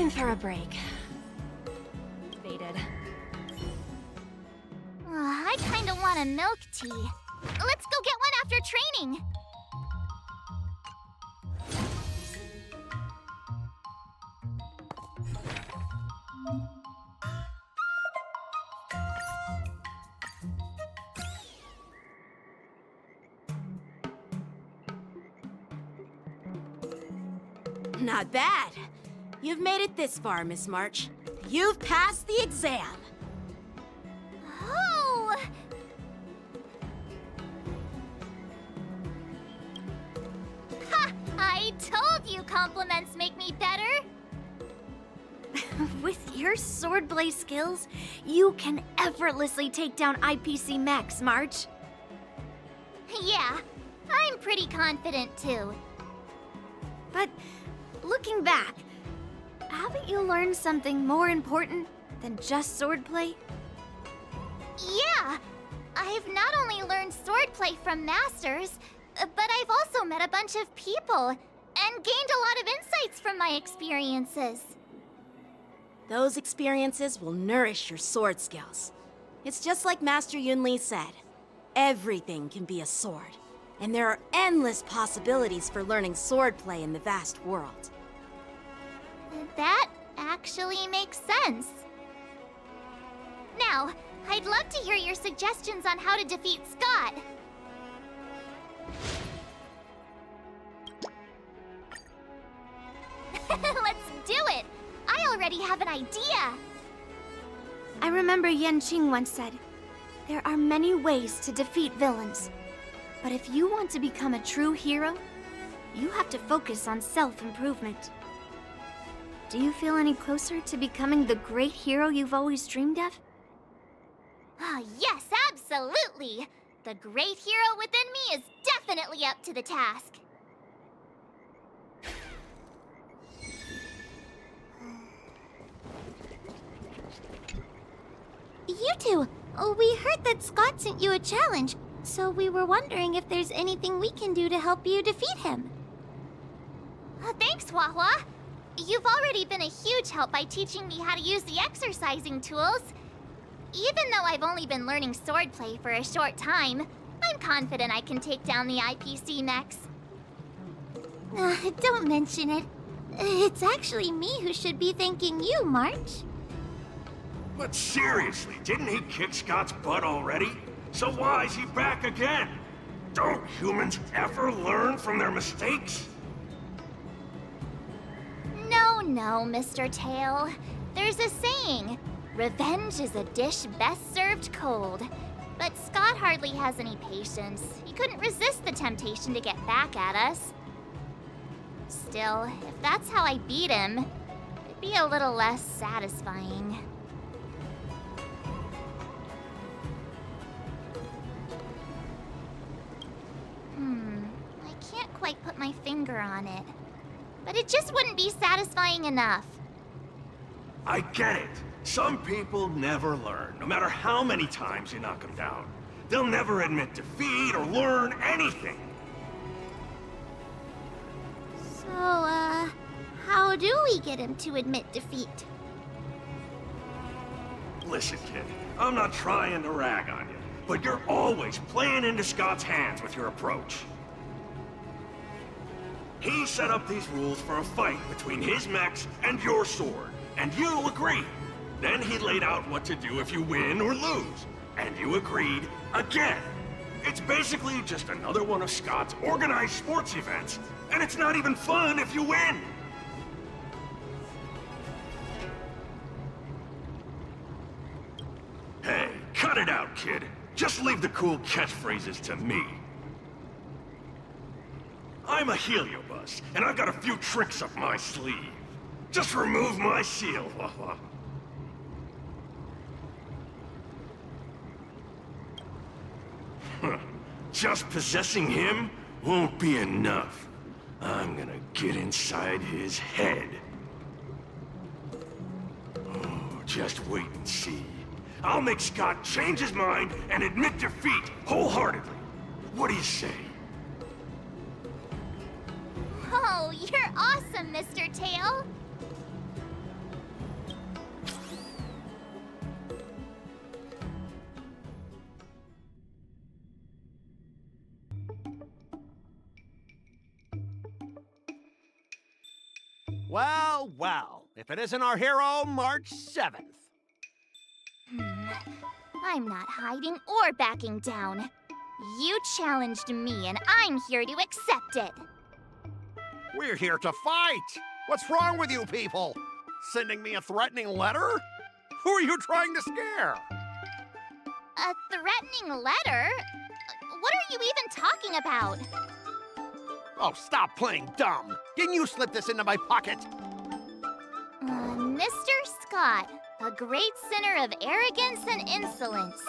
Time for a break. Faded. I kinda want a milk tea. Let's go get one after training. Not bad. You've made it this far, Miss March. You've passed the exam. Oh! Ha! I told you compliments make me better. With your swordplay skills, you can effortlessly take down IPC Max, March. Yeah, I'm pretty confident too. But looking back, haven't you learned something more important than just swordplay? Yeah! I've not only learned swordplay from masters, but I've also met a bunch of people and gained a lot of insights from my experiences. Those experiences will nourish your sword skills. It's just like Master Yunli said. Everything can be a sword, and there are endless possibilities for learning swordplay in the vast world. That actually makes sense. Now, I'd love to hear your suggestions on how to defeat Scott. Let's do it! I already have an idea! I remember Yan Qing once said, there are many ways to defeat villains. But if you want to become a true hero, you have to focus on self-improvement. Do you feel any closer to becoming the great hero you've always dreamed of? Ah, yes, absolutely! The great hero within me is definitely up to the task. You two, we heard that Scott sent you a challenge, so we were wondering if there's anything we can do to help you defeat him. Thanks, Hua-Hua. You've already been a huge help by teaching me how to use the exercising tools. Even though I've only been learning swordplay for a short time, I'm confident I can take down the IPC mechs. Don't mention it. It's actually me who should be thanking you, March. But seriously, didn't he kick Scott's butt already? So why is he back again? Don't humans ever learn from their mistakes? No, Mr. Tail. There's a saying, revenge is a dish best served cold. But Scott hardly has any patience. He couldn't resist the temptation to get back at us. Still, if that's how I beat him, it'd be a little less satisfying. I can't quite put my finger on it. But it just wouldn't be satisfying enough. I get it. Some people never learn, no matter how many times you knock them down. They'll never admit defeat or learn anything. So, how do we get him to admit defeat? Listen, kid, I'm not trying to rag on you, but you're always playing into Scott's hands with your approach. He set up these rules for a fight between his mechs and your sword, and you agreed. Then he laid out what to do if you win or lose, and you agreed again. It's basically just another one of Scott's organized sports events, and it's not even fun if you win. Hey, cut it out, kid. Just leave the cool catchphrases to me. I'm a Heliobus, and I've got a few tricks up my sleeve. Just remove my seal, Hua-Hua. Just possessing him won't be enough. I'm gonna get inside his head. Oh, just wait and see. I'll make Scott change his mind and admit defeat wholeheartedly. What do you say? Oh, you're awesome, Mr. Tail. Well, well, if it isn't our hero, March 7th. I'm not hiding or backing down. You challenged me, and I'm here to accept it. We're here to fight! What's wrong with you people? Sending me a threatening letter? Who are you trying to scare? A threatening letter? What are you even talking about? Oh, stop playing dumb! Didn't you slip this into my pocket? Mr. Scott, a great sinner of arrogance and insolence.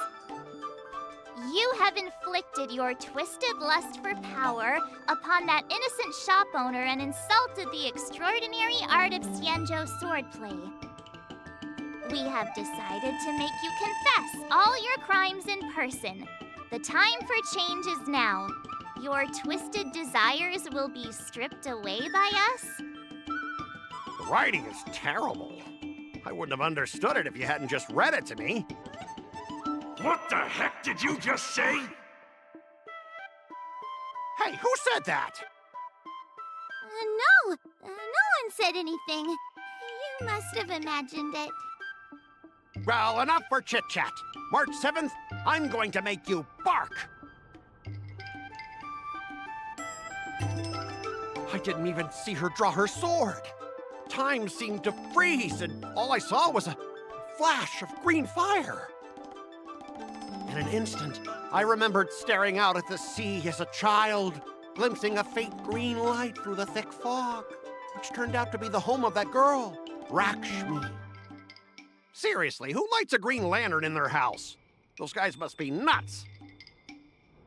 You have inflicted your twisted lust for power upon that innocent shop owner and insulted the extraordinary art of Xianzhou swordplay. We have decided to make you confess all your crimes in person. The time for change is now. Your twisted desires will be stripped away by us. The writing is terrible. I wouldn't have understood it if you hadn't just read it to me. What the heck did you just say? Hey, who said that? No one said anything. You must have imagined it. Well, enough for chit-chat. March 7th, I'm going to make you bark. I didn't even see her draw her sword. Time seemed to freeze, and all I saw was a flash of green fire. In an instant, I remembered staring out at the sea as a child, glimpsing a faint green light through the thick fog, which turned out to be the home of that girl, Rakshmi. Seriously, who lights a green lantern in their house? Those guys must be nuts.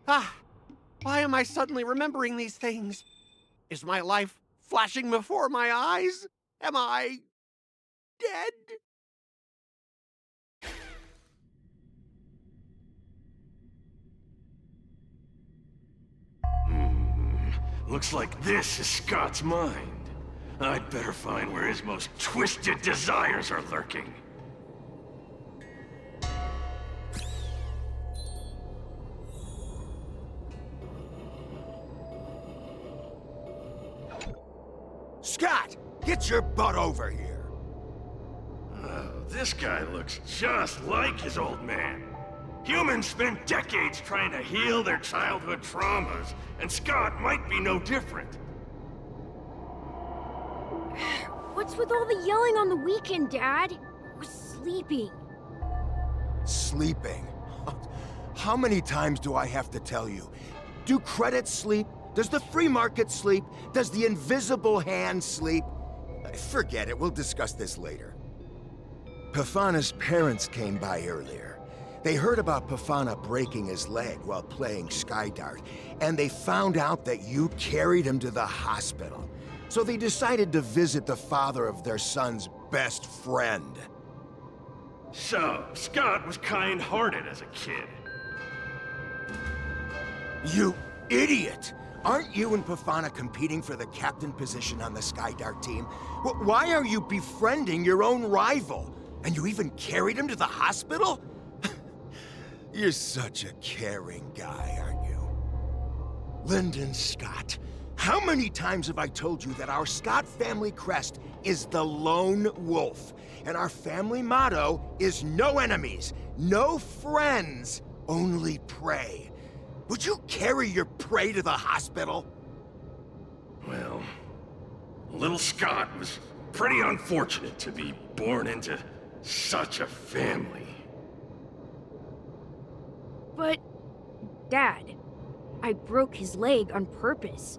Why am I suddenly remembering these things? Is my life flashing before my eyes? Am I dead? Looks like this is Scott's mind. I'd better find where his most twisted desires are lurking. Scott, get your butt over here. Oh, this guy looks just like his old man. Humans spend decades trying to heal their childhood traumas, and Scott might be no different. What's with all the yelling on the weekend, Dad? We're sleeping. Sleeping? How many times do I have to tell you? Do credits sleep? Does the free market sleep? Does the invisible hand sleep? Forget it, we'll discuss this later. Pafana's parents came by earlier. They heard about Pafana breaking his leg while playing Skydart, and they found out that you carried him to the hospital. So they decided to visit the father of their son's best friend. So, Scott was kind-hearted as a kid. You idiot! Aren't you and Pafana competing for the captain position on the Skydart team? Why are you befriending your own rival? And you even carried him to the hospital? You're such a caring guy, aren't you? Lyndon Scott, how many times have I told you that our Scott family crest is the Lone Wolf, and our family motto is no enemies, no friends, only prey. Would you carry your prey to the hospital? Well, little Scott was pretty unfortunate to be born into such a family. But, Dad, I broke his leg on purpose.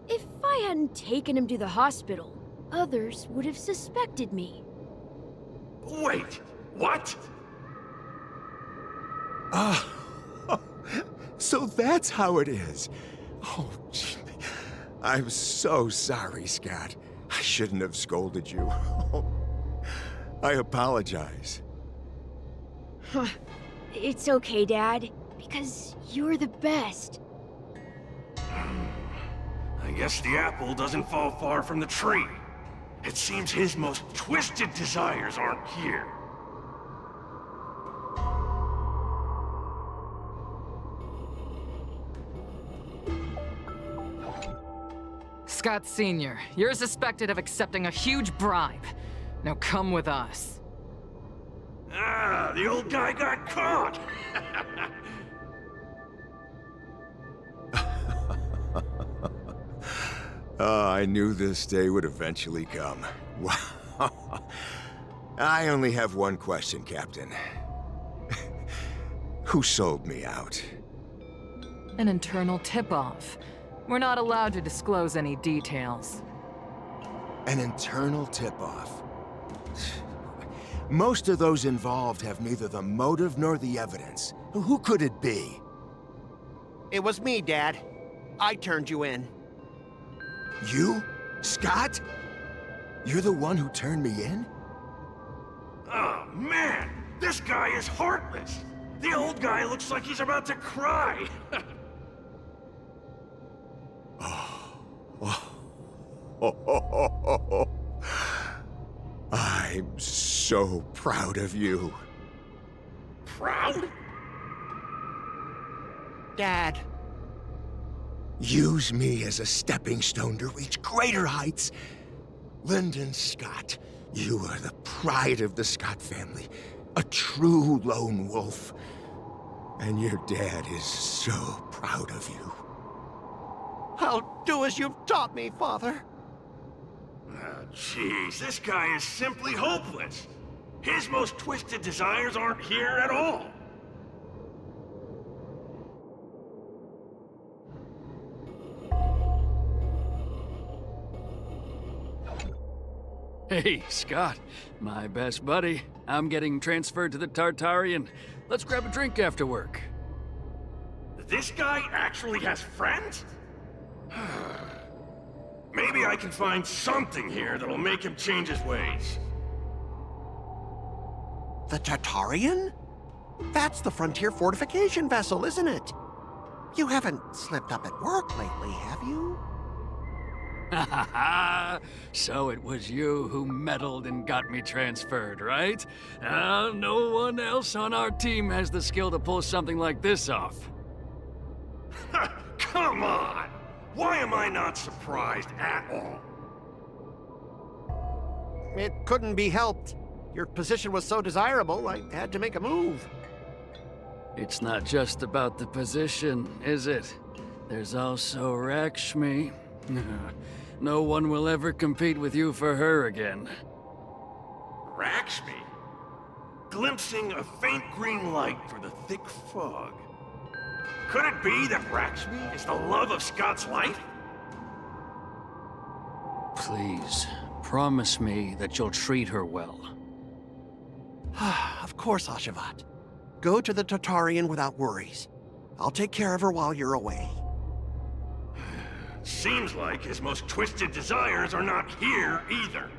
If I hadn't taken him to the hospital, others would have suspected me. Wait, what? So that's how it is. Oh, gee. I'm so sorry, Scott. I shouldn't have scolded you. I apologize. It's okay, Dad, because you're the best. I guess the apple doesn't fall far from the tree. It seems his most twisted desires aren't here. Scott Sr., you're suspected of accepting a huge bribe. Now come with us. Ah, the old guy got caught! Oh, I knew this day would eventually come. Wow. I only have one question, Captain. Who sold me out? An internal tip-off. We're not allowed to disclose any details. An internal tip-off. Most of those involved have neither the motive nor the evidence. Who could it be? It was me, Dad. I turned you in. You? Scott? You're the one who turned me in? Oh, man! This guy is heartless! The old guy looks like he's about to cry! I'm so proud of you. Proud? Dad. Use me as a stepping stone to reach greater heights. Lyndon Scott, you are the pride of the Scott family. A true lone wolf. And your dad is so proud of you. I'll do as you've taught me, Father. Oh, jeez, this guy is simply hopeless. His most twisted desires aren't here at all. Hey, Scott. My best buddy. I'm getting transferred to the Tartarian. Let's grab a drink after work. This guy actually has friends? Maybe I can find something here that'll make him change his ways. The Tartarian? That's the frontier fortification vessel, isn't it? You haven't slipped up at work lately, have you? Ha ha ha! So it was you who meddled and got me transferred, right? No one else on our team has the skill to pull something like this off. Come on! Why am I not surprised at all? It couldn't be helped. Your position was so desirable, I had to make a move. It's not just about the position, is it? There's also Rakshmi. No one will ever compete with you for her again. Rakshmi? Glimpsing a faint green light through the thick fog. Could it be that Rakshmi is the love of Scott's life? Please, promise me that you'll treat her well. Of course, Ashavat. Go to the Tartarian without worries. I'll take care of her while you're away. Seems like his most twisted desires are not here either.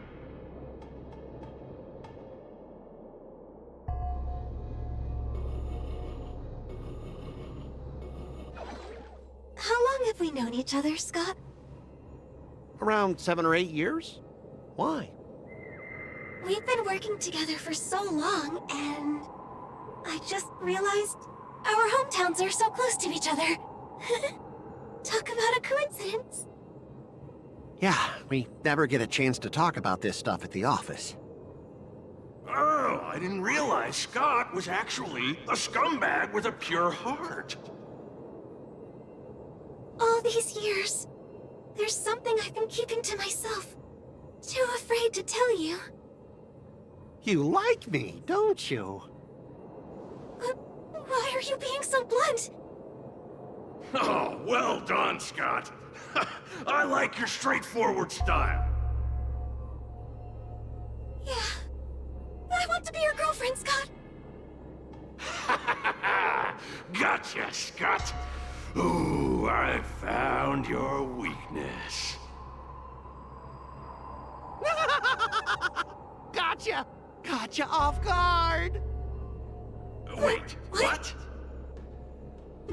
How long have we known each other, Scott? Around 7 or 8 years? Why? We've been working together for so long, and I just realized our hometowns are so close to each other. Talk about a coincidence. Yeah, we never get a chance to talk about this stuff at the office. Oh, I didn't realize Scott was actually a scumbag with a pure heart. All these years, there's something I've been keeping to myself. Too afraid to tell you. You like me, don't you? Why are you being so blunt? Oh, well done, Scott. I like your straightforward style. Yeah. I want to be your girlfriend, Scott. Gotcha, Scott. Ooh, I found your weakness. Gotcha! Gotcha off guard! Wait, what?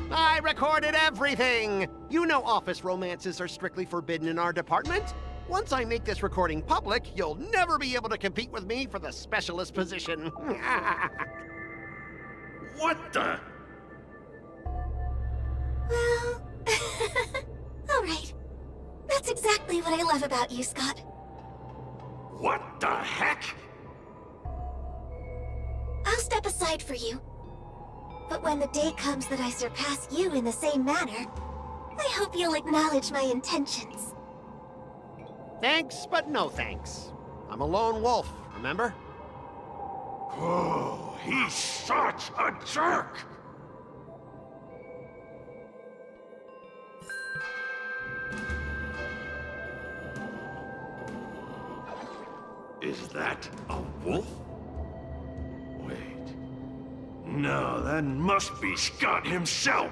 I recorded everything! You know office romances are strictly forbidden in our department. Once I make this recording public, you'll never be able to compete with me for the specialist position. What the? Well... Alright. That's exactly exactly what I love about you, Scott. What the heck? I'll step aside for you. But when the day comes that I surpass you in the same manner, I hope you'll acknowledge my intentions. Thanks, but no thanks. I'm a lone wolf, remember? Oh, he's such a jerk! Is that a wolf? Wait. No, that must be Scott himself.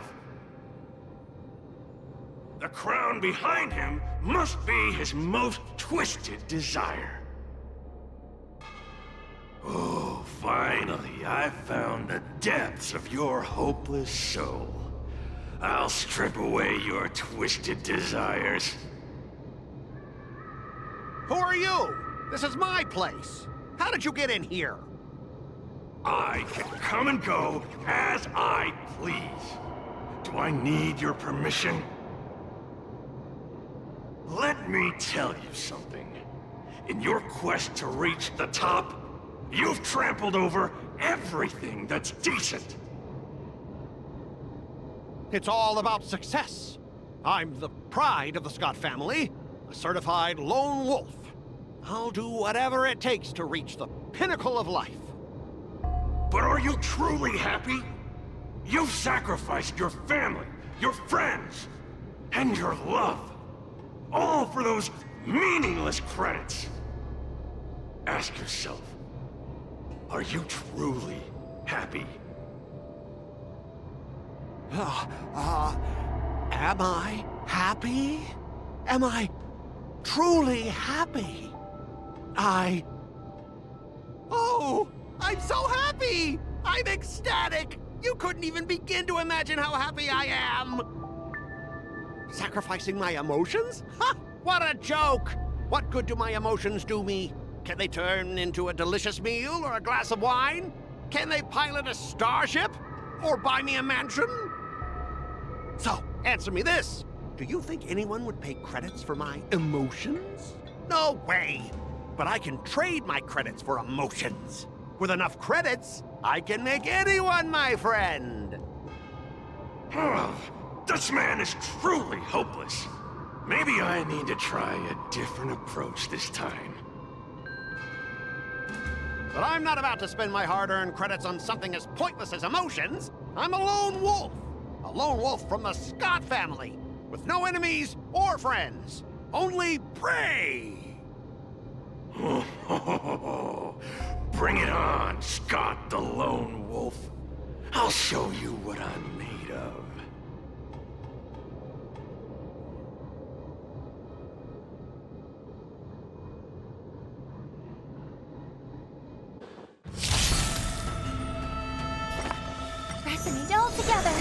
The crown behind him must be his most twisted desire. Oh, finally, I found the depths of your hopeless soul. I'll strip away your twisted desires. Who are you? This is my place. How did you get in here? I can come and go as I please. Do I need your permission? Let me tell you something. In your quest to reach the top, you've trampled over everything that's decent. It's all about success. I'm the pride of the Scott family, a certified lone wolf. I'll do whatever it takes to reach the pinnacle of life. But are you truly happy? You've sacrificed your family, your friends, and your love. All for those meaningless credits. Ask yourself, are you truly happy? Am I happy? Am I truly happy? Oh, I'm so happy! I'm ecstatic! You couldn't even begin to imagine how happy I am! Sacrificing my emotions? Ha! What a joke! What good do my emotions do me? Can they turn into a delicious meal or a glass of wine? Can they pilot a starship? Or buy me a mansion? So, answer me this. Do you think anyone would pay credits for my emotions? No way! But I can trade my credits for emotions. With enough credits, I can make anyone my friend. This man is truly hopeless. Maybe I need to try a different approach this time. But I'm not about to spend my hard-earned credits on something as pointless as emotions. I'm a lone wolf. A lone wolf from the Scott family. With no enemies or friends. Only prey. Bring it on, Scott the Lone Wolf. I'll show you what I'm made of. Resonate all together.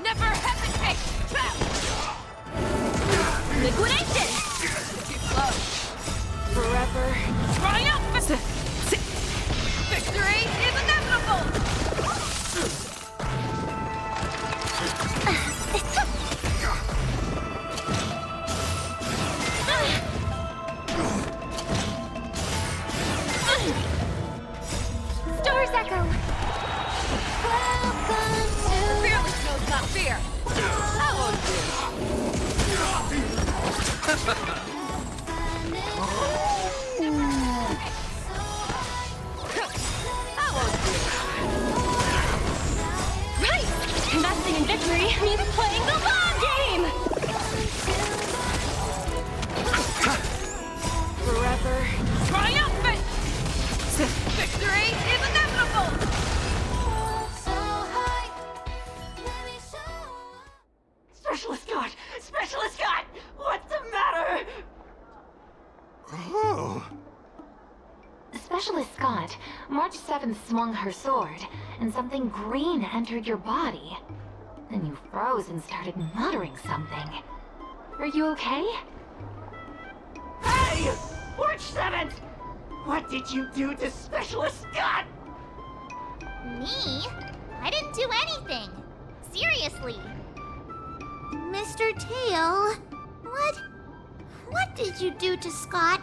Never hesitate! Liquidation! Forever triumphant! Victory is inevitable! Stars echo. Welcome to Fearless knows not fear! How won't Right! Investing in victory means playing the long game! Forever triumphant! Victory is inevitable! Specialist Scott! Specialist Scott! What's the matter? Oh. Specialist Scott, March 7th swung her sword, and something green entered your body. Then you froze and started muttering something. Are you okay? Hey! March 7th! What did you do to Specialist Scott? Me? I didn't do anything. Seriously. Mr. Tail, what did you do to Scott?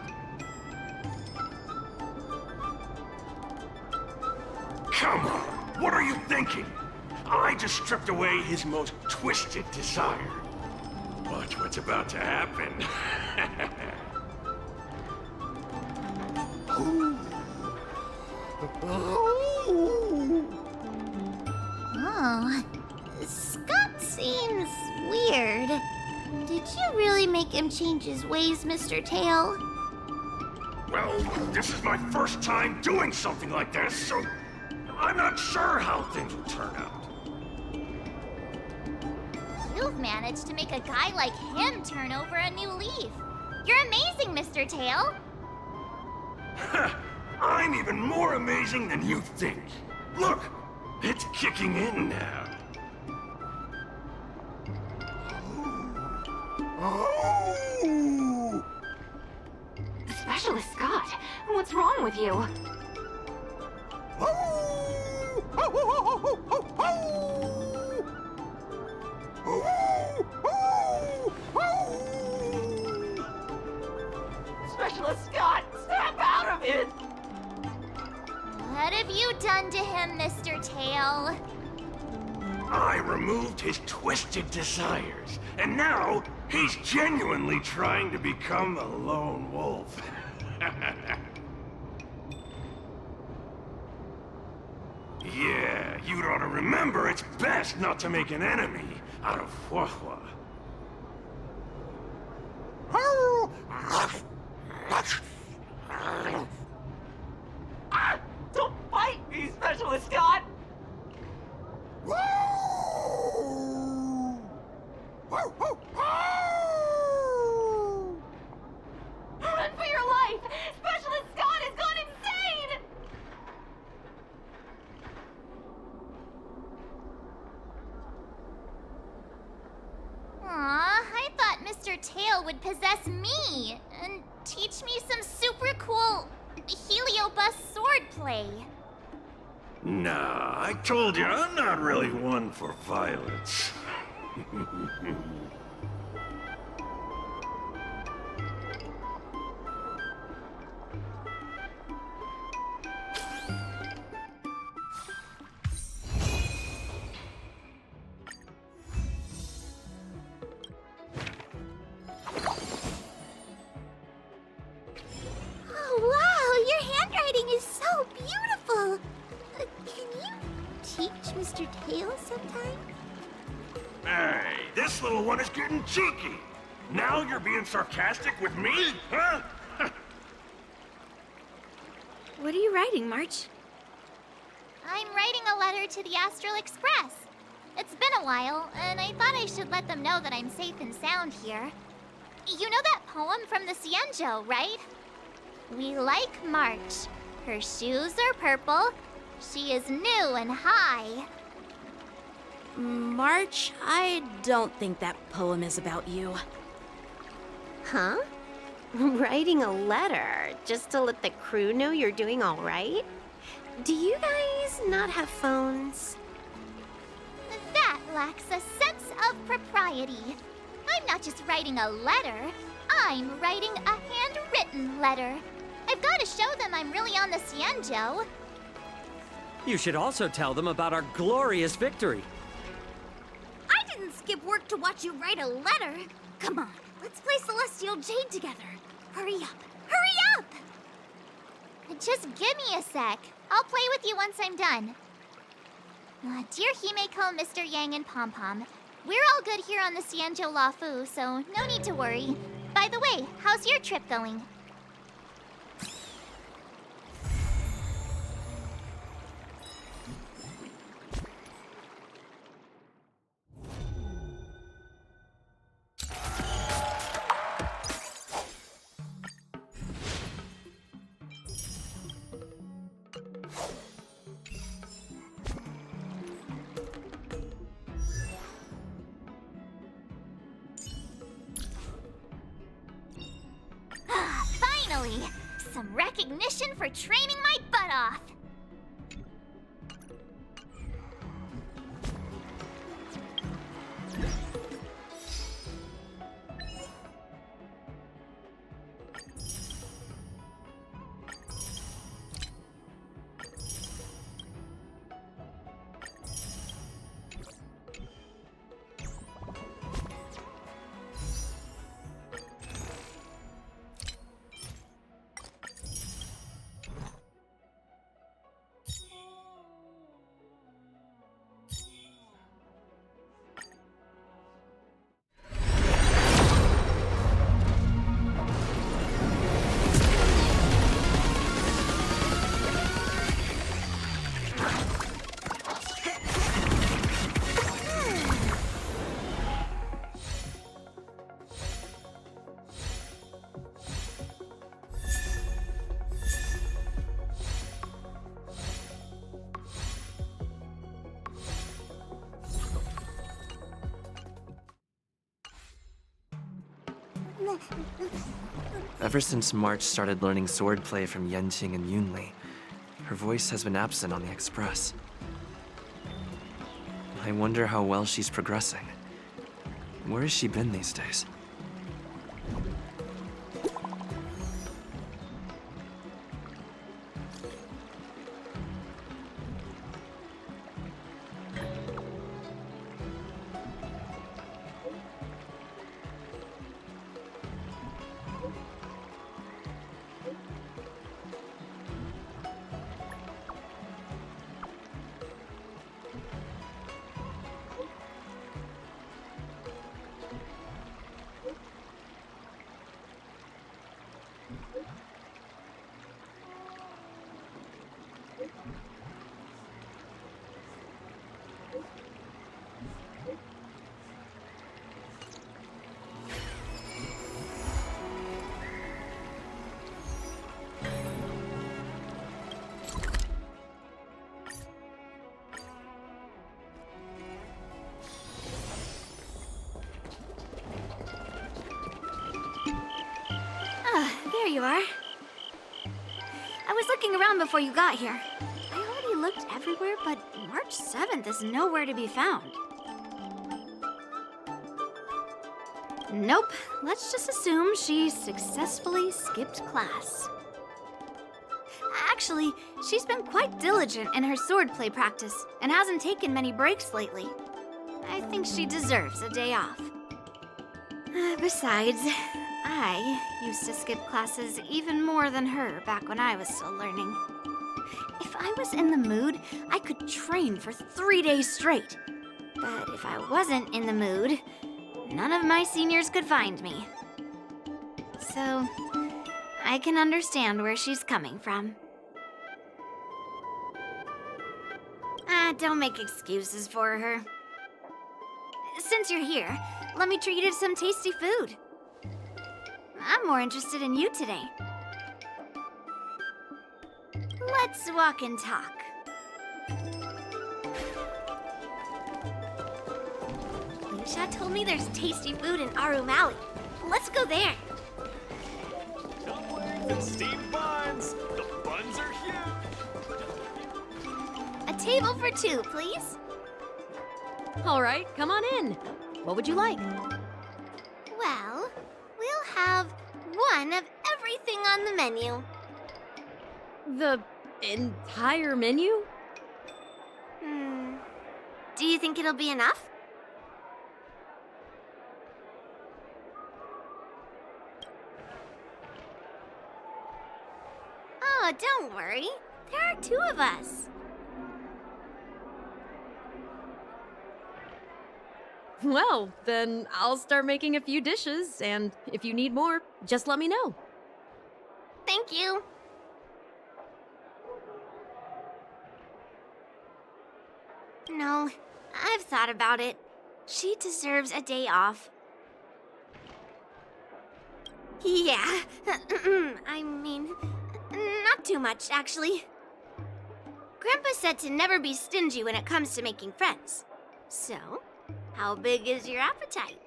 Come on, what are you thinking? I just stripped away his most twisted desire. Watch what's about to happen. Oh, Scott seems weird. Did you really make him change his ways, Mr. Tail? Well, this is my first time doing something like this, so I'm not sure how things will turn out. You've managed to make a guy like him turn over a new leaf. You're amazing, Mr. Tail. I'm even more amazing than you think. Look, it's kicking in now. Oh! Specialist Scott, what's wrong with you? Specialist Scott, snap out of it! What have you done to him, Mr. Tail? I removed his twisted desires, and now he's genuinely trying to become a lone wolf. Yeah, you'd ought to remember it's best not to make an enemy out of Huahua. Don't fight me, Specialist Scott! Run for your life! Specialist Scott has gone insane! Aw, I thought Mr. Tail would possess me and teach me some super cool Heliobus swordplay. Nah, I told you, I'm not really one for violence. Oh, wow, your handwriting is so beautiful. Can you teach Mr. Tail sometime? Hey, this little one is getting cheeky. Now you're being sarcastic with me, huh? What are you writing, March? I'm writing a letter to the Astral Express. It's been a while, and I thought I should let them know that I'm safe and sound here. You know that poem from the Cienjo, right? We like March. Her shoes are purple. She is new and high. March, I don't think that poem is about you. Huh? Writing a letter just to let the crew know you're doing all right? Do you guys not have phones? That lacks a sense of propriety. I'm not just writing a letter. I'm writing a handwritten letter. I've got to show them I'm really on the Cienjo. You should also tell them about our glorious victory. I didn't skip work to watch you write a letter. Come on, let's play Celestial Jade together. Hurry up! Hurry up! Just give me a sec. I'll play with you once I'm done. Dear Himeko, Mr. Yang, and Pom Pom, we're all good here on the Cienjo Lafu, so no need to worry. By the way, how's your trip going? Finally! Some recognition for training my butt off! Ever since March started learning swordplay from Yanqing and Yunli, her voice has been absent on the Express. I wonder how well she's progressing. Where has she been these days? There you are. I was looking around before you got here. I already looked everywhere, but March 7th is nowhere to be found. Nope. Let's just assume she successfully skipped class. Actually, she's been quite diligent in her swordplay practice and hasn't taken many breaks lately. I think she deserves a day off. Besides, I used to skip classes even more than her back when I was still learning. If I was in the mood, I could train for 3 days straight. But if I wasn't in the mood, none of my seniors could find me. So, I can understand where she's coming from. Don't make excuses for her. Since you're here, let me treat you to some tasty food. I'm more interested in you today. Let's walk and talk. Lucia told me there's tasty food in Arum Alley. Let's go there. Dumplings and steamed buns. The buns are huge. A table for 2, please. All right, come on in. What would you like? Well, we'll have one of everything on the menu. The entire menu? Do you think it'll be enough? Oh, don't worry. There are 2 of us. Well, then I'll start making a few dishes, and if you need more, just let me know. Thank you. No, I've thought about it. She deserves a day off. Yeah, I mean, not too much, actually. Grandpa said to never be stingy when it comes to making friends. So, how big is your appetite?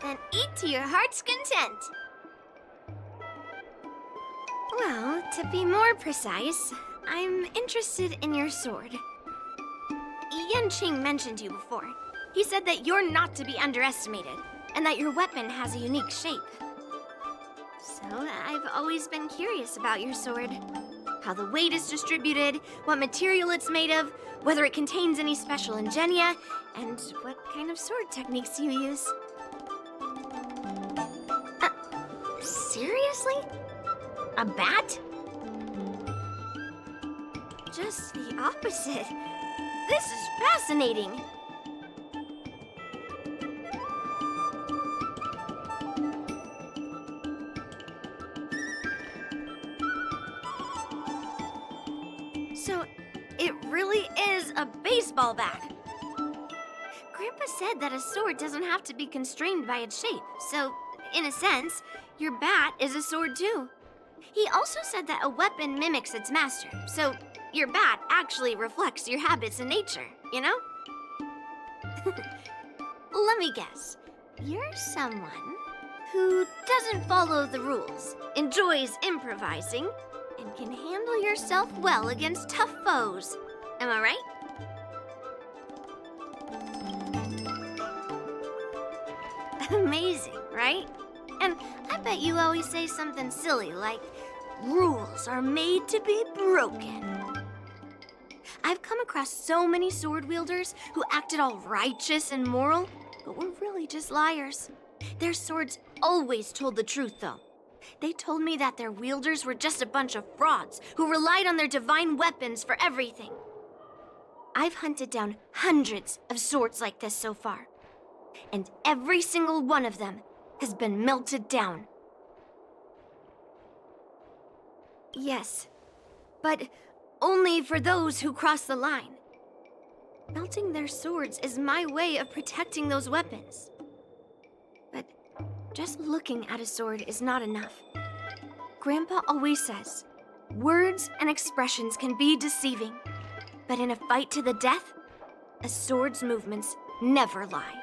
Then eat to your heart's content. Well, to be more precise, I'm interested in your sword. Yanqing mentioned you before. He said that you're not to be underestimated, and that your weapon has a unique shape. So, I've always been curious about your sword. How the weight is distributed, what material it's made of, whether it contains any special ingenia, and what kind of sword techniques you use. Seriously? A bat? Just the opposite. This is fascinating. So, it really is a baseball bat. Grandpa said that a sword doesn't have to be constrained by its shape, so, in a sense, your bat is a sword too. He also said that a weapon mimics its master, so your bat actually reflects your habits and nature, you know? Let me guess. You're someone who doesn't follow the rules, enjoys improvising, and can handle yourself well against tough foes. Am I right? Amazing, right? And I bet you always say something silly like, rules are made to be broken. I've come across so many sword wielders who acted all righteous and moral, but were really just liars. Their swords always told the truth, though. They told me that their wielders were just a bunch of frauds who relied on their divine weapons for everything. I've hunted down hundreds of swords like this so far, and every single one of them has been melted down. Yes, but only for those who cross the line. Melting their swords is my way of protecting those weapons. But just looking at a sword is not enough. Grandpa always says, words and expressions can be deceiving, but in a fight to the death, a sword's movements never lie.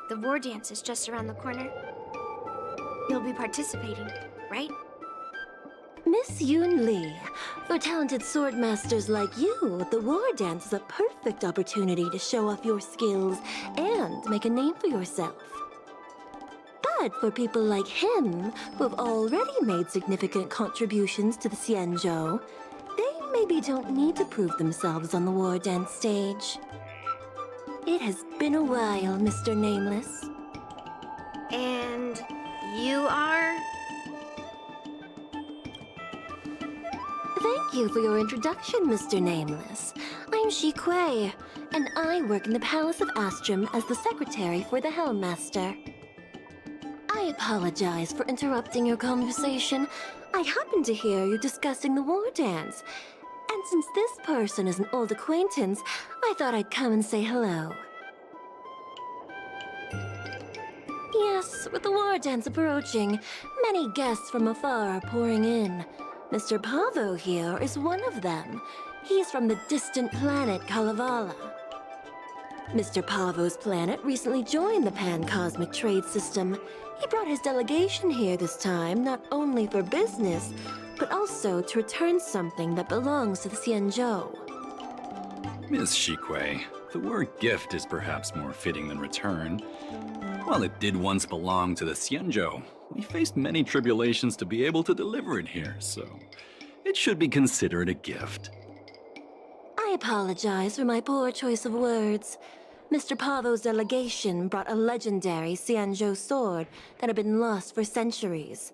The war dance is just around the corner. You'll be participating, right? Miss Yoon Lee, for talented sword masters like you, the war dance is a perfect opportunity to show off your skills and make a name for yourself. But for people like him, who have already made significant contributions to the Xianzhou, they maybe don't need to prove themselves on the war dance stage. It has been a while, Mr. Nameless. And you are? Thank you for your introduction, Mr. Nameless. I'm Shi Kuei, and I work in the Palace of Astrum as the secretary for the Helmmaster. I apologize for interrupting your conversation. I happened to hear you discussing the war dance. And since this person is an old acquaintance, I thought I'd come and say hello. Yes, with the war dance approaching, many guests from afar are pouring in. Mr. Pavo here is one of them. He's from the distant planet Kalevala. Mr. Pavo's planet recently joined the Pan-Cosmic Trade System. He brought his delegation here this time, not only for business, but also to return something that belongs to the Xianzhou. Miss Shi Kuei, the word gift is perhaps more fitting than return. While it did once belong to the Xianzhou, we faced many tribulations to be able to deliver it here, so it should be considered a gift. I apologize for my poor choice of words. Mr. Pavo's delegation brought a legendary Xianzhou sword that had been lost for centuries.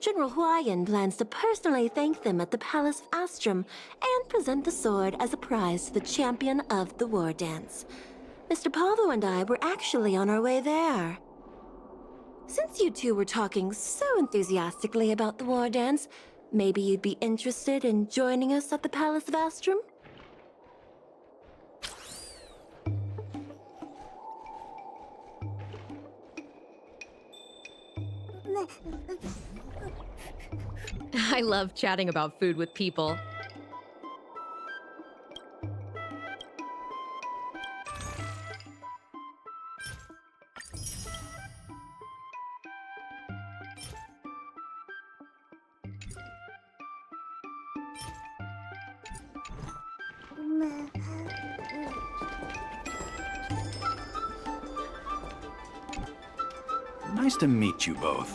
General Huayan plans to personally thank them at the Palace of Astrum and present the sword as a prize to the champion of the war dance. Mr. Pavo and I were actually on our way there. Since you two were talking so enthusiastically about the war dance, maybe you'd be interested in joining us at the Palace of Astrum? I love chatting about food with people. Nice to meet you both.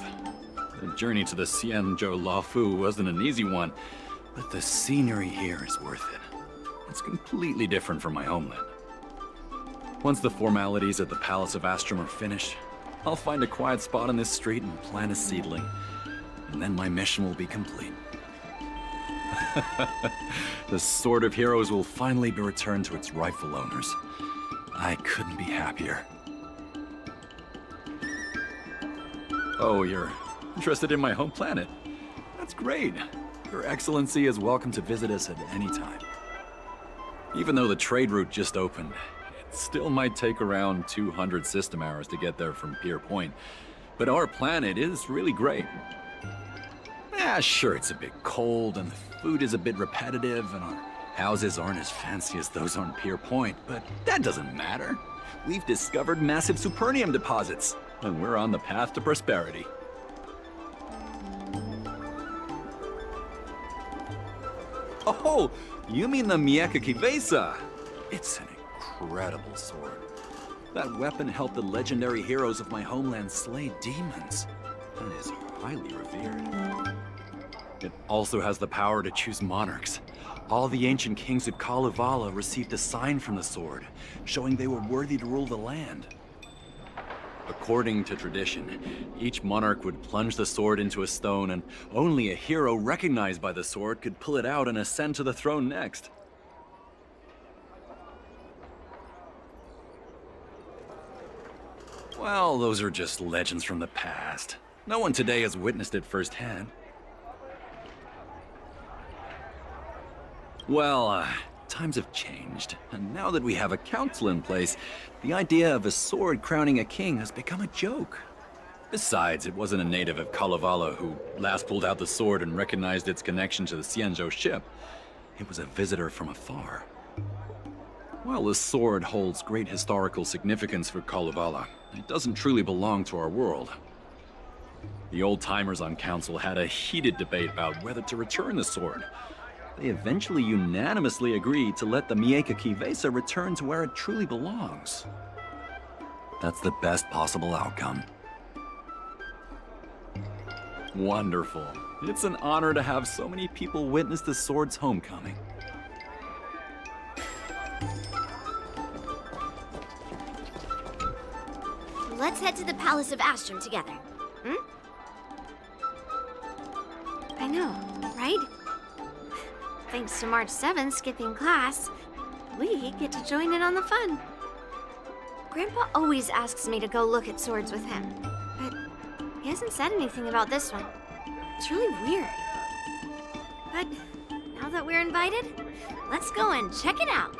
The journey to the Xianzhou Laofu wasn't an easy one, but the scenery here is worth it. It's completely different from my homeland. Once the formalities at the Palace of Astrum are finished, I'll find a quiet spot on this street and plant a seedling, and then my mission will be complete. The Sword of Heroes will finally be returned to its rightful owners. I couldn't be happier. Oh, you're interested in my home planet? That's great. Your Excellency is welcome to visit us at any time. Even though the trade route just opened, it still might take around 200 system hours to get there from Pier Point. But our planet is really great. Sure, it's a bit cold and the food is a bit repetitive and our Houses aren't as fancy as those on Pier Point, but that doesn't matter. We've discovered massive supernium deposits, and we're on the path to prosperity. Oh, you mean the Mieka Kivesa? It's an incredible sword. That weapon helped the legendary heroes of my homeland slay demons, and is highly revered. It also has the power to choose monarchs. All the ancient kings of Kalevala received a sign from the sword, showing they were worthy to rule the land. According to tradition, each monarch would plunge the sword into a stone, and only a hero recognized by the sword could pull it out and ascend to the throne next. Well, those are just legends from the past. No one today has witnessed it firsthand. Well, times have changed, and now that we have a council in place, the idea of a sword crowning a king has become a joke. Besides, it wasn't a native of Kalevala who last pulled out the sword and recognized its connection to the Xianzhou ship. It was a visitor from afar. While the sword holds great historical significance for Kalevala, it doesn't truly belong to our world. The old-timers on council had a heated debate about whether to return the sword. They eventually unanimously agreed to let the Mieka Kivesa return to where it truly belongs. That's the best possible outcome. Wonderful. It's an honor to have so many people witness the sword's homecoming. Let's head to the Palace of Astrum together. Hmm? I know, right? Thanks to March 7th skipping class, we get to join in on the fun. Grandpa always asks me to go look at swords with him, but he hasn't said anything about this one. It's really weird. But now that we're invited, let's go and check it out.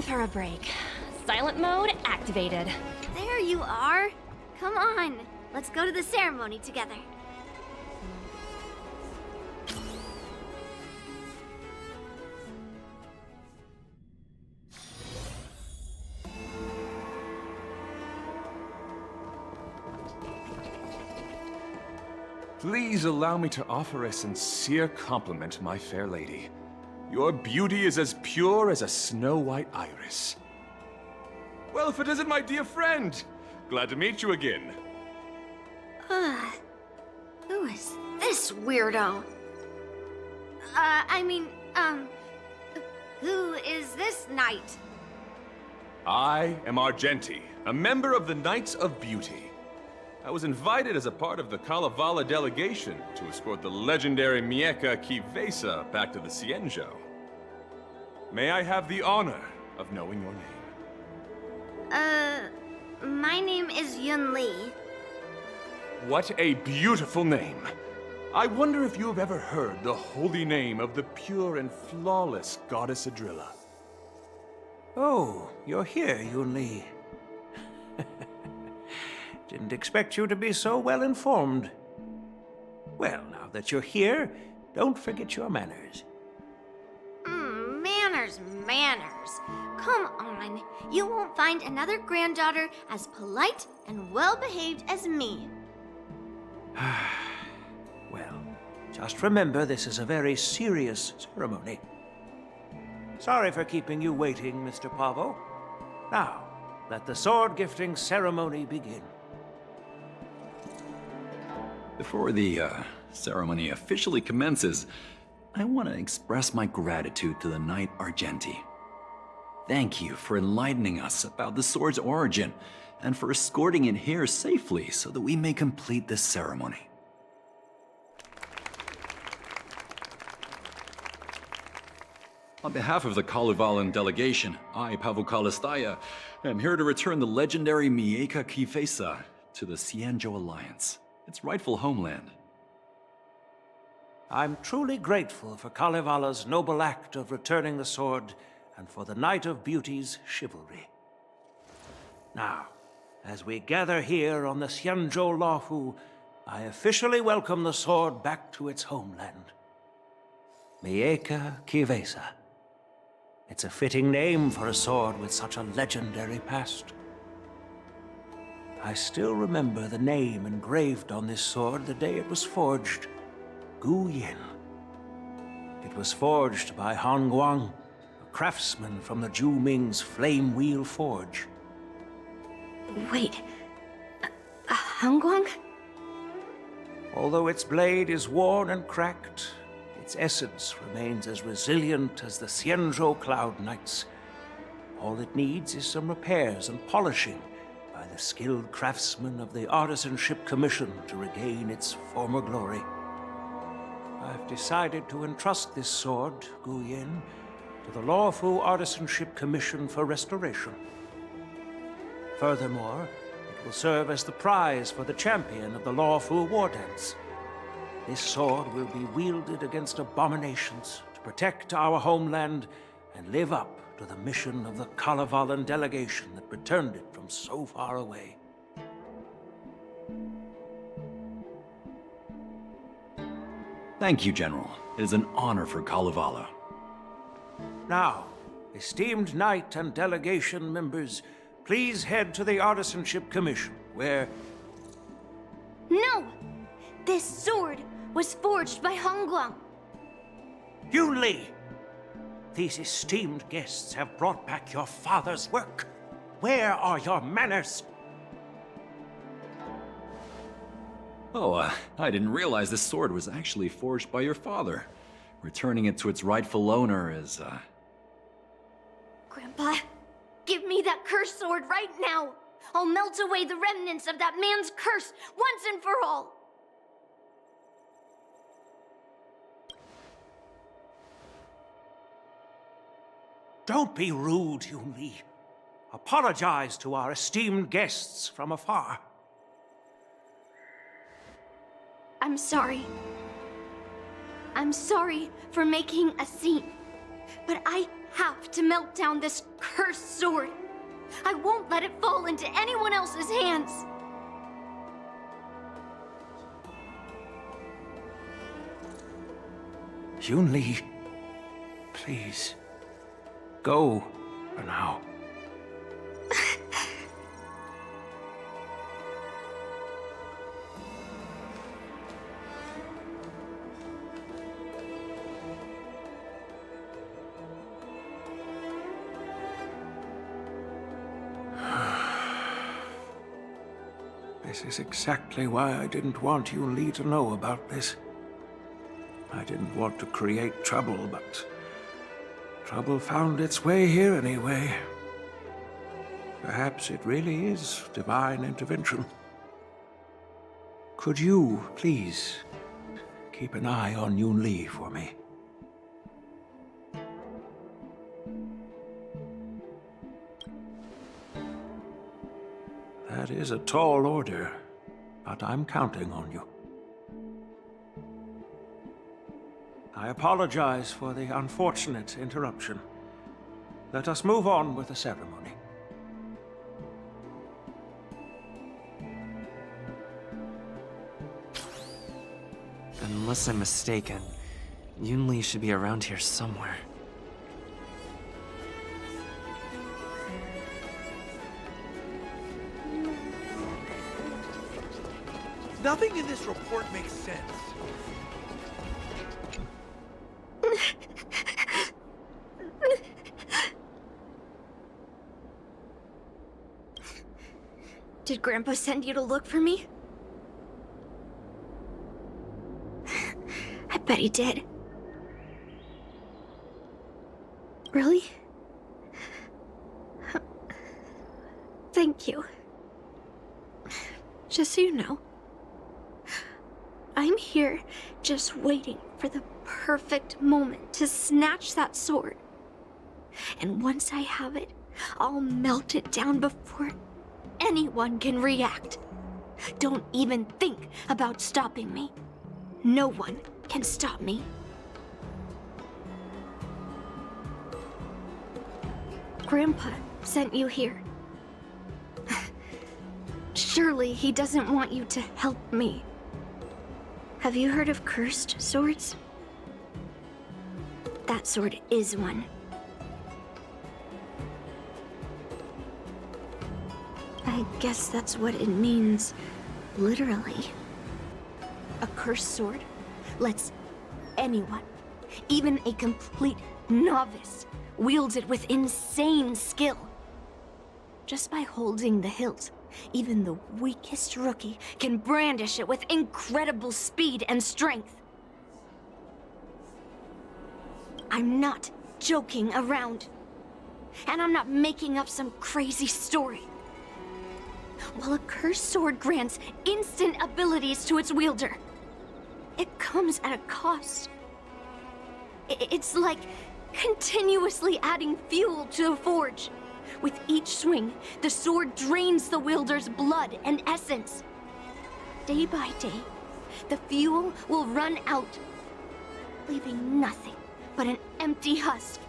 for a break. Silent mode activated. There you are. Come on, let's go to the ceremony together. Please allow me to offer a sincere compliment, my fair lady. Your beauty is as pure as a snow-white iris. Well, if it isn't my dear friend! Glad to meet you again. Who is this weirdo? Who is this knight? I am Argenti, a member of the Knights of Beauty. I was invited as a part of the Kalevala delegation to escort the legendary Mieka Kivesa back to the Xianzhou. May I have the honor of knowing your name? My name is Yun Li. What a beautiful name! I wonder if you have ever heard the holy name of the pure and flawless goddess Adrilla. Oh, you're here, Yun Li. Didn't expect you to be so well informed. Well, now that you're here, don't forget your manners. Manners. Come on. You won't find another granddaughter as polite and well-behaved as me. Well, just remember this is a very serious ceremony. Sorry for keeping you waiting, Mr. Pavo. Now, let the sword-gifting ceremony begin. Before the ceremony officially commences, I want to express my gratitude to the Knight Argenti. Thank you for enlightening us about the sword's origin, and for escorting it here safely so that we may complete this ceremony. On behalf of the Kalevalan delegation, I, Pavel Kalistaya, am here to return the legendary Mieka Kivesa to the Xianzhou Alliance, its rightful homeland. I'm truly grateful for Kalevala's noble act of returning the sword and for the Knight of Beauty's chivalry. Now, as we gather here on the Xianzhou Luofu, I officially welcome the sword back to its homeland. Mieka Kivesa. It's a fitting name for a sword with such a legendary past. I still remember the name engraved on this sword the day it was forged. Gu Yin. It was forged by Han Guang, a craftsman from the Zhu Ming's Flame Wheel Forge. Wait, Hongguang? Although its blade is worn and cracked, its essence remains as resilient as the Xianzhou Cloud Knights. All it needs is some repairs and polishing by the skilled craftsmen of the Artisanship Commission to regain its former glory. I've decided to entrust this sword, Gu Yin, to the Luofu Artisanship Commission for restoration. Furthermore, it will serve as the prize for the champion of the Luofu War Dance. This sword will be wielded against abominations to protect our homeland and live up to the mission of the Kalevalan delegation that returned it from so far away. Thank you, General. It is an honor for Kalevala. Now, esteemed Knight and delegation members, please head to the Artisanship Commission, where... No! This sword was forged by Hongguang. Yun Li! These esteemed guests have brought back your father's work. Where are your manners? Oh, I didn't realize this sword was actually forged by your father. Returning it to its rightful owner is, Grandpa, give me that cursed sword right now! I'll melt away the remnants of that man's curse once and for all! Don't be rude, Yun Li. Apologize to our esteemed guests from afar. I'm sorry. I'm sorry for making a scene. But I have to melt down this cursed sword. I won't let it fall into anyone else's hands. Yunli, please, go for now. This is exactly why I didn't want Yunli to know about this. I didn't want to create trouble, but trouble found its way here anyway. Perhaps it really is divine intervention. Could you, please, keep an eye on Yunli for me? That is a tall order, but I'm counting on you. I apologize for the unfortunate interruption. Let us move on with the ceremony. Unless I'm mistaken, Yunli should be around here somewhere. Nothing in this report makes sense. Did Grandpa send you to look for me? I bet he did. Really? Thank you. Just so you know, I'm here just waiting for the perfect moment to snatch that sword. And once I have it, I'll melt it down before anyone can react. Don't even think about stopping me. No one can stop me. Grandpa sent you here. Surely he doesn't want you to help me. Have you heard of cursed swords? That sword is one. I guess that's what it means, literally. A cursed sword lets anyone, even a complete novice, wield it with insane skill. Just by holding the hilt, even the weakest rookie can brandish it with incredible speed and strength. I'm not joking around. And I'm not making up some crazy story. While a cursed sword grants instant abilities to its wielder, it comes at a cost. It's like continuously adding fuel to the forge. With each swing, the sword drains the wielder's blood and essence. Day by day, the fuel will run out, leaving nothing but an empty husk.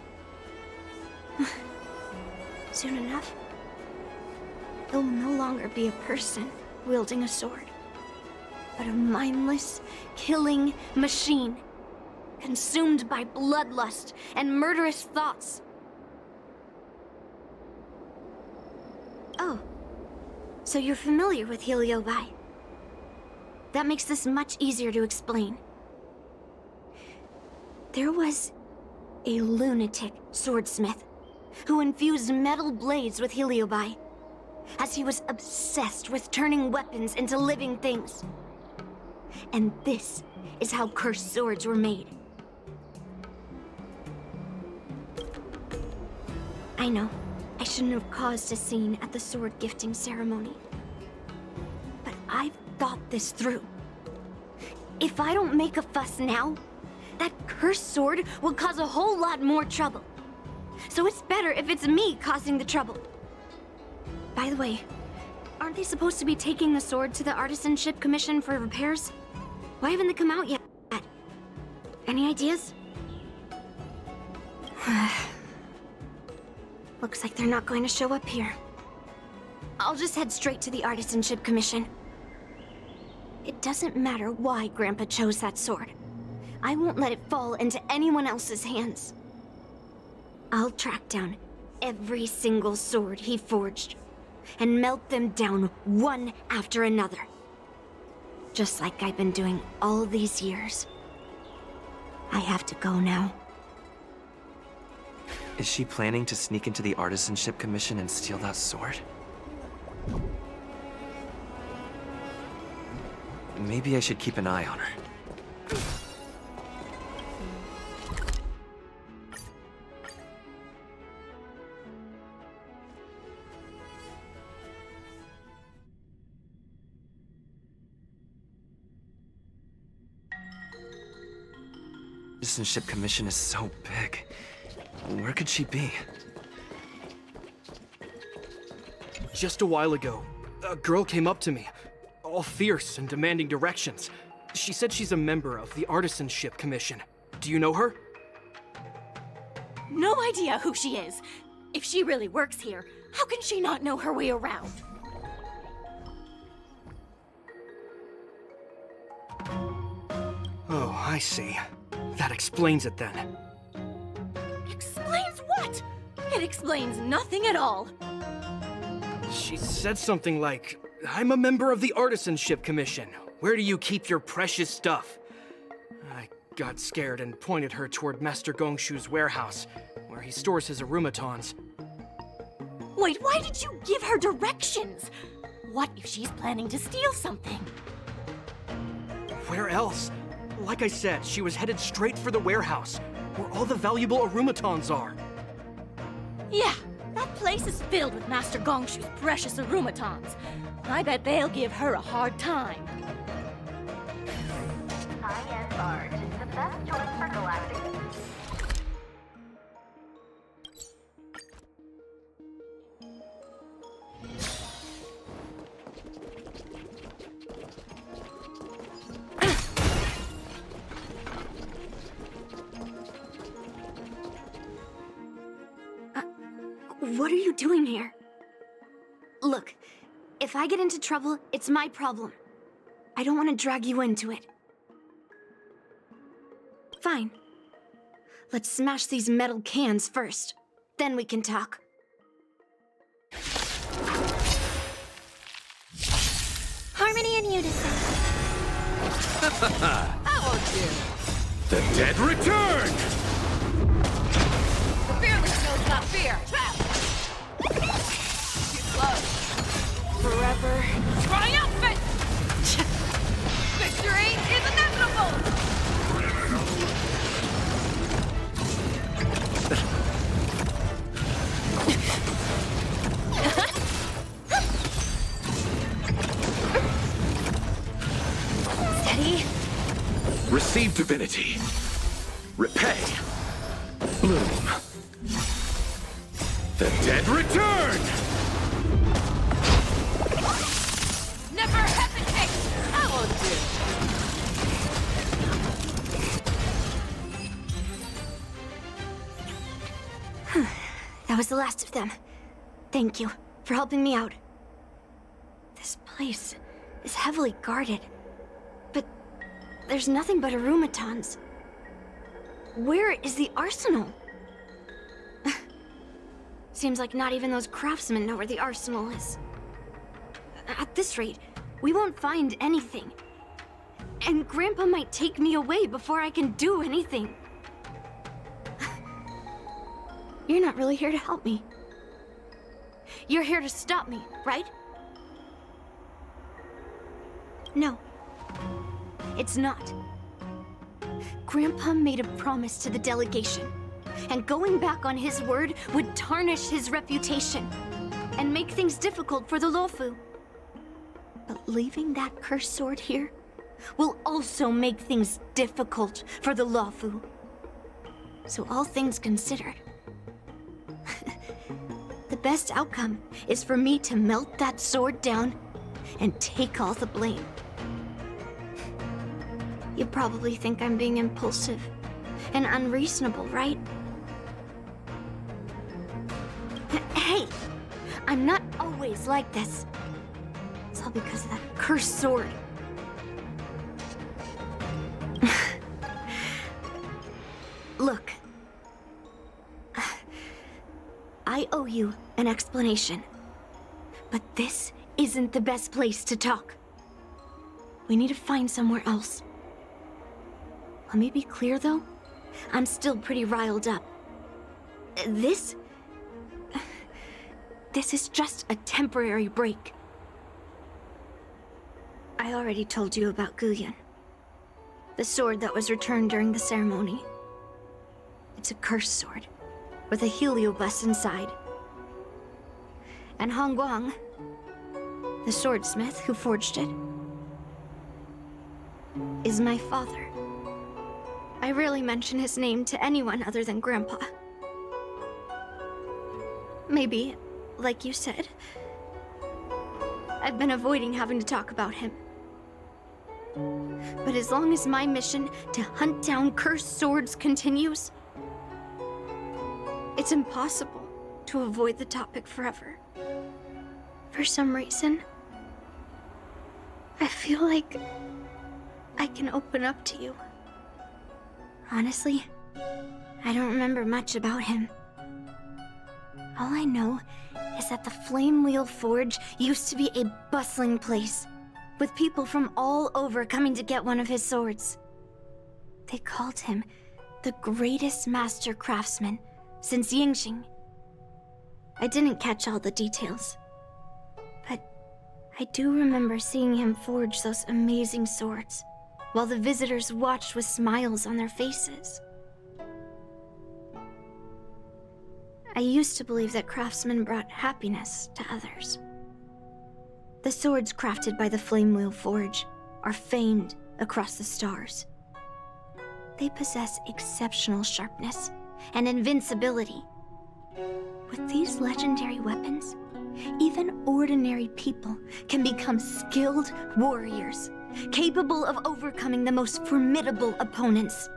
Soon enough, it will no longer be a person wielding a sword, but a mindless, killing machine, consumed by bloodlust and murderous thoughts. Oh, so you're familiar with Heliobi. That makes this much easier to explain. There was a lunatic swordsmith who infused metal blades with Heliobi, as he was obsessed with turning weapons into living things. And this is how cursed swords were made. I know, I shouldn't have caused a scene at the sword gifting ceremony. But I've thought this through. If I don't make a fuss now, that cursed sword will cause a whole lot more trouble. So it's better if it's me causing the trouble. By the way, aren't they supposed to be taking the sword to the Artisanship Commission for repairs? Why haven't they come out yet? Any ideas? Looks like they're not going to show up here. I'll just head straight to the Artisanship Commission. It doesn't matter why Grandpa chose that sword. I won't let it fall into anyone else's hands. I'll track down every single sword he forged and melt them down one after another. Just like I've been doing all these years. I have to go now. Is she planning to sneak into the Artisanship Commission and steal that sword? Maybe I should keep an eye on her. Artisanship Commission is so big. Where could she be? Just a while ago, a girl came up to me, all fierce and demanding directions. She said she's a member of the Artisanship Commission. Do you know her? No idea who she is. If she really works here, how can she not know her way around? Oh, I see. That explains it then. Explains what? It explains nothing at all. She said something like, I'm a member of the Artisanship Commission. Where do you keep your precious stuff? I got scared and pointed her toward Master Gongshu's warehouse, where he stores his arumatons. Wait, why did you give her directions? What if she's planning to steal something? Where else? Like I said, she was headed straight for the warehouse, where all the valuable arumatons are. Yeah, that place is filled with Master Gongshu's precious arumatons. I bet they'll give her a hard time. High-end art, the best choice for galactic. What are you doing here? Look, if I get into trouble, it's my problem. I don't want to drag you into it. Fine. Let's smash these metal cans first. Then we can talk. Harmony and unison. The dead return! Fearless knows not fear. Too close. Forever. Triumphant! Victory is inevitable! Steady. Receive divinity. Repay. Bloom. The dead return! Never hesitate! I won't do. That was the last of them. Thank you for helping me out. This place is heavily guarded, but there's nothing but arumatons. Where is the arsenal? Seems like not even those craftsmen know where the arsenal is. At this rate, we won't find anything. And Grandpa might take me away before I can do anything. You're not really here to help me. You're here to stop me, right? No. It's not. Grandpa made a promise to the delegation, and going back on his word would tarnish his reputation and make things difficult for the Luofu. But leaving that cursed sword here will also make things difficult for the Luofu. So all things considered, the best outcome is for me to melt that sword down and take all the blame. You probably think I'm being impulsive and unreasonable, right? I'm not always like this. It's all because of that cursed sword. Look. I owe you an explanation. But this isn't the best place to talk. We need to find somewhere else. Let me be clear, though. I'm still pretty riled up. This is just a temporary break. I already told you about Guyan. The sword that was returned during the ceremony. It's a cursed sword, with a heliobus inside. And Hongguang, the swordsmith who forged it, is my father. I rarely mention his name to anyone other than Grandpa. Maybe, like you said, I've been avoiding having to talk about him. But as long as my mission to hunt down cursed swords continues, it's impossible to avoid the topic forever. For some reason, I feel like I can open up to you. Honestly, I don't remember much about him. All I know is that the Flame Wheel Forge used to be a bustling place, with people from all over coming to get one of his swords. They called him the greatest master craftsman since Yingxing. I didn't catch all the details, but I do remember seeing him forge those amazing swords, while the visitors watched with smiles on their faces. I used to believe that craftsmen brought happiness to others. The swords crafted by the Flame Wheel Forge are famed across the stars. They possess exceptional sharpness and invincibility. With these legendary weapons, even ordinary people can become skilled warriors, capable of overcoming the most formidable opponents.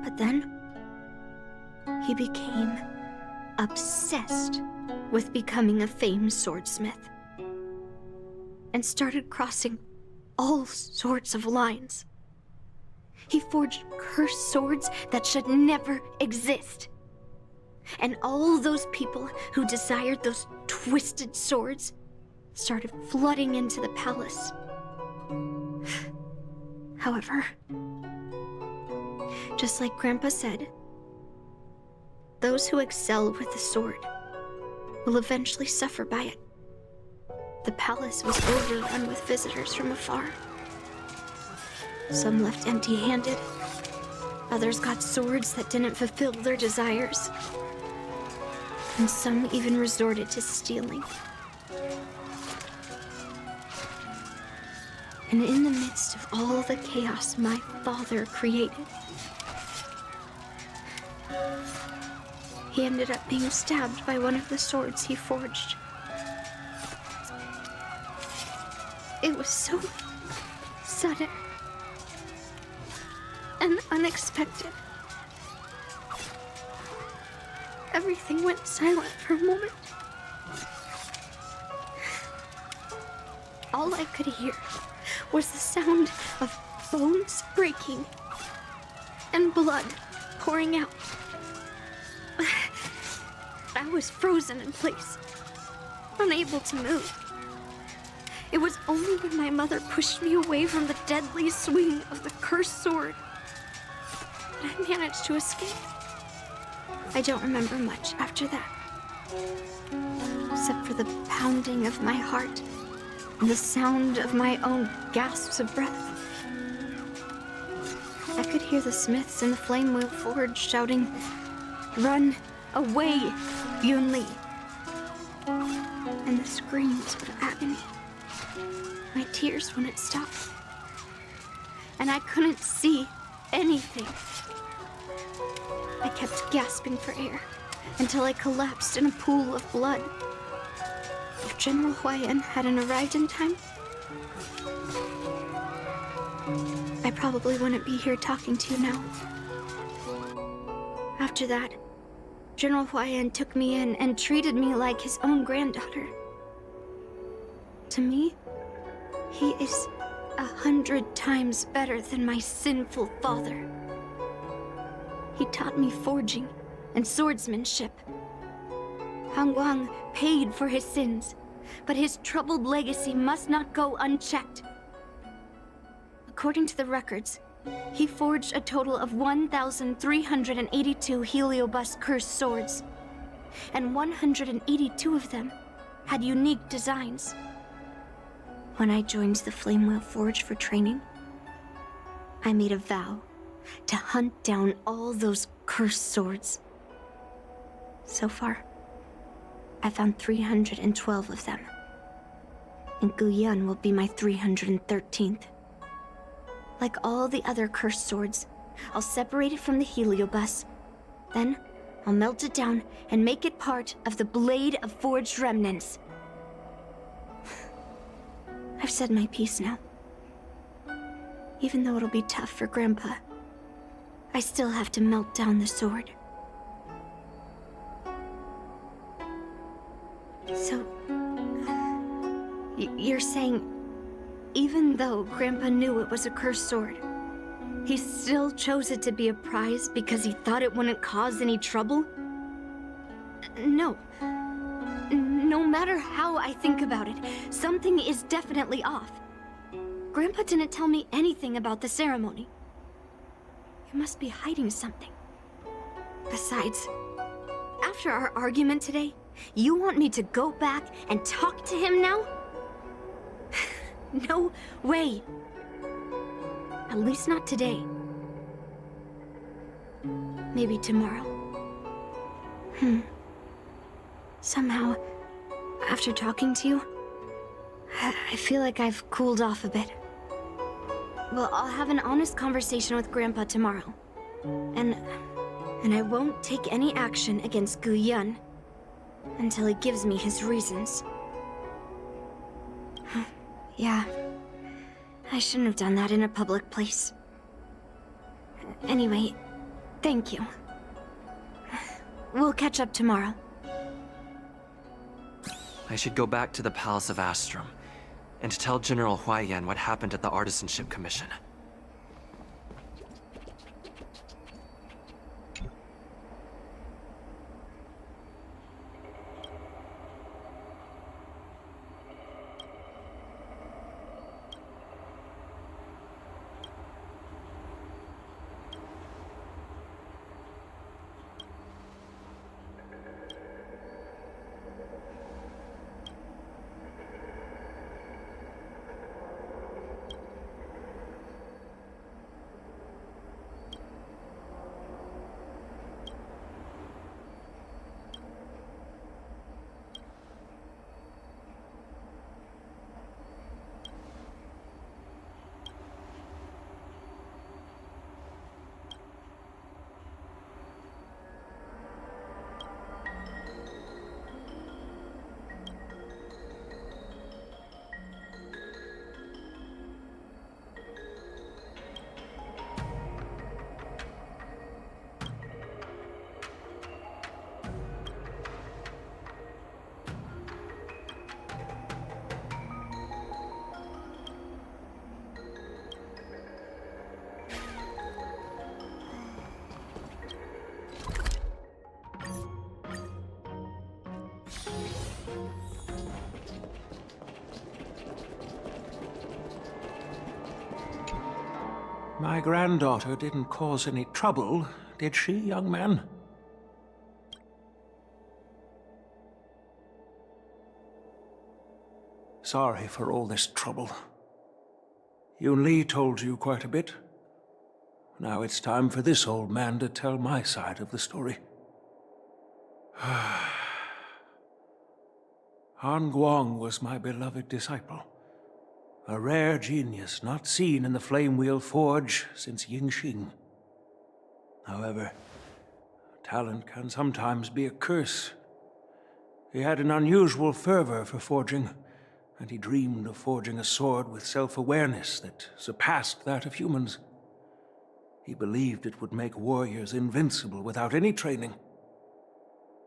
But then, he became obsessed with becoming a famed swordsmith, and started crossing all sorts of lines. He forged cursed swords that should never exist. And all those people who desired those twisted swords started flooding into the palace. However, just like Grandpa said, those who excel with the sword will eventually suffer by it. The palace was overrun with visitors from afar. Some left empty-handed. Others got swords that didn't fulfill their desires. And some even resorted to stealing. And in the midst of all the chaos my father created, he ended up being stabbed by one of the swords he forged. It was so sudden and unexpected. Everything went silent for a moment. All I could hear was the sound of bones breaking and blood pouring out. I was frozen in place, unable to move. It was only when my mother pushed me away from the deadly swing of the cursed sword that I managed to escape. I don't remember much after that, except for the pounding of my heart and the sound of my own gasps of breath. I could hear the smiths in the Flame Wheel Forge shouting, "Run away, Yunli!" And the screams of agony. My tears wouldn't stop, and I couldn't see anything. I kept gasping for air until I collapsed in a pool of blood. If General Huayan hadn't arrived in time, I probably wouldn't be here talking to you now. After that, General Huaiyan took me in and treated me like his own granddaughter. To me, he is 100 times better than my sinful father. He taught me forging and swordsmanship. Hangguang paid for his sins, but his troubled legacy must not go unchecked. According to the records, he forged a total of 1,382 Heliobus cursed swords, and 182 of them had unique designs. When I joined the Flamewheel Forge for training, I made a vow to hunt down all those cursed swords. So far, I found 312 of them, and Guyan will be my 313th. Like all the other cursed swords, I'll separate it from the Heliobus. Then, I'll melt it down and make it part of the Blade of Forged Remnants. I've said my piece now. Even though it'll be tough for Grandpa, I still have to melt down the sword. So, you're saying, even though Grandpa knew it was a cursed sword, he still chose it to be a prize because he thought it wouldn't cause any trouble? No. No matter how I think about it, something is definitely off. Grandpa didn't tell me anything about the ceremony. He must be hiding something. Besides, after our argument today, you want me to go back and talk to him now? No way. At least not today. Maybe tomorrow. Somehow, after talking to you, I feel like I've cooled off a bit. Well, I'll have an honest conversation with Grandpa tomorrow. And I won't take any action against Guyan until he gives me his reasons. Yeah, I shouldn't have done that in a public place. Anyway, thank you. We'll catch up tomorrow. I should go back to the Palace of Astrum and tell General Huaiyan what happened at the Artisanship Commission. My granddaughter didn't cause any trouble, did she, young man? Sorry for all this trouble. Yunli told you quite a bit. Now it's time for this old man to tell my side of the story. Han Guang was my beloved disciple. A rare genius not seen in the Flamewheel Forge since Yingxing. However, talent can sometimes be a curse. He had an unusual fervor for forging, and he dreamed of forging a sword with self-awareness that surpassed that of humans. He believed it would make warriors invincible without any training.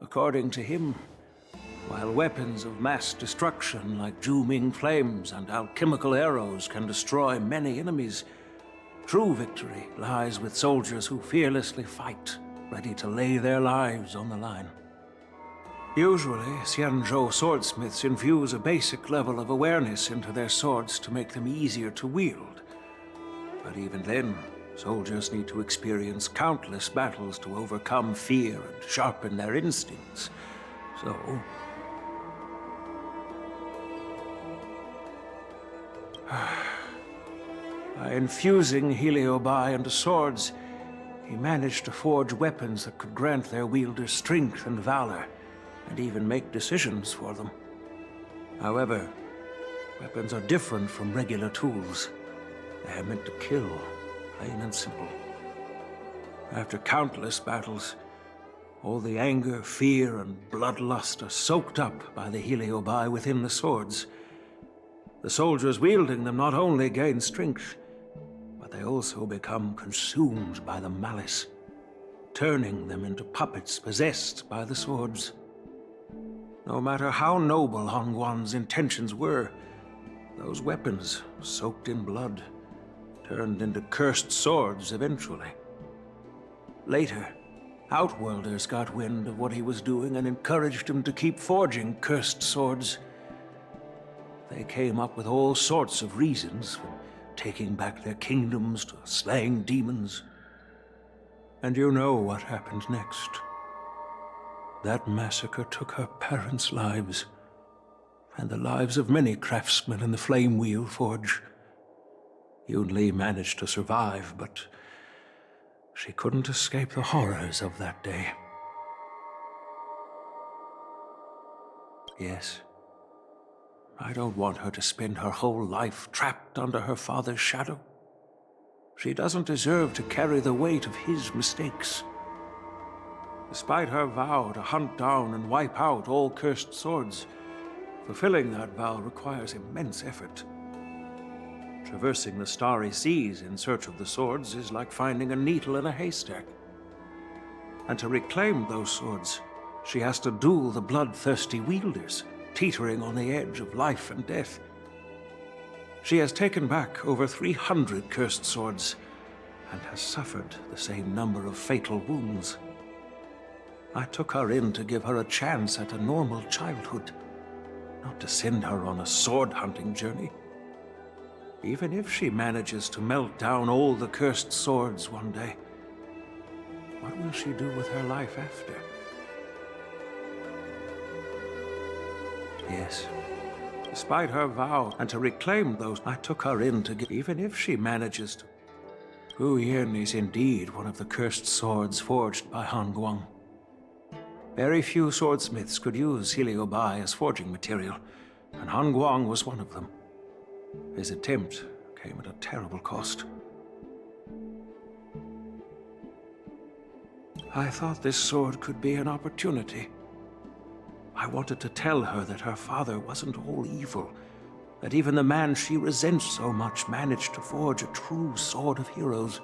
According to him, while weapons of mass destruction like dooming flames and alchemical arrows can destroy many enemies, true victory lies with soldiers who fearlessly fight, ready to lay their lives on the line. Usually, Xianzhou swordsmiths infuse a basic level of awareness into their swords to make them easier to wield. But even then, soldiers need to experience countless battles to overcome fear and sharpen their instincts. So, by infusing Heliobi into swords, he managed to forge weapons that could grant their wielders strength and valor, and even make decisions for them. However, weapons are different from regular tools. They are meant to kill, plain and simple. After countless battles, all the anger, fear, and bloodlust are soaked up by the Heliobi within the swords. The soldiers wielding them not only gain strength, but they also become consumed by the malice, turning them into puppets possessed by the swords. No matter how noble Hongguang's intentions were, those weapons, soaked in blood, turned into cursed swords eventually. Later, Outworlders got wind of what he was doing and encouraged him to keep forging cursed swords. They came up with all sorts of reasons, from taking back their kingdoms to slaying demons. And you know what happened next. That massacre took her parents' lives, and the lives of many craftsmen in the Flame Wheel Forge. Yunli managed to survive, but she couldn't escape the horrors of that day. Yes, I don't want her to spend her whole life trapped under her father's shadow. She doesn't deserve to carry the weight of his mistakes. Despite her vow to hunt down and wipe out all cursed swords, fulfilling that vow requires immense effort. Traversing the starry seas in search of the swords is like finding a needle in a haystack. And to reclaim those swords, she has to duel the bloodthirsty wielders, teetering on the edge of life and death. She has taken back over 300 cursed swords, and has suffered the same number of fatal wounds. I took her in to give her a chance at a normal childhood, not to send her on a sword-hunting journey. Even if she manages to melt down all the cursed swords one day, what will she do with her life after? Yes, despite her vow, and to reclaim those, I took her in to give, even if she manages to. Gu Yin is indeed one of the cursed swords forged by Hongguang. Very few swordsmiths could use Heliobi as forging material, and Hongguang was one of them. His attempt came at a terrible cost. I thought this sword could be an opportunity. I wanted to tell her that her father wasn't all evil, that even the man she resents so much managed to forge a true sword of heroes.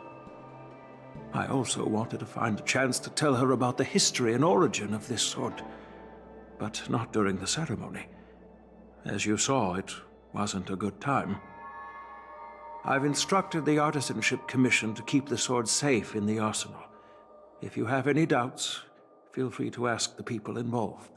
I also wanted to find a chance to tell her about the history and origin of this sword, but not during the ceremony. As you saw, it wasn't a good time. I've instructed the Artisanship Commission to keep the sword safe in the arsenal. If you have any doubts, feel free to ask the people involved.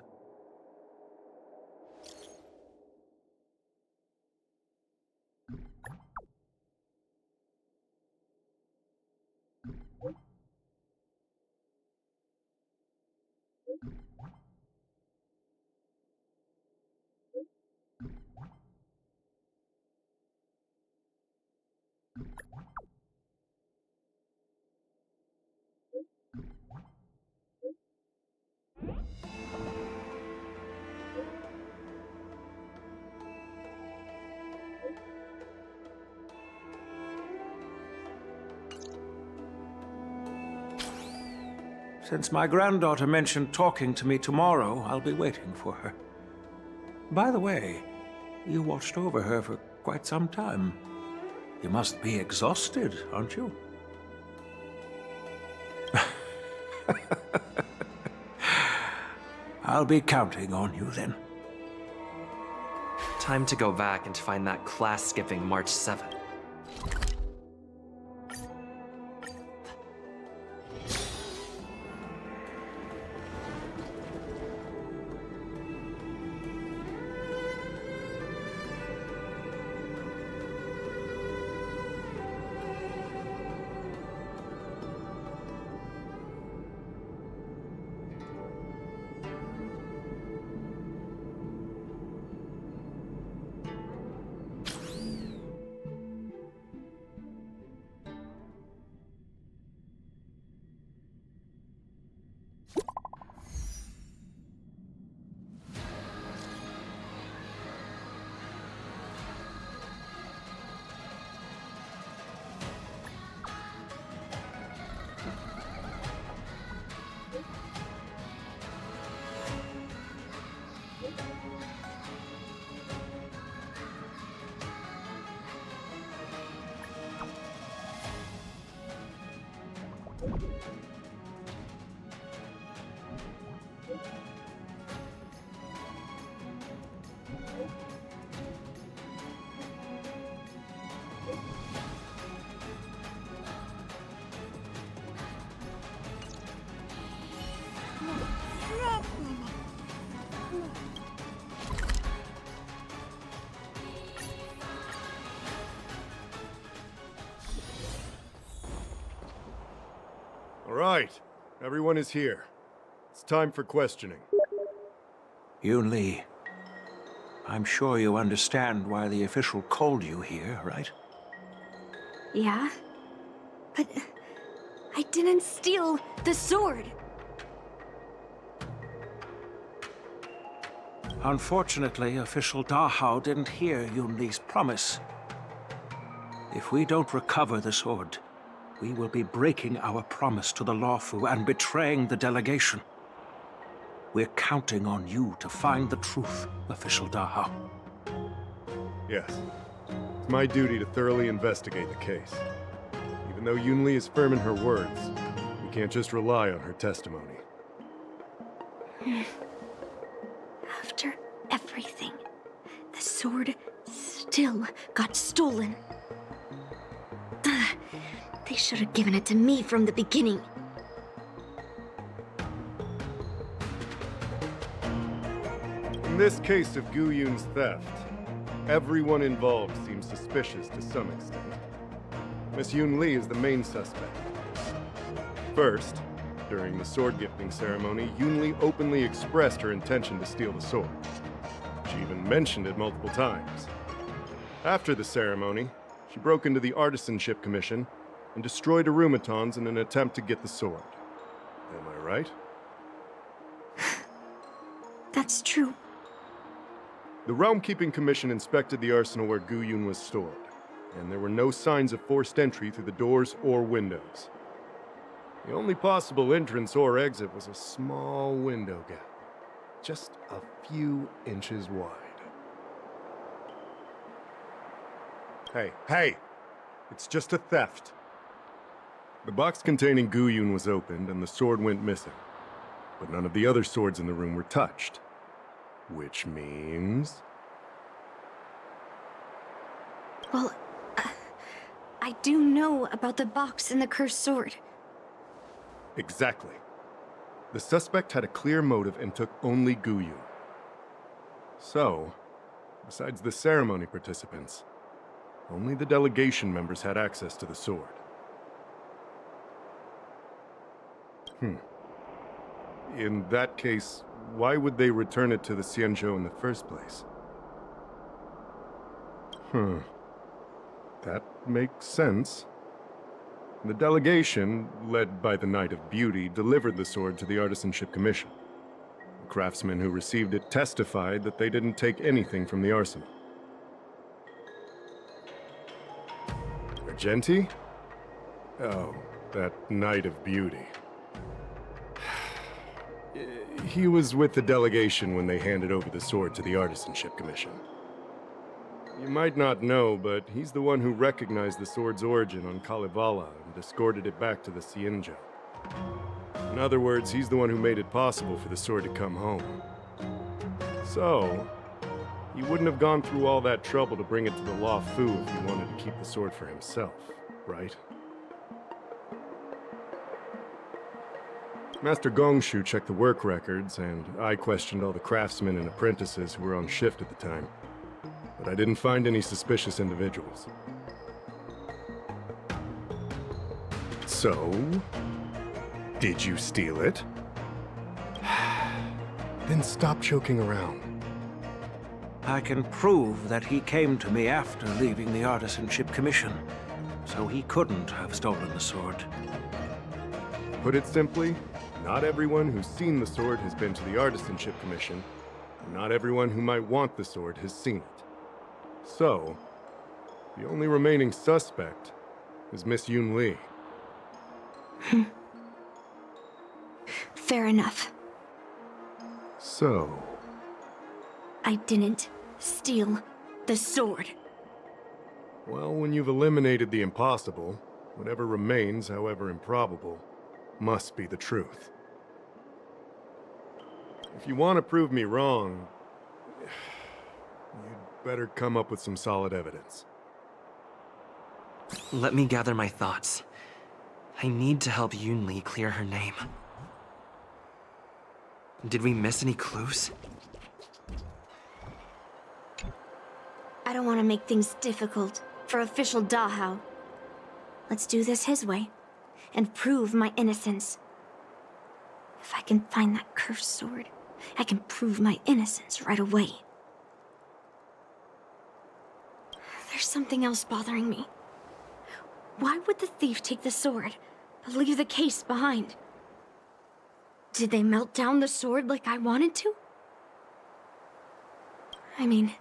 Since my granddaughter mentioned talking to me tomorrow, I'll be waiting for her. By the way, you watched over her for quite some time. You must be exhausted, aren't you? I'll be counting on you then. Time to go back and find that class-skipping March 7. All right, everyone is here. It's time for questioning. Yun-Li, I'm sure you understand why the official called you here, right? Yeah? But I didn't steal the sword. Unfortunately, official Dahao didn't hear Yun-Li's promise. If we don't recover the sword, we will be breaking our promise to the Luofu and betraying the delegation. We're counting on you to find the truth, official Dahao. Yes. It's my duty to thoroughly investigate the case. Even though Yun-Li is firm in her words, we can't just rely on her testimony. After everything, the sword still got stolen. They should have given it to me from the beginning. In this case of Gu Yun's theft, everyone involved seems suspicious to some extent. Miss Yun-Li is the main suspect. First, during the sword gifting ceremony, Yun-Li openly expressed her intention to steal the sword. She even mentioned it multiple times. After the ceremony, she broke into the Artisanship Commission and destroyed arumatons in an attempt to get the sword. Am I right? That's true. The Realm Keeping Commission inspected the arsenal where Gu Yun was stored, and there were no signs of forced entry through the doors or windows. The only possible entrance or exit was a small window gap, just a few inches wide. Hey! It's just a theft. The box containing Gu Yun was opened and the sword went missing, but none of the other swords in the room were touched. Which means... Well, I do know about the box and the cursed sword. Exactly. The suspect had a clear motive and took only Gu Yun. So, besides the ceremony participants, only the delegation members had access to the sword. In that case, why would they return it to the Xianzhou in the first place? That makes sense. The delegation, led by the Knight of Beauty, delivered the sword to the Artisanship Commission. The craftsmen who received it testified that they didn't take anything from the arsenal. Argenti? Oh, that Knight of Beauty. He was with the delegation when they handed over the sword to the Artisanship Commission. You might not know, but he's the one who recognized the sword's origin on Kalevala and escorted it back to the Xianzhou. In other words, he's the one who made it possible for the sword to come home. So, he wouldn't have gone through all that trouble to bring it to the Law Fu if he wanted to keep the sword for himself, right? Master Gongshu checked the work records, and I questioned all the craftsmen and apprentices who were on shift at the time. But I didn't find any suspicious individuals. So, did you steal it? Then stop joking around. I can prove that he came to me after leaving the Artisanship Commission, so he couldn't have stolen the sword. Put it simply, not everyone who's seen the sword has been to the Artisanship Commission, and not everyone who might want the sword has seen it. So, the only remaining suspect is Miss Yun Li. Fair enough. So... I didn't steal the sword. Well, when you've eliminated the impossible, whatever remains, however improbable, must be the truth. If you want to prove me wrong, you'd better come up with some solid evidence. Let me gather my thoughts. I need to help Yun Li clear her name. Did we miss any clues? I don't want to make things difficult for official Dahao. Let's do this his way, and prove my innocence. If I can find that cursed sword, I can prove my innocence right away. There's something else bothering me. Why would the thief take the sword, but leave the case behind? Did they melt down the sword like I wanted to? I mean,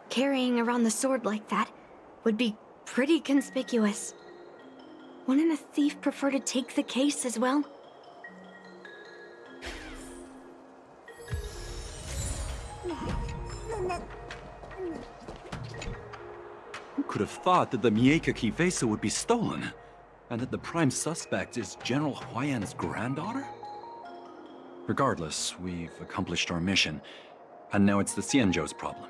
carrying around the sword like that would be pretty conspicuous. Wouldn't a thief prefer to take the case as well? Who could have thought that the Mieka Kivesa would be stolen? And that the prime suspect is General Huayan's granddaughter? Regardless, we've accomplished our mission, and now it's the Xianzhou's problem.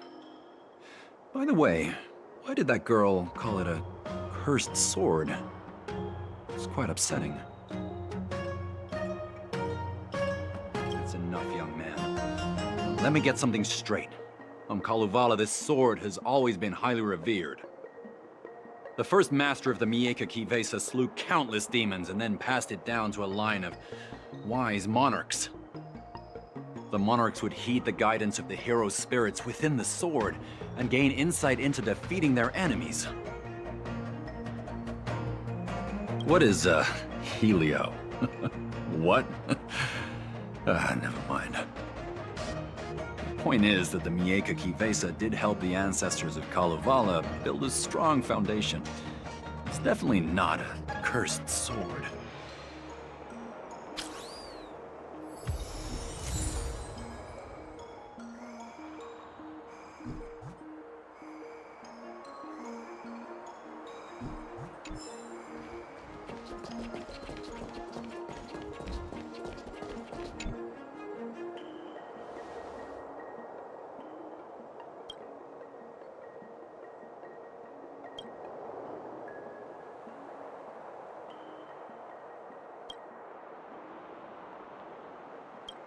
By the way, why did that girl call it a cursed sword? It's quite upsetting. That's enough, young man. Let me get something straight. On Kalevala, this sword has always been highly revered. The first master of the Mieka Kivesa slew countless demons and then passed it down to a line of wise monarchs. The monarchs would heed the guidance of the hero spirits within the sword and gain insight into defeating their enemies. What is, Helio? What? Never mind. The point is that the Mieka Kivesa did help the ancestors of Kalevala build a strong foundation. It's definitely not a cursed sword.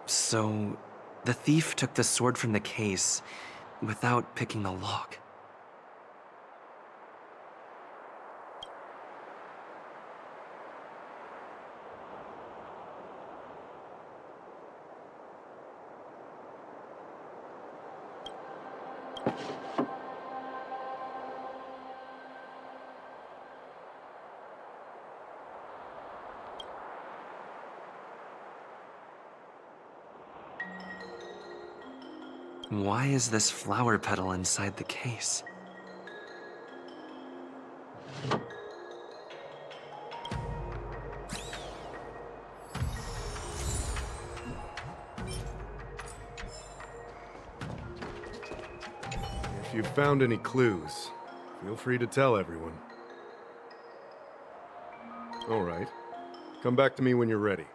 So, the thief took the sword from the case without picking the lock. Why is this flower petal inside the case? If you've found any clues, feel free to tell everyone. All right. Come back to me when you're ready.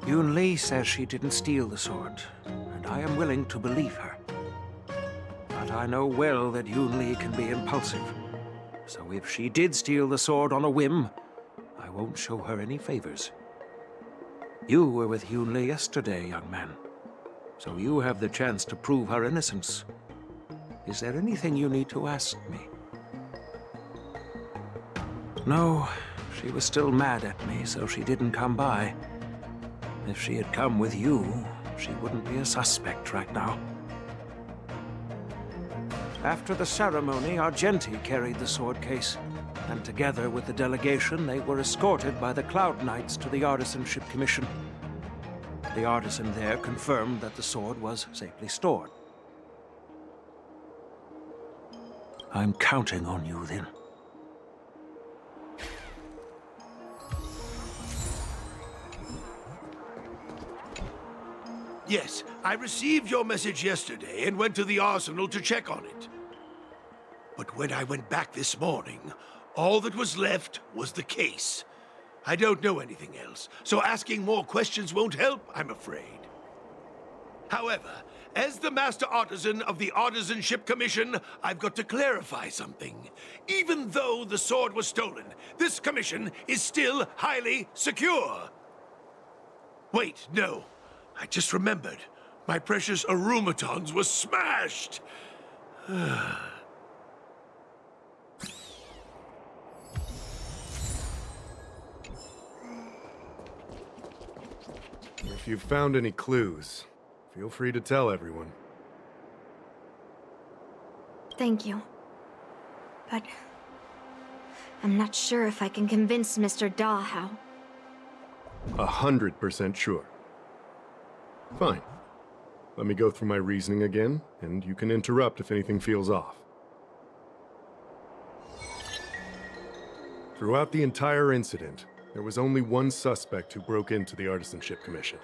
Yun Li says she didn't steal the sword, and I am willing to believe her. But I know well that Yun Li can be impulsive. So if she did steal the sword on a whim, I won't show her any favors. You were with Yun Li yesterday, young man. So you have the chance to prove her innocence. Is there anything you need to ask me? No, she was still mad at me, so she didn't come by. If she had come with you, she wouldn't be a suspect right now. After the ceremony, Argenti carried the sword case, and together with the delegation, they were escorted by the Cloud Knights to the Artisanship Commission. The artisan there confirmed that the sword was safely stored. I'm counting on you, then. Yes, I received your message yesterday and went to the arsenal to check on it. But when I went back this morning, all that was left was the case. I don't know anything else, so asking more questions won't help, I'm afraid. However, as the Master Artisan of the Artisanship Commission, I've got to clarify something. Even though the sword was stolen, this commission is still highly secure. Wait, no. I just remembered. My precious aromatons were smashed! If you've found any clues, feel free to tell everyone. Thank you. But I'm not sure if I can convince Mr. Da how. 100% sure. Fine. Let me go through my reasoning again, and you can interrupt if anything feels off. Throughout the entire incident, there was only one suspect who broke into the Artisanship Commission,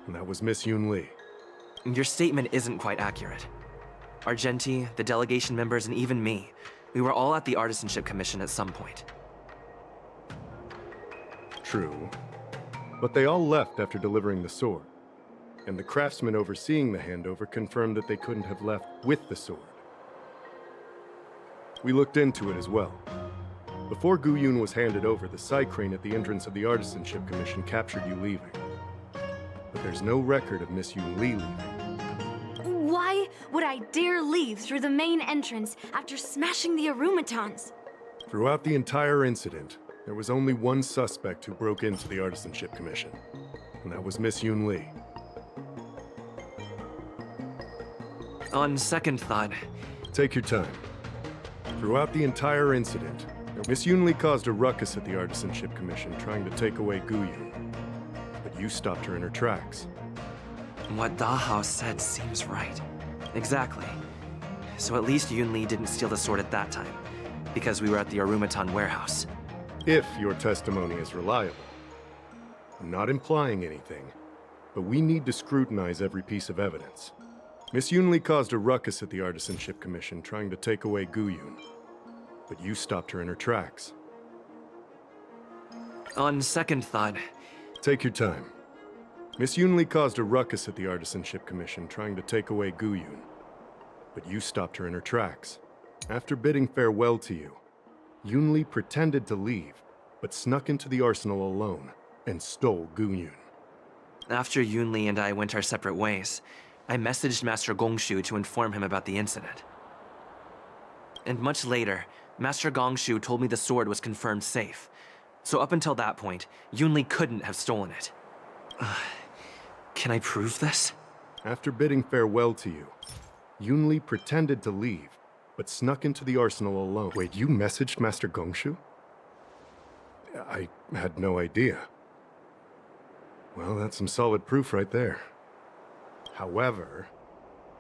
and that was Miss Yun Li. Your statement isn't quite accurate. Argenti, the delegation members, and even me, we were all at the Artisanship Commission at some point. True. But they all left after delivering the sword. And the craftsman overseeing the handover confirmed that they couldn't have left with the sword. We looked into it as well. Before Gu Yun was handed over, the side crane at the entrance of the Artisanship Commission captured you leaving. But there's no record of Miss Yun Li leaving. Why would I dare leave through the main entrance after smashing the aromatons? Throughout the entire incident, there was only one suspect who broke into the Artisanship Commission, and that was Miss Yun Li. On second thought... Take your time. Throughout the entire incident, Miss Yun Li caused a ruckus at the Artisanship Commission trying to take away Gu Yun. But you stopped her in her tracks. What Dahao said seems right. Exactly. So at least Yun Li didn't steal the sword at that time, because we were at the Arumaton warehouse. If your testimony is reliable. I'm not implying anything, but we need to scrutinize every piece of evidence. Miss Yun Li caused a ruckus at the Artisanship Commission trying to take away Gu Yun, but you stopped her in her tracks. On second thought... Take your time. Miss Yun Li caused a ruckus at the Artisanship Commission trying to take away Gu Yun, but you stopped her in her tracks. After bidding farewell to you, Yun Li pretended to leave, but snuck into the arsenal alone and stole Gu Yun. After Yun Li and I went our separate ways, I messaged Master Gongshu to inform him about the incident. And much later, Master Gongshu told me the sword was confirmed safe. So up until that point, Yun Li couldn't have stolen it. Can I prove this? After bidding farewell to you, Yun Li pretended to leave, but snuck into the arsenal alone. Wait, you messaged Master Gongshu? I had no idea. Well, that's some solid proof right there. However,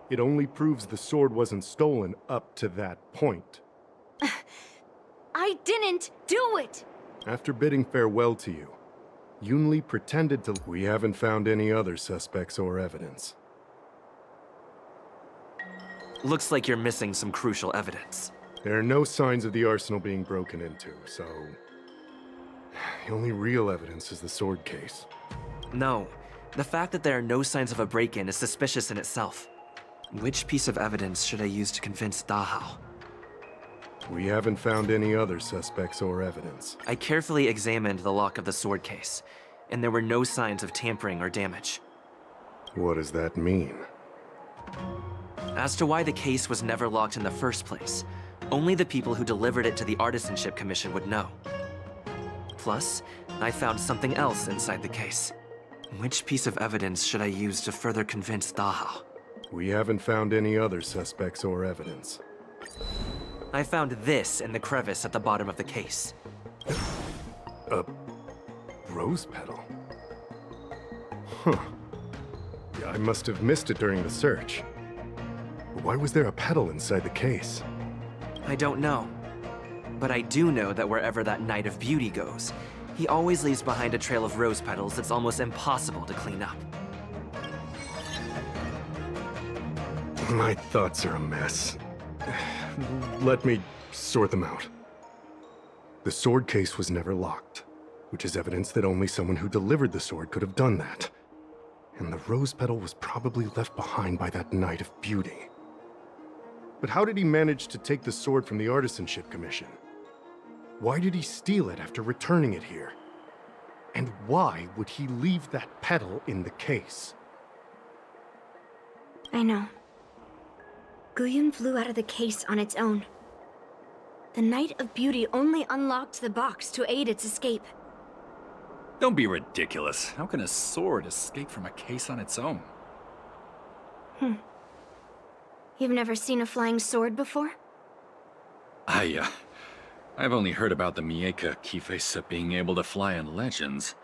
it only proves the sword wasn't stolen up to that point. I didn't do it! After bidding farewell to you, Yun Li pretended to... We haven't found any other suspects or evidence. Looks like you're missing some crucial evidence. There are no signs of the arsenal being broken into, so... The only real evidence is the sword case. No, The fact that there are no signs of a break-in is suspicious in itself. Which piece of evidence should I use to convince Dahao? We haven't found any other suspects or evidence. I carefully examined the lock of the sword case, and there were no signs of tampering or damage. What does that mean? As to why the case was never locked in the first place, only the people who delivered it to the Artisanship Commission would know. Plus, I found something else inside the case. Which piece of evidence should I use to further convince Dahao? We haven't found any other suspects or evidence. I found this in the crevice at the bottom of the case. A rose petal? Huh. I must have missed it during the search. Why was there a petal inside the case? I don't know. But I do know that wherever that Knight of Beauty goes, he always leaves behind a trail of rose petals that's almost impossible to clean up. My thoughts are a mess. Let me sort them out. The sword case was never locked, which is evidence that only someone who delivered the sword could have done that. And the rose petal was probably left behind by that Knight of Beauty. But how did he manage to take the sword from the Artisanship Commission? Why did he steal it after returning it here? And why would he leave that petal in the case? I know. Guyun flew out of the case on its own. The Knight of Beauty only unlocked the box to aid its escape. Don't be ridiculous. How can a sword escape from a case on its own? You've never seen a flying sword before? I've only heard about the Mieka Kifesa being able to fly in legends.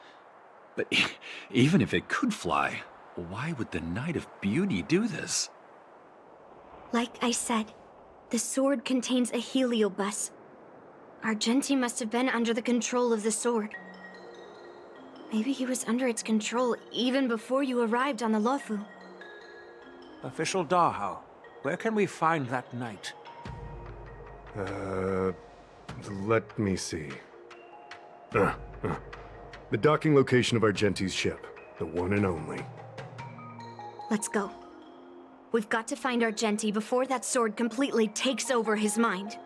But even if it could fly, why would the Knight of Beauty do this? Like I said, the sword contains a heliobus. Argenti must have been under the control of the sword. Maybe he was under its control even before you arrived on the Lofu. Official Dahao, where can we find that knight? Let me see. The docking location of Argenti's ship. The one and only. Let's go. We've got to find Argenti before that sword completely takes over his mind.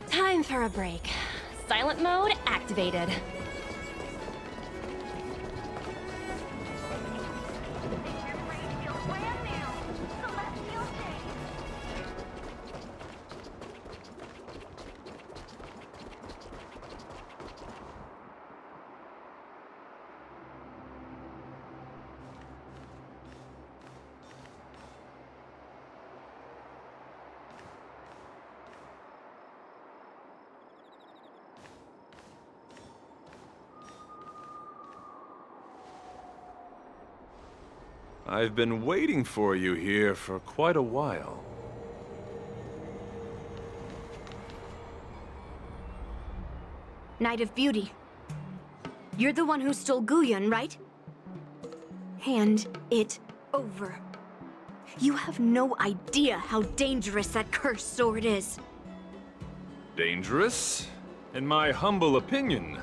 Time for a break. Silent mode activated. I've been waiting for you here for quite a while. Knight of Beauty. You're the one who stole Guyun, right? Hand it over. You have no idea how dangerous that cursed sword is. Dangerous? In my humble opinion,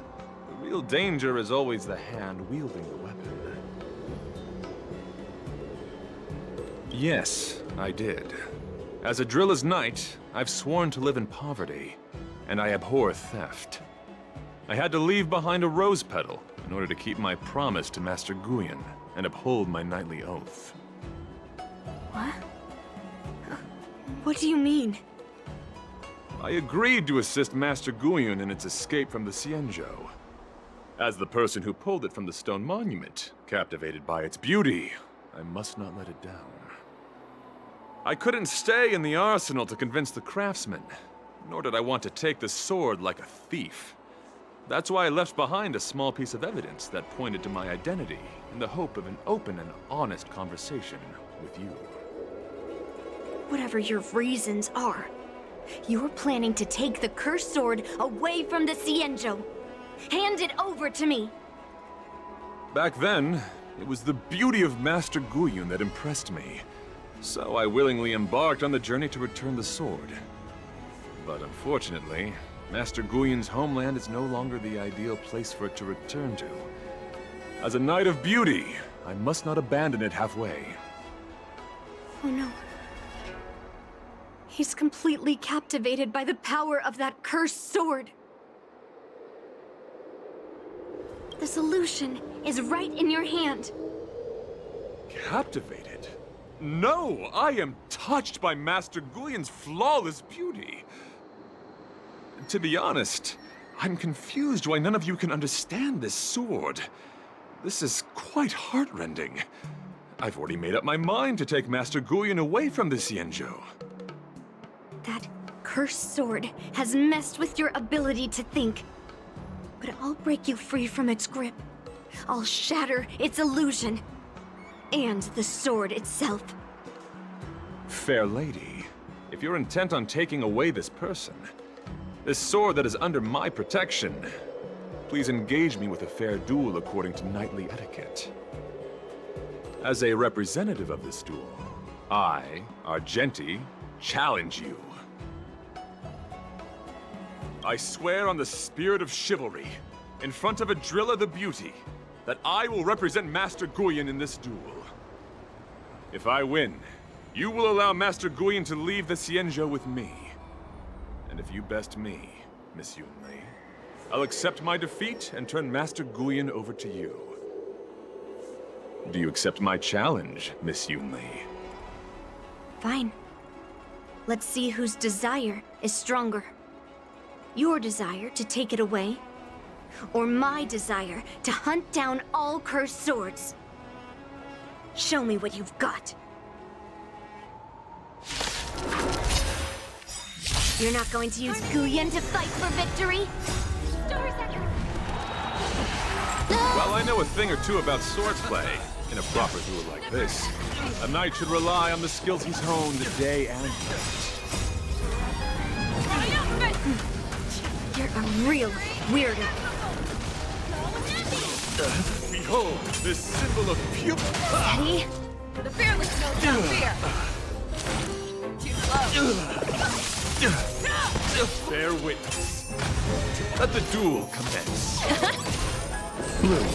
the real danger is always the hand wielding the weapon. Yes, I did. As a Drilla's knight, I've sworn to live in poverty, and I abhor theft. I had to leave behind a rose petal in order to keep my promise to Master Guyun and uphold my knightly oath. What? What do you mean? I agreed to assist Master Guyun in its escape from the Xianzhou. As the person who pulled it from the stone monument, captivated by its beauty, I must not let it down. I couldn't stay in the arsenal to convince the craftsman, nor did I want to take the sword like a thief. That's why I left behind a small piece of evidence that pointed to my identity in the hope of an open and honest conversation with you. Whatever your reasons are, you're planning to take the cursed sword away from the Xianzhou. Hand it over to me! Back then, it was the beauty of Master Guyun that impressed me. So I willingly embarked on the journey to return the sword. But unfortunately, Master Guyon's homeland is no longer the ideal place for it to return to. As a Knight of Beauty, I must not abandon it halfway. Oh no. He's completely captivated by the power of that cursed sword. The solution is right in your hand. Captivated? No! I am touched by Master Guyon's flawless beauty. To be honest, I'm confused why none of you can understand this sword. This is quite heartrending. I've already made up my mind to take Master Guyon away from the Xianzhou. That cursed sword has messed with your ability to think. But I'll break you free from its grip. I'll shatter its illusion. And the sword itself. Fair lady, if you're intent on taking away this person, this sword that is under my protection, please engage me with a fair duel according to knightly etiquette. As a representative of this duel, I, Argenti, challenge you. I swear on the spirit of chivalry, in front of Adrilla the Beauty, that I will represent Master Guyon in this duel. If I win, you will allow Master Guyon to leave the Xianzhou with me. And if you best me, Miss Yunli, I'll accept my defeat and turn Master Guyon over to you. Do you accept my challenge, Miss Yunli? Fine. Let's see whose desire is stronger. Your desire to take it away, or my desire to hunt down all cursed swords. Show me what you've got. You're not going to use Guyon to fight for victory? Well, I know a thing or two about swordplay. In a proper duel like this, a knight should rely on the skills he's honed day and night. You're a real weirdo. Behold, this symbol of pure... Steady. For the fearless knows no fear. Too close. Bear witness. Let the duel commence. Bloom.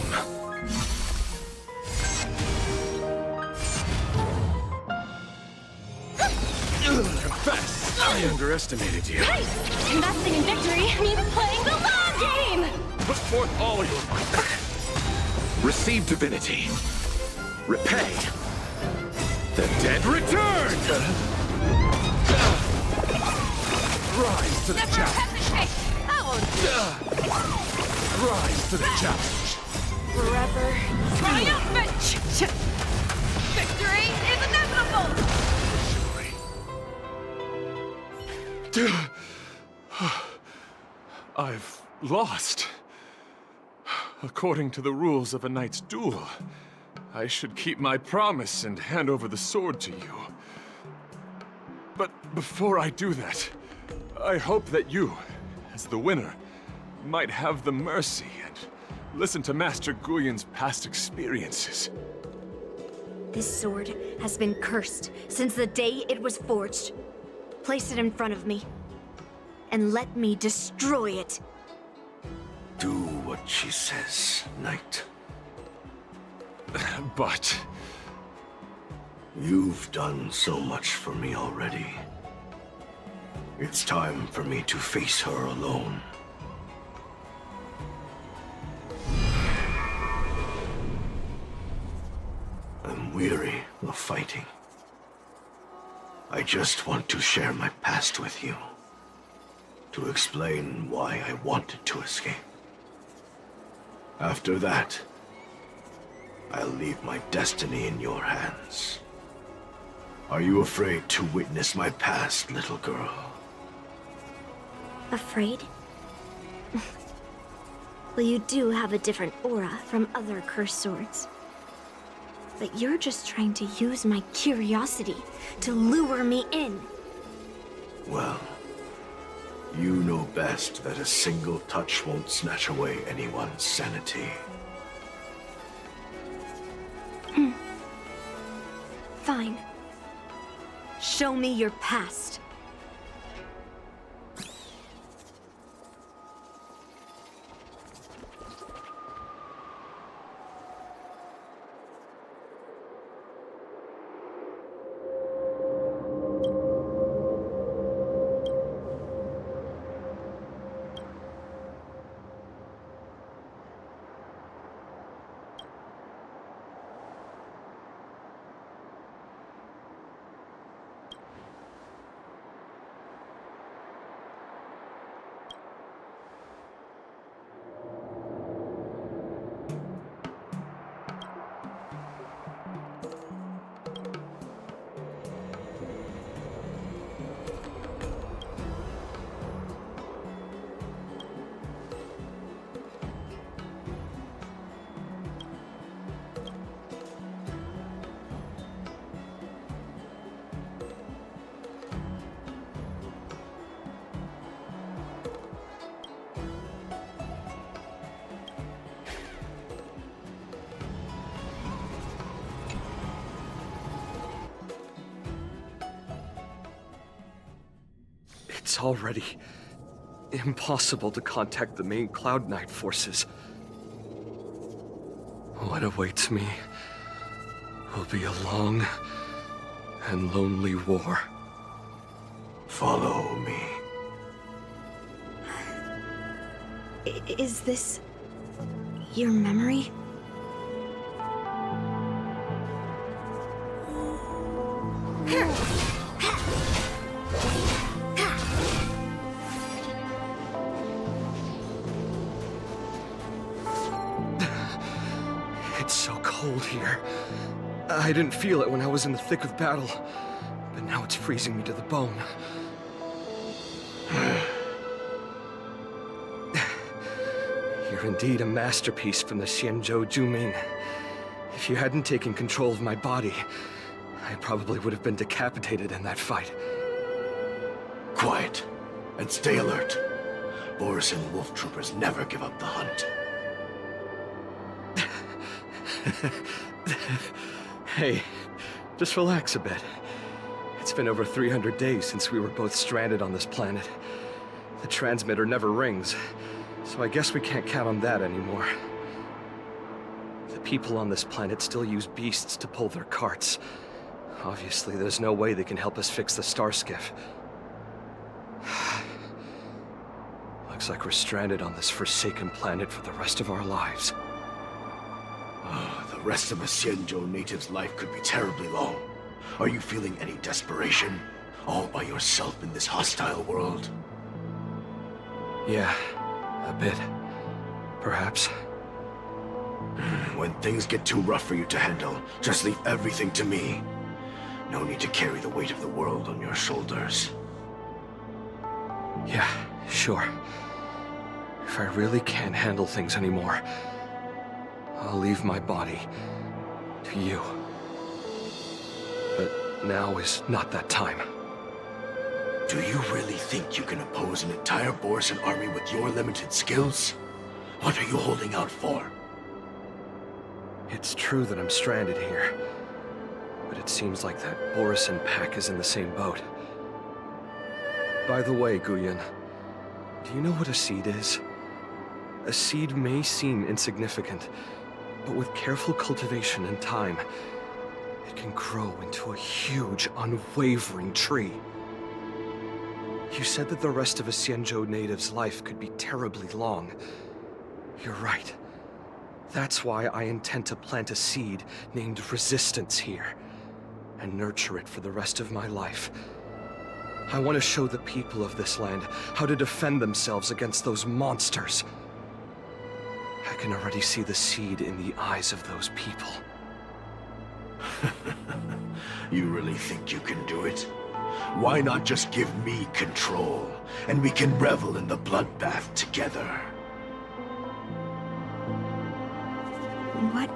Confess, I underestimated you. Hey! Investing in victory means playing the long game! Put forth all your might. Receive divinity. Repay. The dead return! Rise to the Never challenge. hesitate! Rise to the challenge. Forever. Triumphant! Victory is inevitable! I've lost. According to the rules of a knight's duel, I should keep my promise and hand over the sword to you. But before I do that, I hope that you, as the winner, might have the mercy and listen to Master Guyon's past experiences. This sword has been cursed since the day it was forged. Place it in front of me, and let me destroy it. Do what she says, Knight. But... You've done so much for me already. It's time for me to face her alone. I'm weary of fighting. I just want to share my past with you. To explain why I wanted to escape. After that, I'll leave my destiny in your hands. Are you afraid to witness my past, little girl? Afraid? Well, you do have a different aura from other cursed swords. But you're just trying to use my curiosity to lure me in. Well, you know best that a single touch won't snatch away anyone's sanity. Fine. Show me your past. It's already impossible to contact the main Cloud Knight forces. What awaits me will be a long and lonely war. Follow me. Is this your memory? It's so cold here. I didn't feel it when I was in the thick of battle, but now it's freezing me to the bone. You're indeed a masterpiece from the Xianzhou Juming. If you hadn't taken control of my body, I probably would have been decapitated in that fight. Quiet, and stay alert. Boris and Wolf Troopers never give up the hunt. Hey, just relax a bit. It's been over 300 days since we were both stranded on this planet. The transmitter never rings, so I guess we can't count on that anymore. The people on this planet still use beasts to pull their carts. Obviously, there's no way they can help us fix the star skiff. Looks like we're stranded on this forsaken planet for the rest of our lives. The rest of a Xianzhou native's life could be terribly long. Are you feeling any desperation? All by yourself in this hostile world? Yeah, a bit. Perhaps. When things get too rough for you to handle, just leave everything to me. No need to carry the weight of the world on your shoulders. Yeah, sure. If I really can't handle things anymore, I'll leave my body to you. But now is not that time. Do you really think you can oppose an entire Borisan army with your limited skills? What are you holding out for? It's true that I'm stranded here, but it seems like that Borisan pack is in the same boat. By the way, Guyan, do you know what a seed is? A seed may seem insignificant, but with careful cultivation and time, it can grow into a huge, unwavering tree. You said that the rest of a Xianzhou native's life could be terribly long. You're right. That's why I intend to plant a seed named Resistance here, and nurture it for the rest of my life. I want to show the people of this land how to defend themselves against those monsters. I can already see the seed in the eyes of those people. You really think you can do it? Why not just give me control, and we can revel in the bloodbath together? What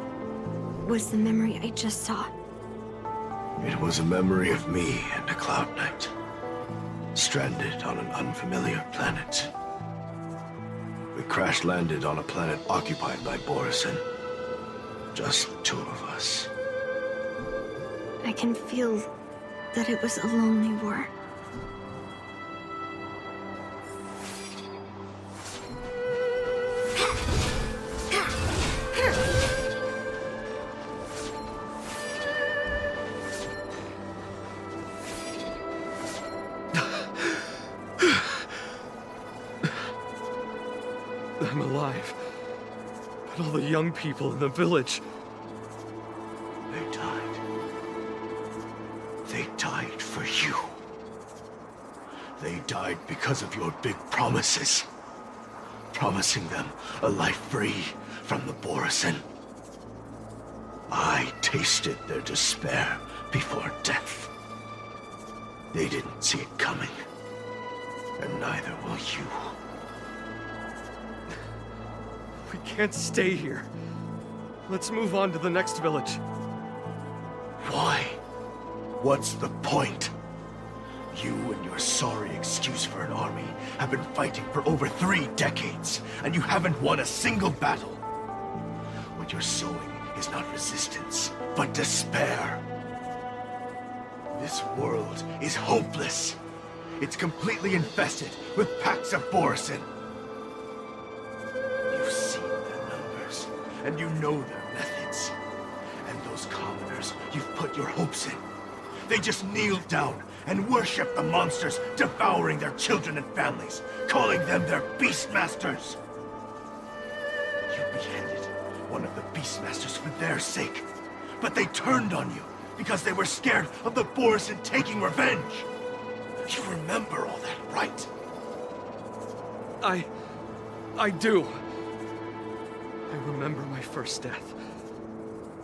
was the memory I just saw? It was a memory of me and a Cloud Knight, stranded on an unfamiliar planet. We crash-landed on a planet occupied by Borisan. Just the two of us. I can feel that it was a lonely war. I'm alive. But all the young people in the village... They died. They died for you. They died because of your big promises. Promising them a life free from the Borisin. I tasted their despair before death. They didn't see it coming. And neither will you. We can't stay here. Let's move on to the next village. Why? What's the point? You and your sorry excuse for an army have been fighting for over 3 decades, and you haven't won a single battle. What you're sowing is not resistance, but despair. This world is hopeless. It's completely infested with packs of Borisin. You've seen their numbers, and you know their methods. And those commoners you've put your hopes in. They just kneel down and worship the monsters devouring their children and families, calling them their Beastmasters. You beheaded one of the Beastmasters for their sake, but they turned on you because they were scared of the Borisin taking revenge. You remember all that, right? I do. I remember my first death.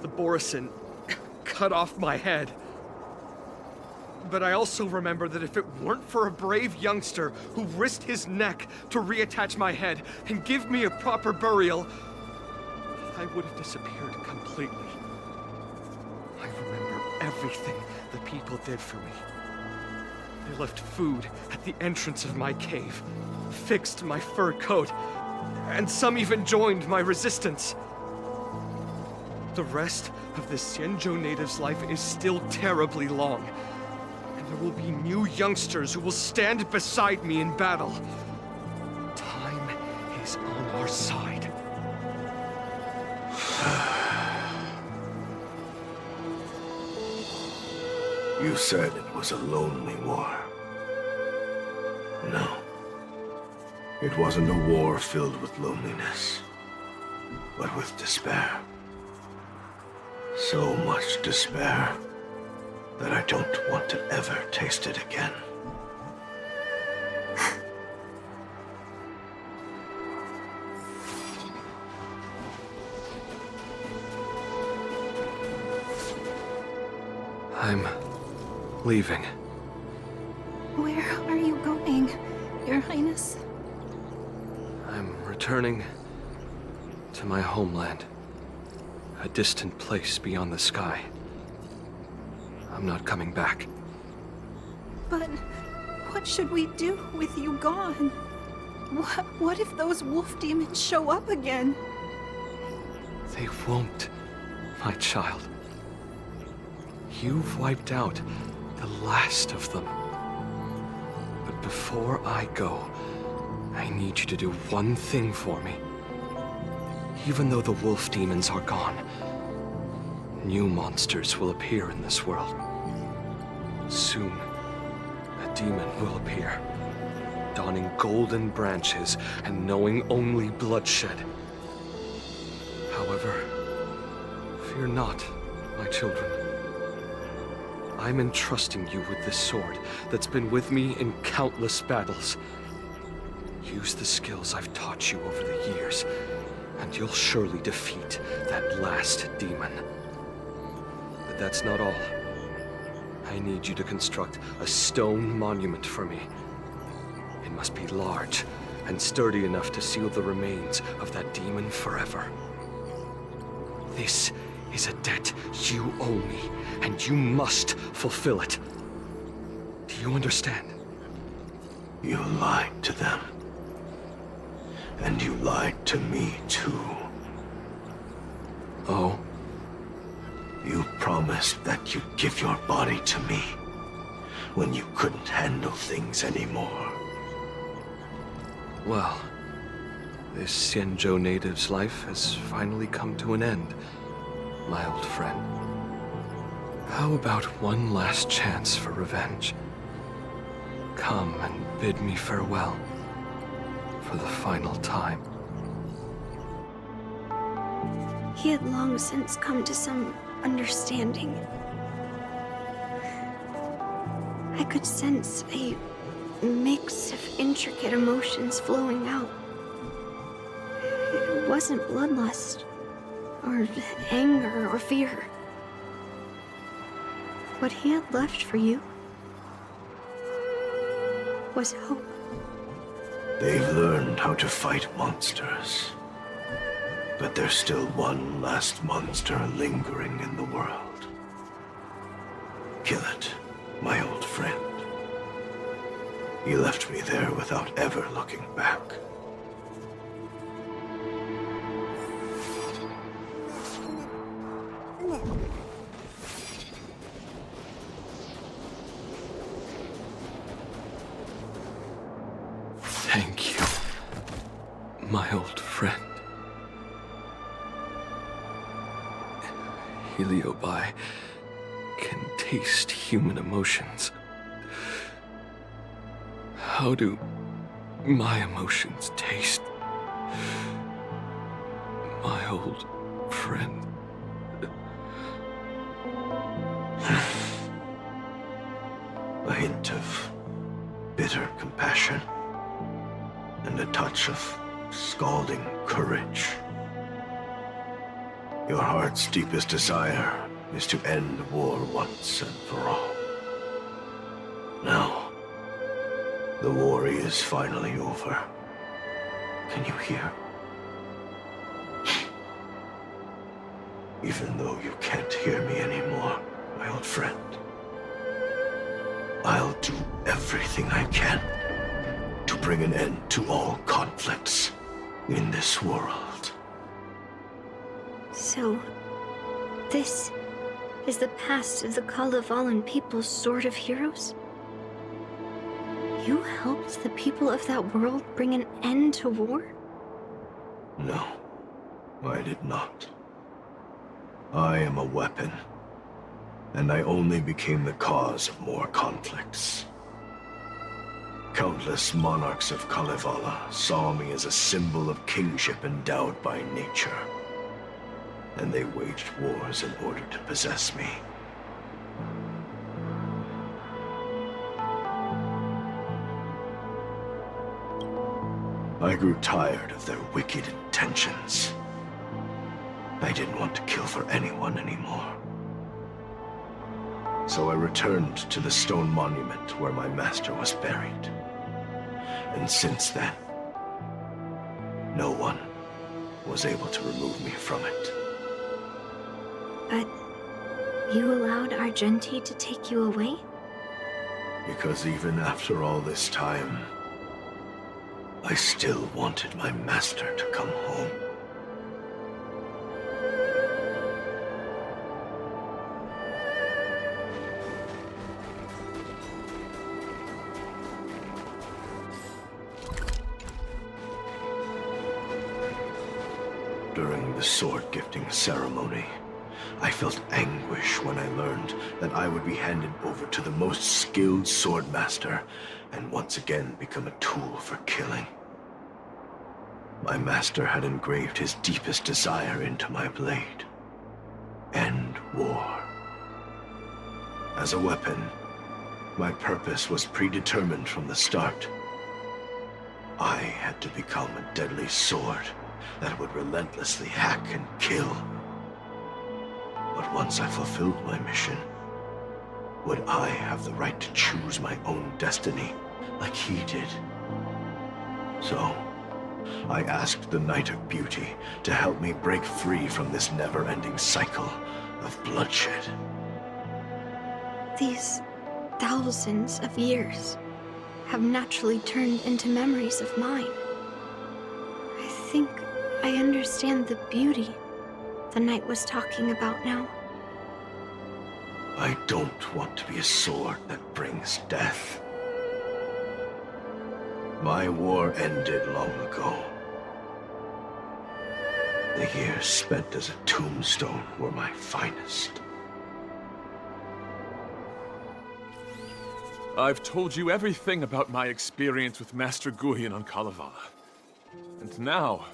The Borisin cut off my head. But I also remember that if it weren't for a brave youngster who risked his neck to reattach my head and give me a proper burial, I would have disappeared completely. I remember everything the people did for me. They left food at the entrance of my cave, fixed my fur coat, and some even joined my resistance. The rest of the Xianzhou native's life is still terribly long, and there will be new youngsters who will stand beside me in battle. Time is on our side. You said it was a lonely war. No. It wasn't a war filled with loneliness, but with despair. So much despair that I don't want to ever taste it again. I'm leaving. Where are you going, Your Highness? I'm returning to my homeland. A distant place beyond the sky. I'm not coming back. But what should we do with you gone? What if those wolf demons show up again? They won't, my child. You've wiped out the last of them. But before I go, I need you to do one thing for me. Even though the wolf demons are gone, new monsters will appear in this world. Soon, a demon will appear, donning golden branches and knowing only bloodshed. However, fear not, my children. I'm entrusting you with this sword that's been with me in countless battles. Use the skills I've taught you over the years, and you'll surely defeat that last demon. But that's not all. I need you to construct a stone monument for me. It must be large and sturdy enough to seal the remains of that demon forever. This is a debt you owe me, and you must fulfill it. Do you understand? You lied to them. And you lied to me, too. Oh? You promised that you'd give your body to me. when you couldn't handle things anymore. Well, this Xianzhou native's life has finally come to an end, my old friend. How about one last chance for revenge? Come and bid me farewell for the final time. He had long since come to some understanding. I could sense a mix of intricate emotions flowing out. It wasn't bloodlust, or anger, or fear. What he had left for you was hope. They've learned how to fight monsters. But there's still one last monster lingering in the world. Kill it, my old friend. He left me there without ever looking back. Thank you, my old friend. Heliobi can taste human emotions. How do my emotions taste? My old friend. A hint of bitter compassion and a touch of scalding courage. Your heart's deepest desire is to end war once and for all. Now, the war is finally over. Can you hear? Even though you can't hear me anymore, my old friend, I'll do everything I can to bring an end to all conflicts in this world. So, this is the past of the Kalevalan people's Sword of Heroes? You helped the people of that world bring an end to war? No, I did not. I am a weapon, and I only became the cause of more conflicts. Countless monarchs of Kalevala saw me as a symbol of kingship endowed by nature, and they waged wars in order to possess me. I grew tired of their wicked intentions. I didn't want to kill for anyone anymore. So I returned to the stone monument where my master was buried. And since then, no one was able to remove me from it. But you allowed Argenti to take you away? Because even after all this time, I still wanted my master to come home. During the sword gifting ceremony, I felt anguish when I learned that I would be handed over to the most skilled swordmaster and once again become a tool for killing. My master had engraved his deepest desire into my blade. End war. As a weapon, my purpose was predetermined from the start. I had to become a deadly sword that would relentlessly hack and kill. But once I fulfilled my mission, would I have the right to choose my own destiny like he did? So, I asked the Knight of Beauty to help me break free from this never-ending cycle of bloodshed. These thousands of years have naturally turned into memories of mine. I think I understand the beauty the knight was talking about now. I don't want to be a sword that brings death. My war ended long ago. The years spent as a tombstone were my finest. I've told you everything about my experience with Master Guyon on Kalevala. And now,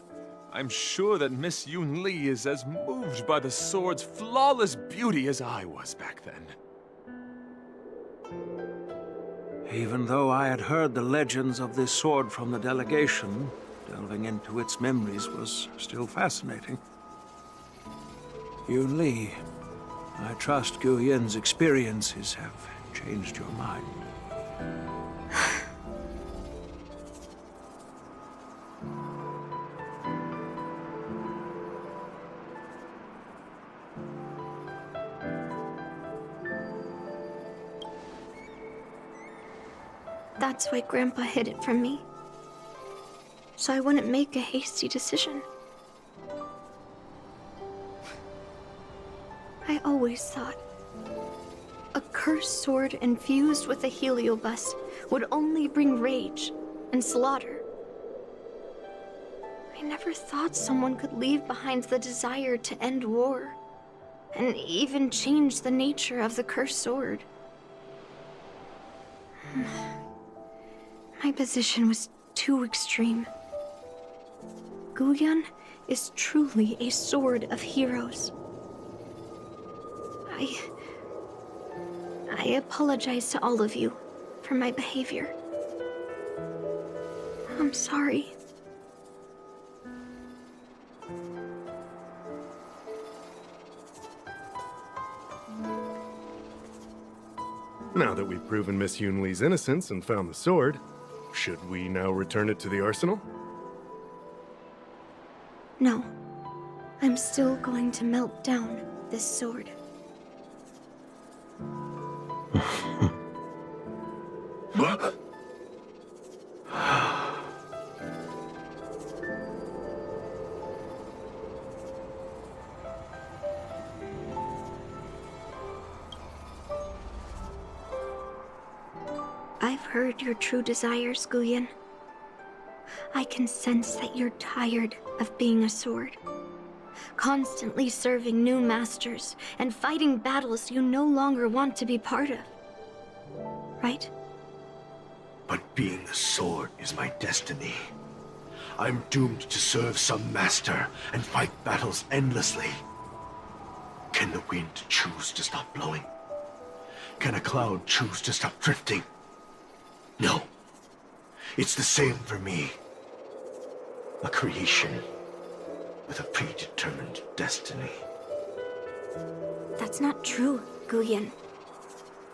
I'm sure that Miss Yun Li is as moved by the sword's flawless beauty as I was back then. Even though I had heard the legends of this sword from the delegation, delving into its memories was still fascinating. Yun Li, I trust Guyon's experiences have changed your mind. That's why Grandpa hid it from me. So I wouldn't make a hasty decision. I always thought a cursed sword infused with a heliobus would only bring rage and slaughter. I never thought someone could leave behind the desire to end war, and even change the nature of the cursed sword. My position was too extreme. Guyon is truly a sword of heroes. I apologize to all of you for my behavior. I'm sorry. Now that we've proven Miss Yun Li's innocence and found the sword, should we now return it to the arsenal? No. I'm still going to melt down this sword. What? I've heard your true desires, Guyon. I can sense that you're tired of being a sword. Constantly serving new masters and fighting battles you no longer want to be part of. Right? But being a sword is my destiny. I'm doomed to serve some master and fight battles endlessly. Can the wind choose to stop blowing? Can a cloud choose to stop drifting? No. It's the same for me. A creation with a predetermined destiny. That's not true, Guyon.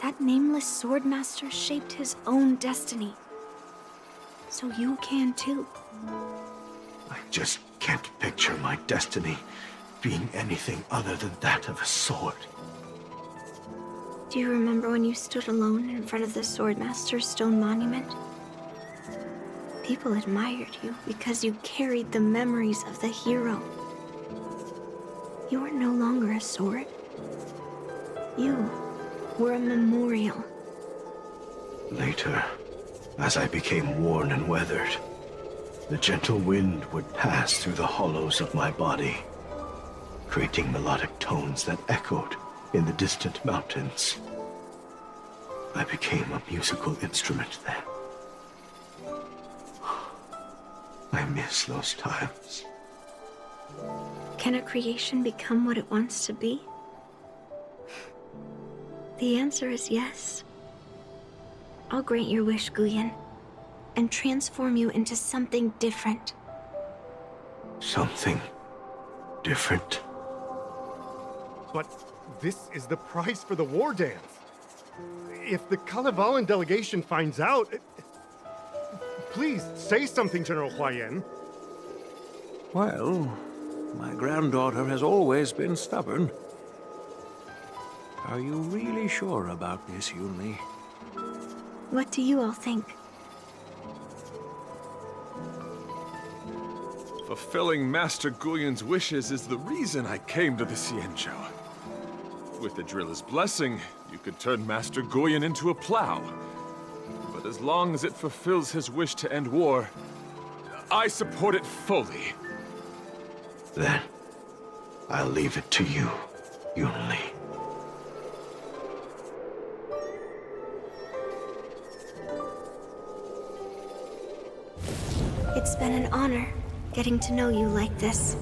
That nameless swordmaster shaped his own destiny. So you can too. I just can't picture my destiny being anything other than that of a sword. Do you remember when you stood alone in front of the swordmaster's stone monument? People admired you because you carried the memories of the hero. You were no longer a sword. You were a memorial. Later, as I became worn and weathered, the gentle wind would pass through the hollows of my body, creating melodic tones that echoed in the distant mountains. I became a musical instrument then. I miss those times. Can a creation become what it wants to be? The answer is yes. I'll grant your wish, Guyon, and transform you into something different. Something different? But this is the price for the war dance. If the Kalevalan delegation finds out... Please, say something, General Huayan. Well, my granddaughter has always been stubborn. Are you really sure about this, Yun Li? What do you all think? Fulfilling Master Guyon's wishes is the reason I came to the Xianzhou. With the Driller's blessing, You could turn Master Guyan into a plow. But as long as it fulfills his wish to end war, I support it fully. Then, I'll leave it to you, Yunli. It's been an honor getting to know you like this.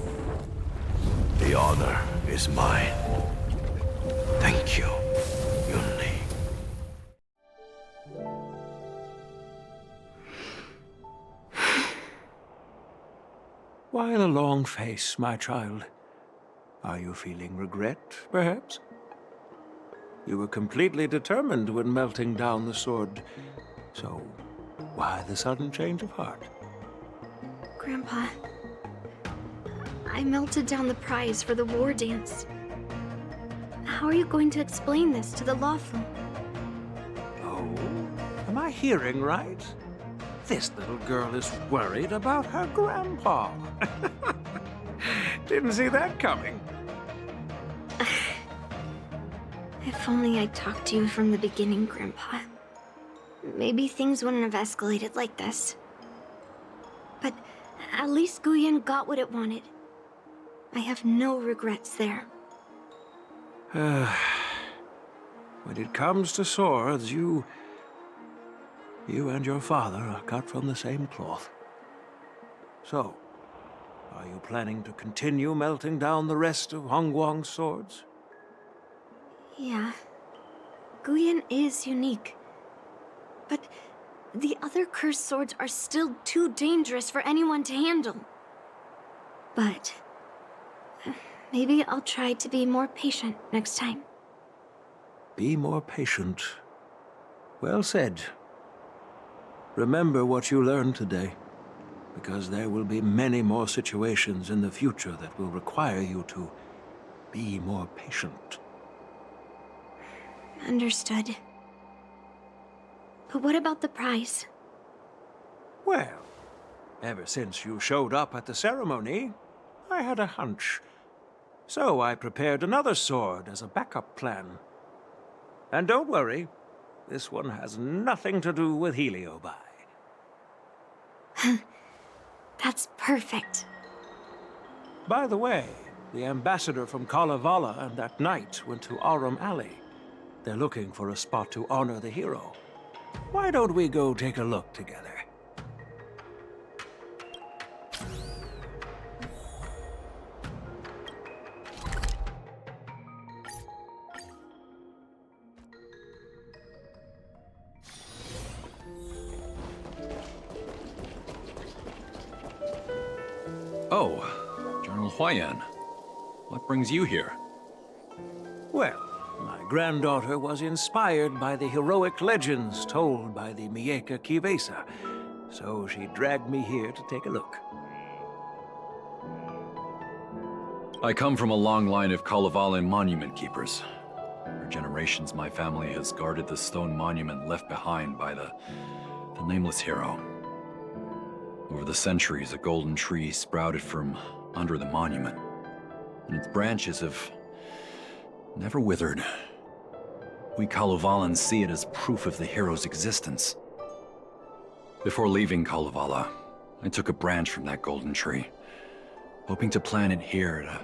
The honor is mine. Thank you, Yunli. Why the long face, my child? Are you feeling regret, perhaps? You were completely determined when melting down the sword. So, why the sudden change of heart? Grandpa, I melted down the prize for the war dance. How are you going to explain this to the lawful? Oh, am I hearing right? This little girl is worried about her grandpa. Didn't see that coming. If only I'd talked to you from the beginning, Grandpa. Maybe things wouldn't have escalated like this. But at least Guyan got what it wanted. I have no regrets there. When it comes to swords, you and your father are cut from the same cloth. So, are you planning to continue melting down the rest of Hongguang's swords? Yeah. Guyan is unique. But the other cursed swords are still too dangerous for anyone to handle. But maybe I'll try to be more patient next time. Be more patient. Well said. Remember what you learned today, because there will be many more situations in the future that will require you to be more patient. Understood. But what about the prize? Well, ever since you showed up at the ceremony, I had a hunch. So I prepared another sword as a backup plan. And don't worry, this one has nothing to do with Heliobi. That's perfect. By the way, the ambassador from Kalevala and that knight went to Arum Alley. They're looking for a spot to honor the hero. Why don't we go take a look together? Oh, General Huayan. What brings you here? Well, my granddaughter was inspired by the heroic legends told by the Mieka Kivesa, so she dragged me here to take a look. I come from a long line of Kalavalan monument keepers. For generations, my family has guarded the stone monument left behind by the nameless hero. Over the centuries, a golden tree sprouted from under the monument, and its branches have never withered. We Kalevalans see it as proof of the hero's existence. Before leaving Kalevala, I took a branch from that golden tree, hoping to plant it here to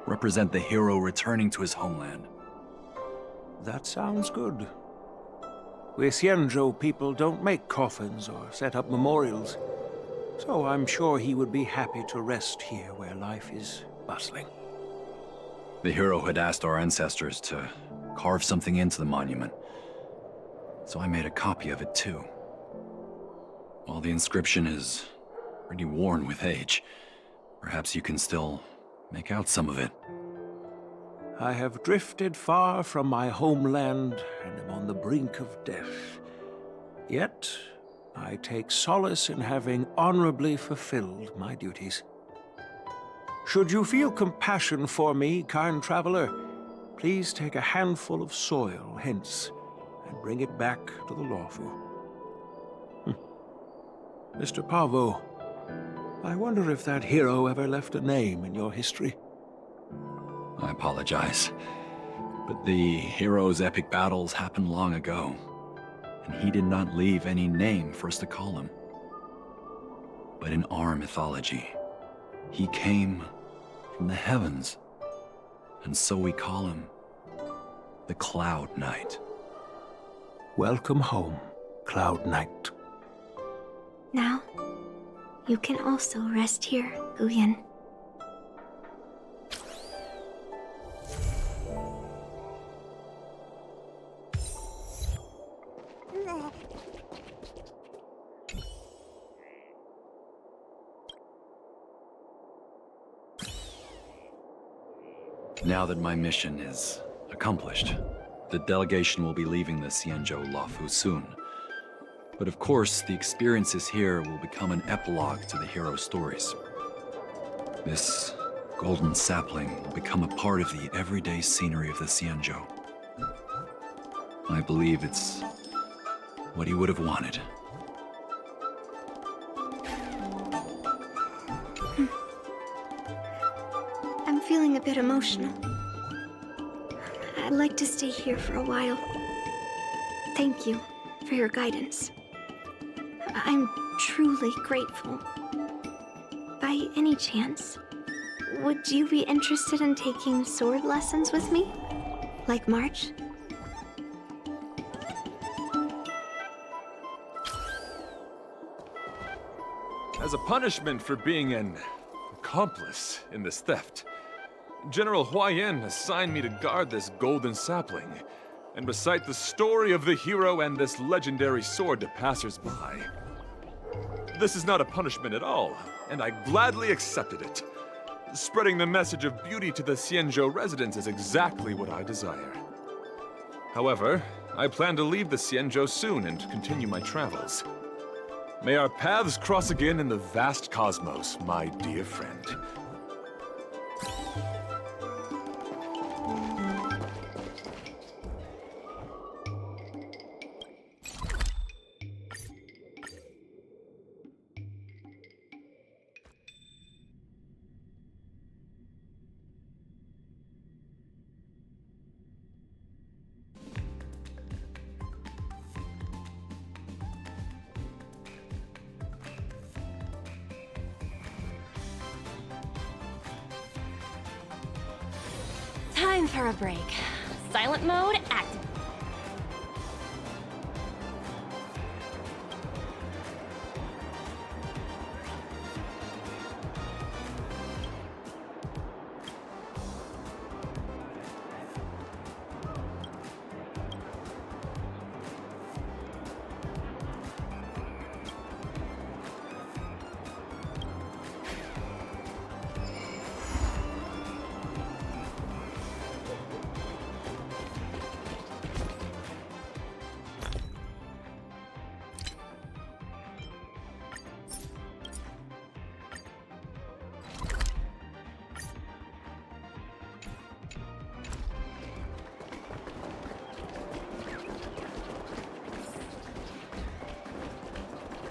represent the hero returning to his homeland. That sounds good. We Xianzhou people don't make coffins or set up memorials, so I'm sure he would be happy to rest here where life is bustling. The hero had asked our ancestors to carve something into the monument, so I made a copy of it too. While the inscription is pretty worn with age, perhaps you can still make out some of it. I have drifted far from my homeland and am on the brink of death. Yet, I take solace in having honorably fulfilled my duties. Should you feel compassion for me, kind traveler, please take a handful of soil hence and bring it back to the lawful. Mr. Pavo, I wonder if that hero ever left a name in your history. I apologize. But the hero's epic battles happened long ago, and he did not leave any name for us to call him. But in our mythology, he came from the heavens, and so we call him the Cloud Knight. Welcome home, Cloud Knight. Now, you can also rest here, Guyan. Now that my mission is accomplished, the delegation will be leaving the Xianzhou Luofu soon. But of course, the experiences here will become an epilogue to the hero stories. This golden sapling will become a part of the everyday scenery of the Xianzhou. I believe it's what he would have wanted. I'm feeling a bit emotional. I'd like to stay here for a while. Thank you for your guidance. I'm truly grateful. By any chance, would you be interested in taking sword lessons with me? Like March? As a punishment for being an accomplice in this theft, General Huayan assigned me to guard this golden sapling and recite the story of the hero and this legendary sword to passers-by. This is not a punishment at all, and I gladly accepted it. Spreading the message of beauty to the Xianzhou residents is exactly what I desire. However, I plan to leave the Xianzhou soon and continue my travels. May our paths cross again in the vast cosmos, my dear friend. Time for a break. Silent mode active.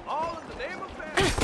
All in the name of fairness.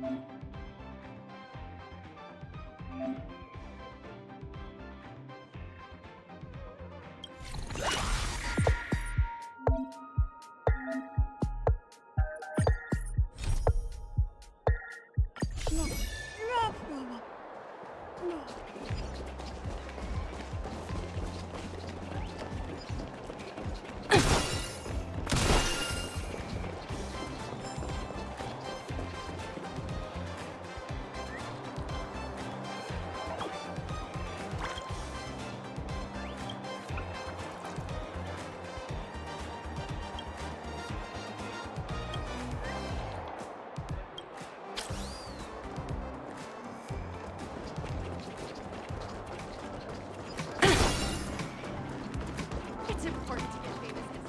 It's important to get famous.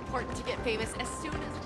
important to get famous as soon as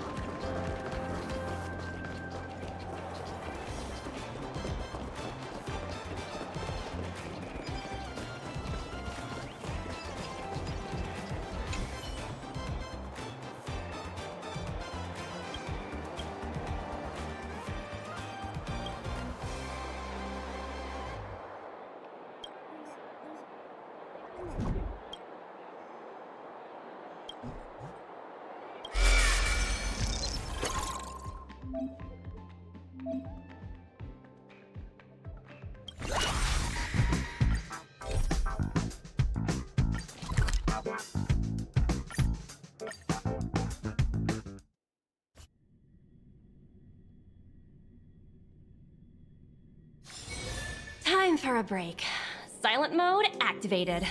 Time for a break. Silent mode activated.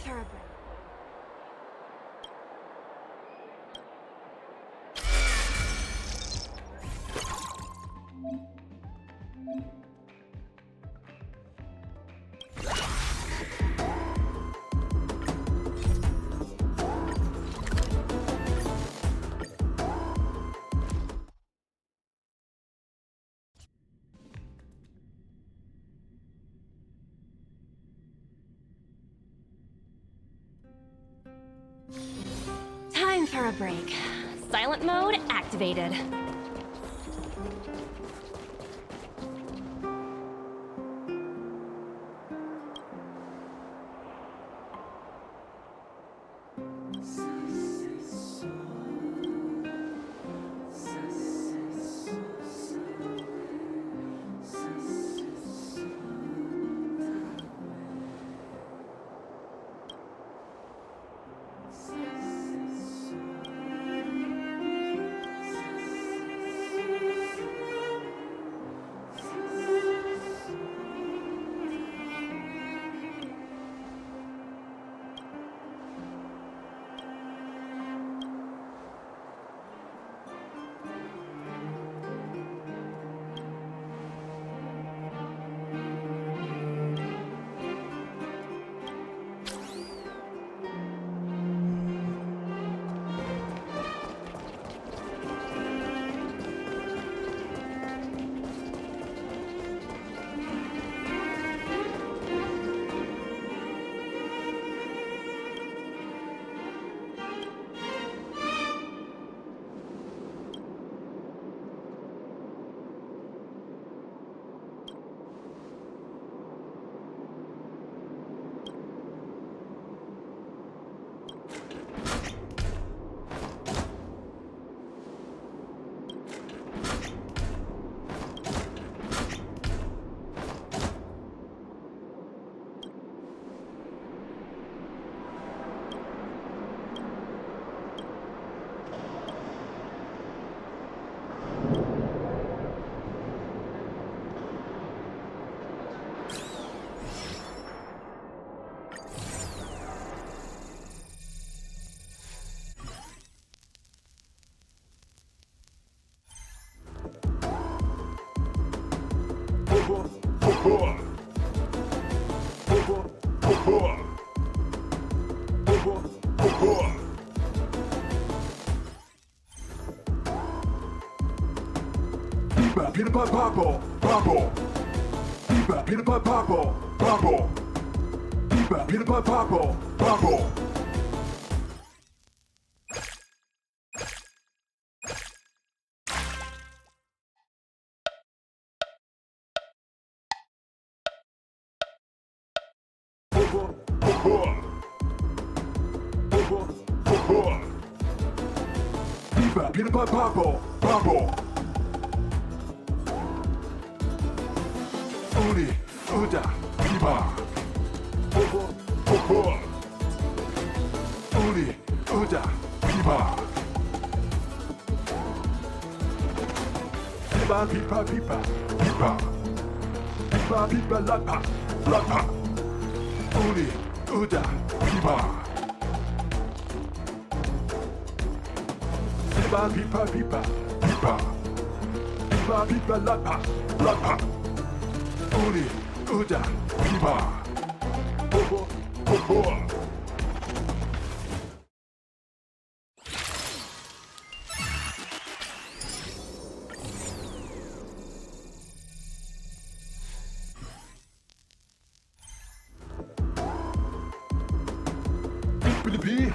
for a break. Time for a break. Silent mode activated. Peter Papa, Papa. Peter Papa, Papa. Peter Papa, Papa. Peter Papa, Papa. Uni, Uda, Piba. Uni, Uda, Piba. Piba, pipa, pipa, pipa. Pipa, pipa, lapa, lapa. Uni, Uda, Piba. Piba, pipa, pipa, pipa. Pipa, pipa, lapa, lapa. Uni, Uda, Piba. Bippity-bee,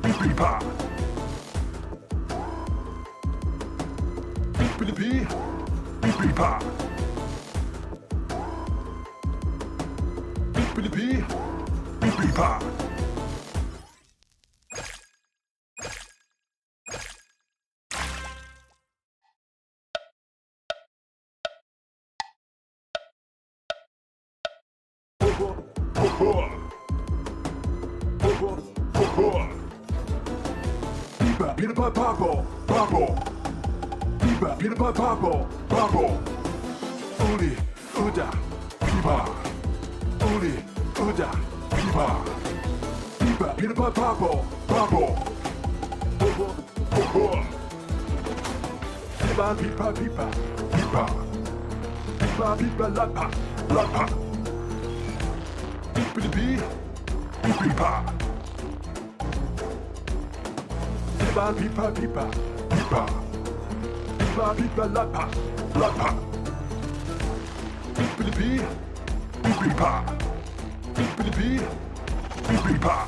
bippity-ba. Bippity-bee, bippity-ba. Bippity-bee, bippity-ba. Biba, Peter Papa, Papa. Biba, Peter Papa, Papa. Uni, Uda, Piba. Uni, Uda, Piba. Pipa, peanut butter popple, popple. Pipa, pipa, pipa, pipa. Pipa, pipa, lapa, lapa. Pipa, pipa, pipa. Pipa, pipa, pipa, pipa. Pipa, pipa, lapa, lapa. Pipa, pipa, pipa. Pipa, pipa, pipa.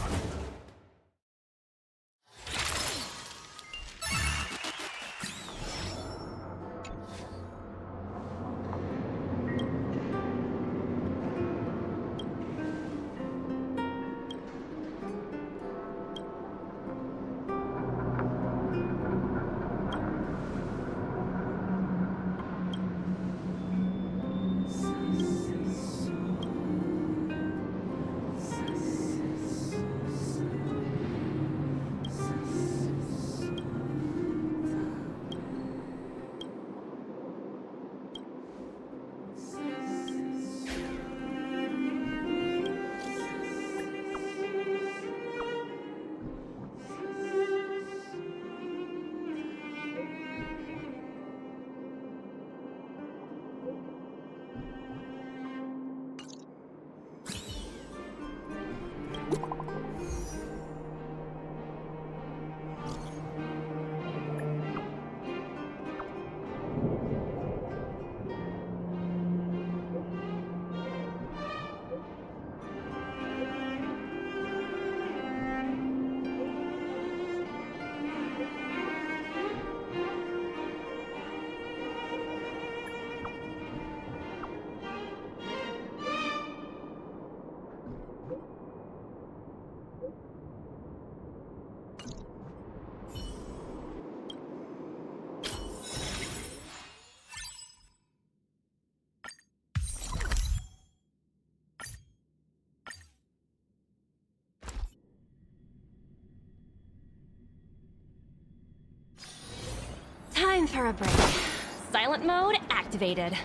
Time for a break. Silent mode activated.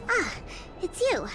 Ah, it's you.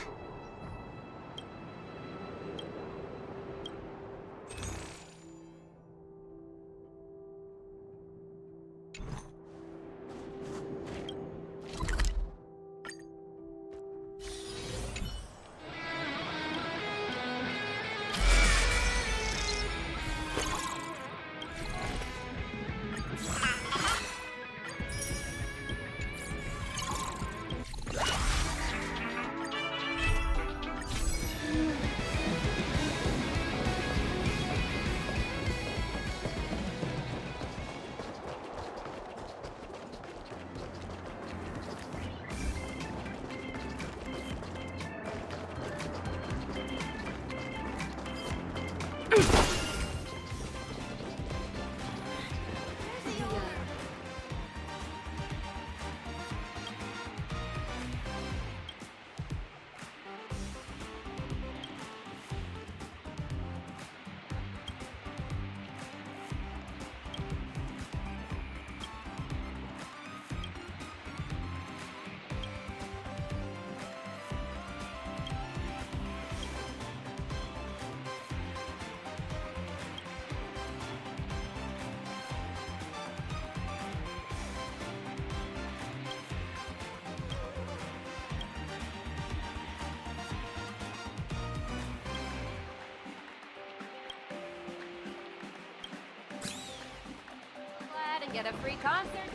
Glad and get a free concert.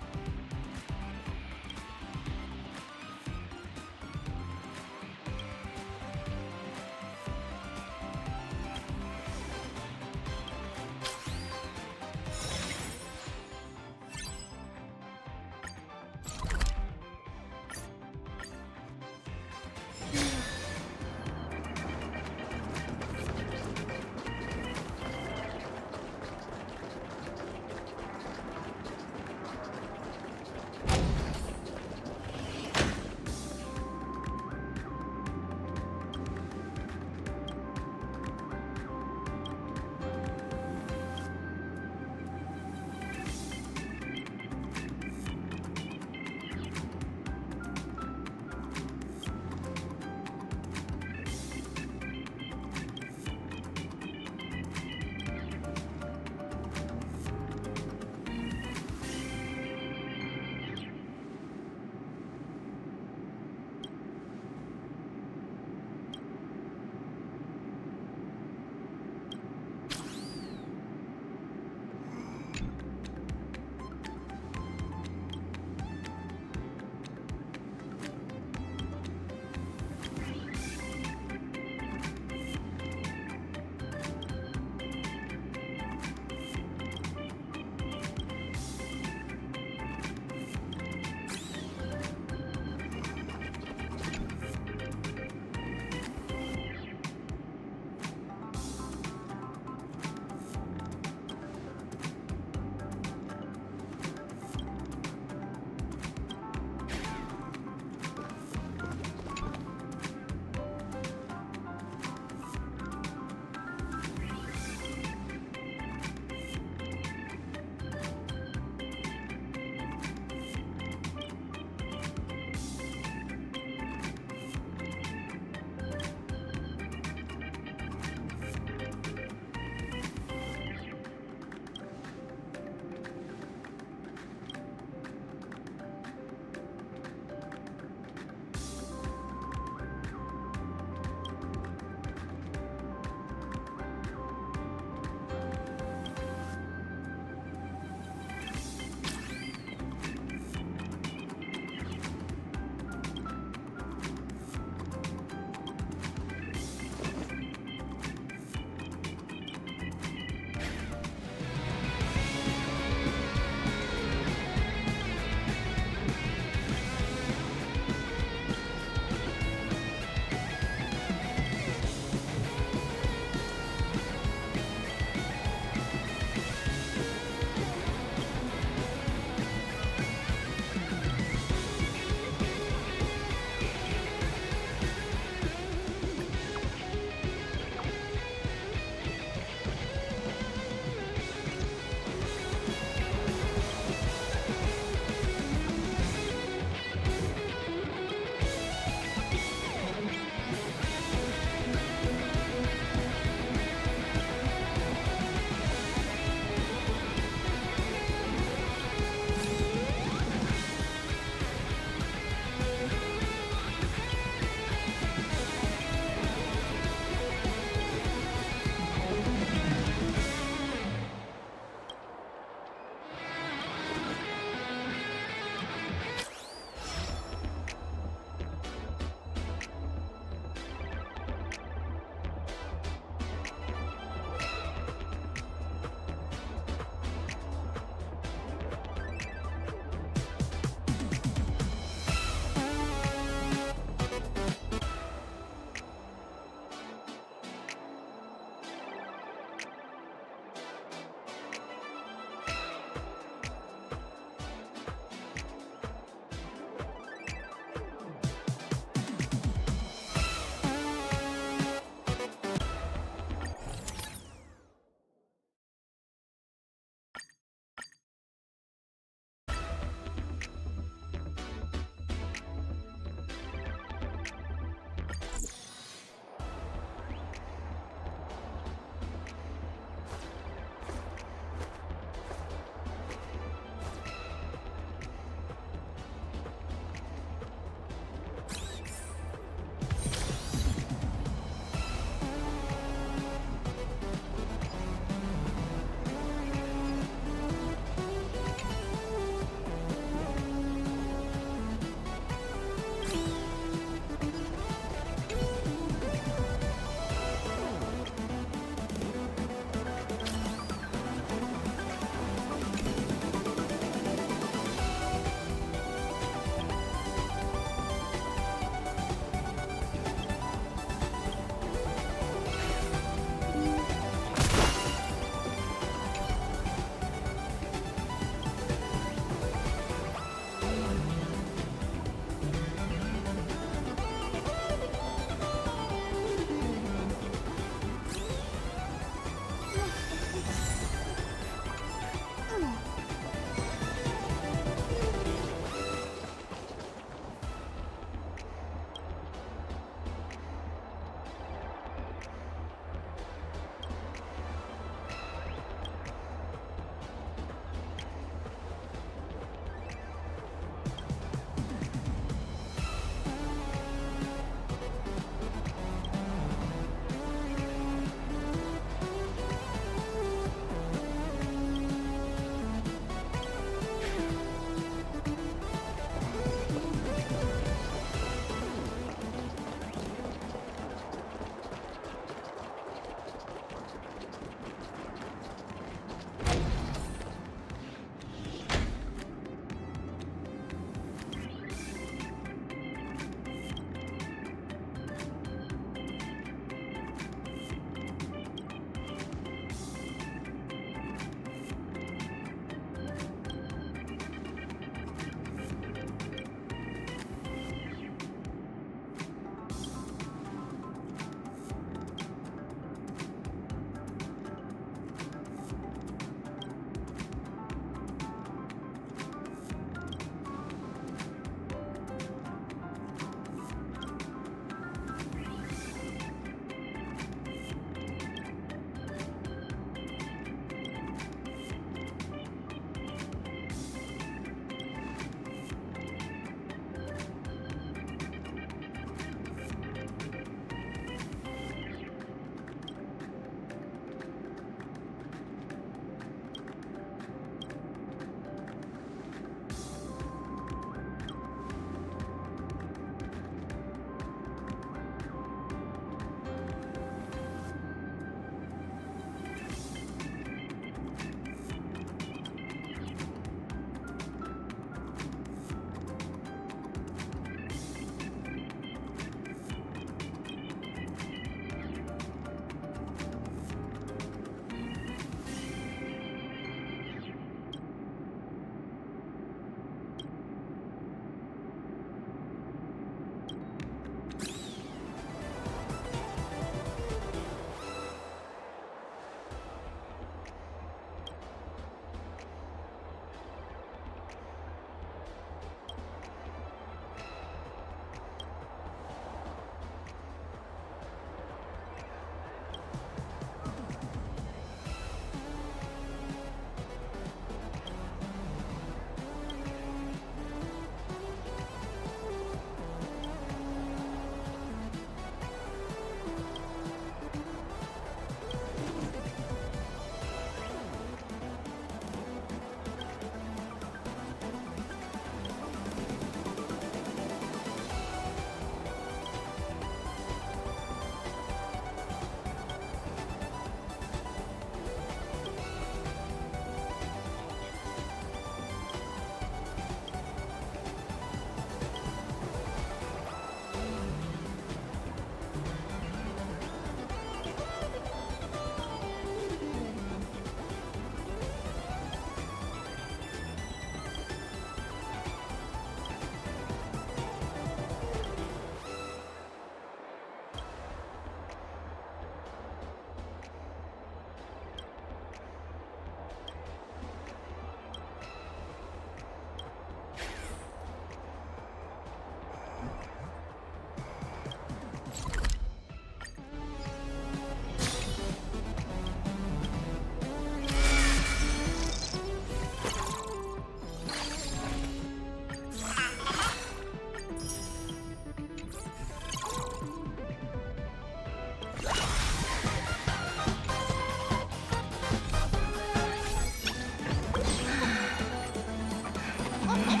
Scout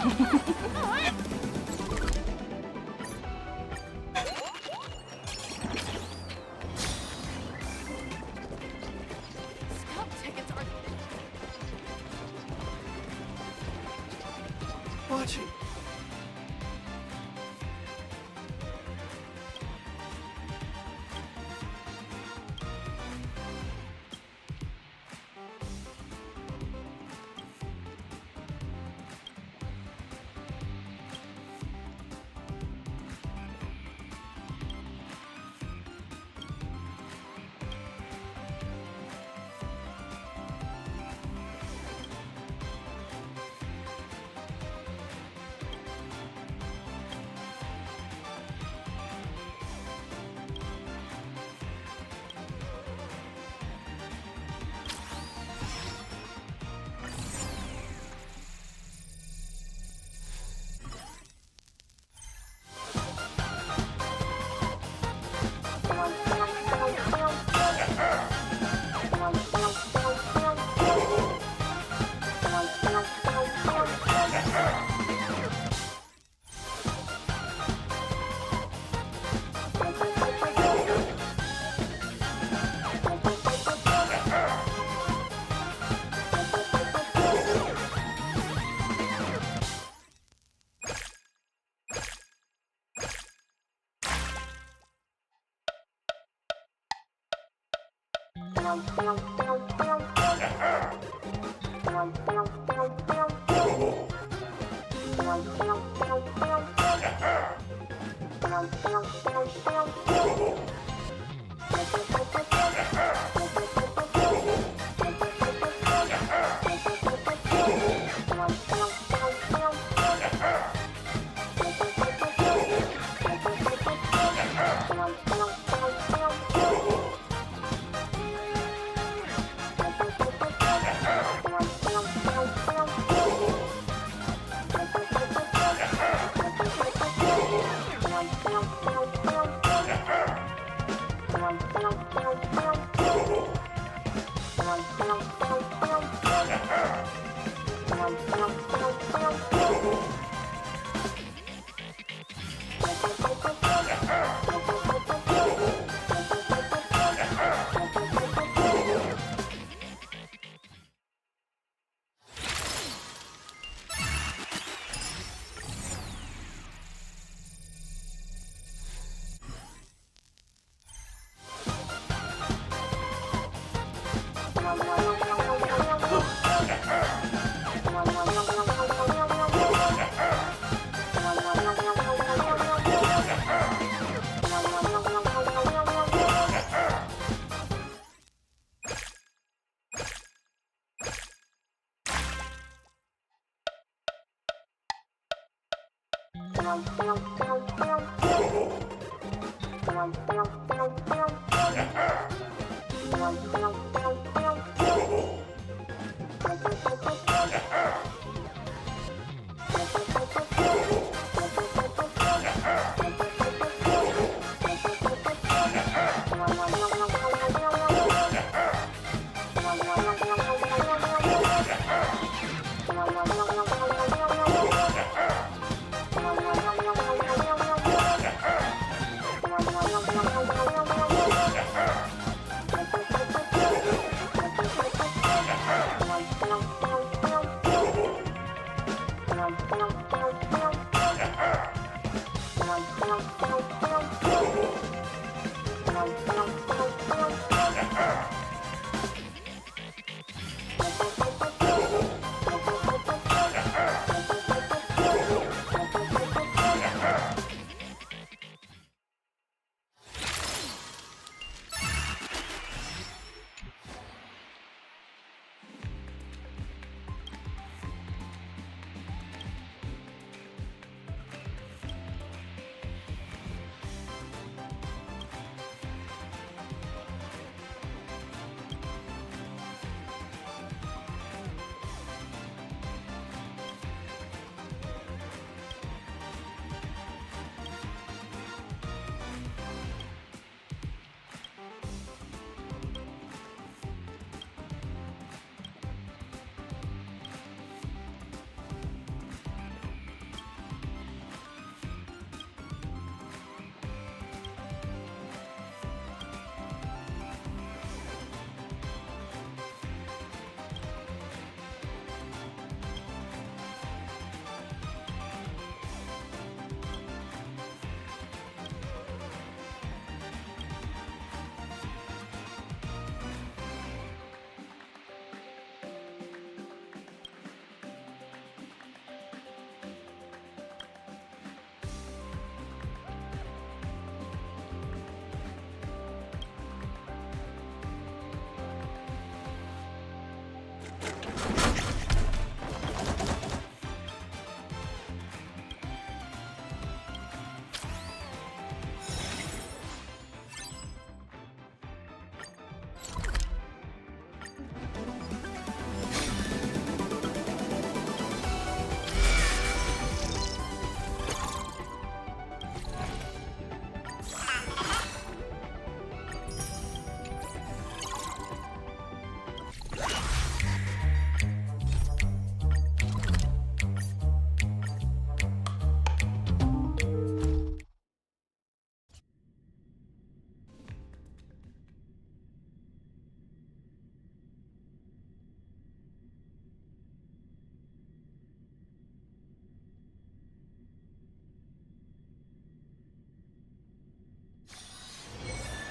tickets are... Watching.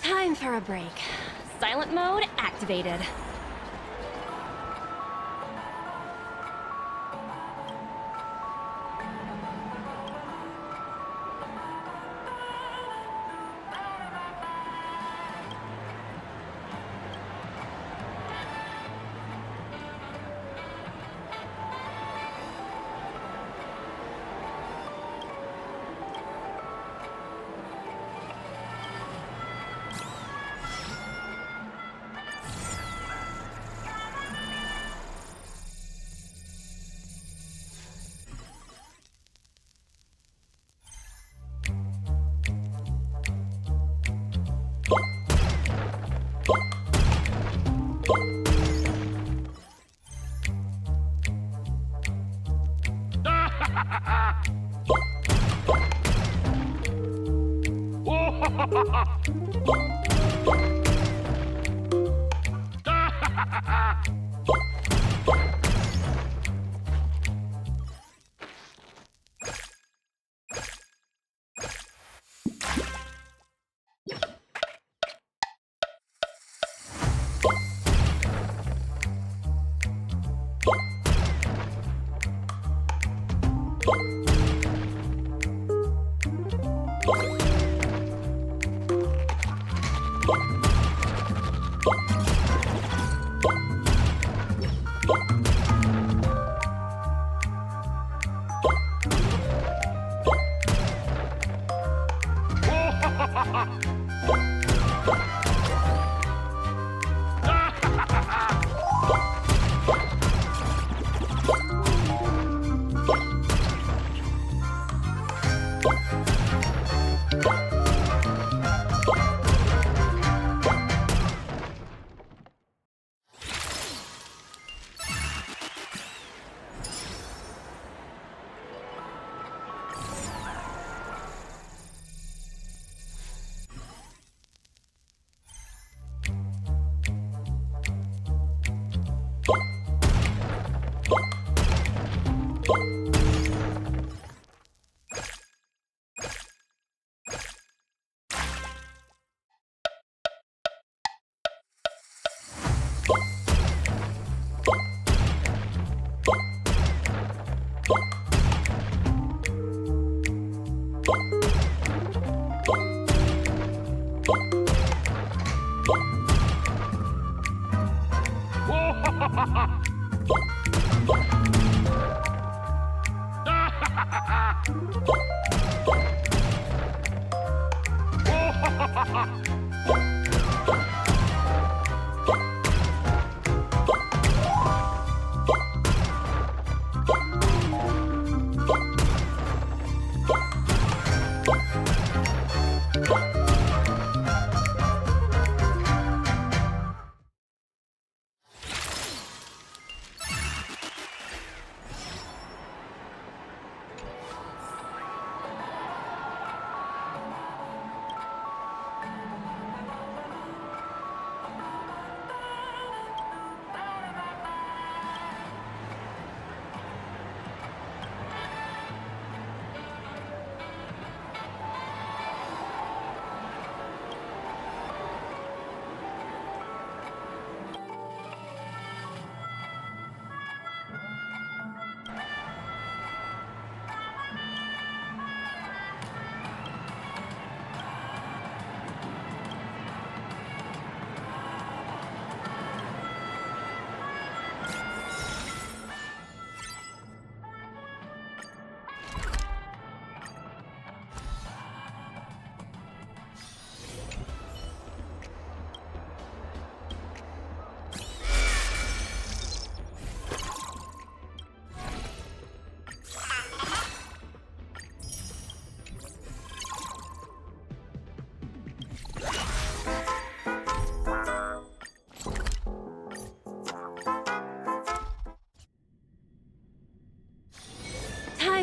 Time for a break. Silent mode activated.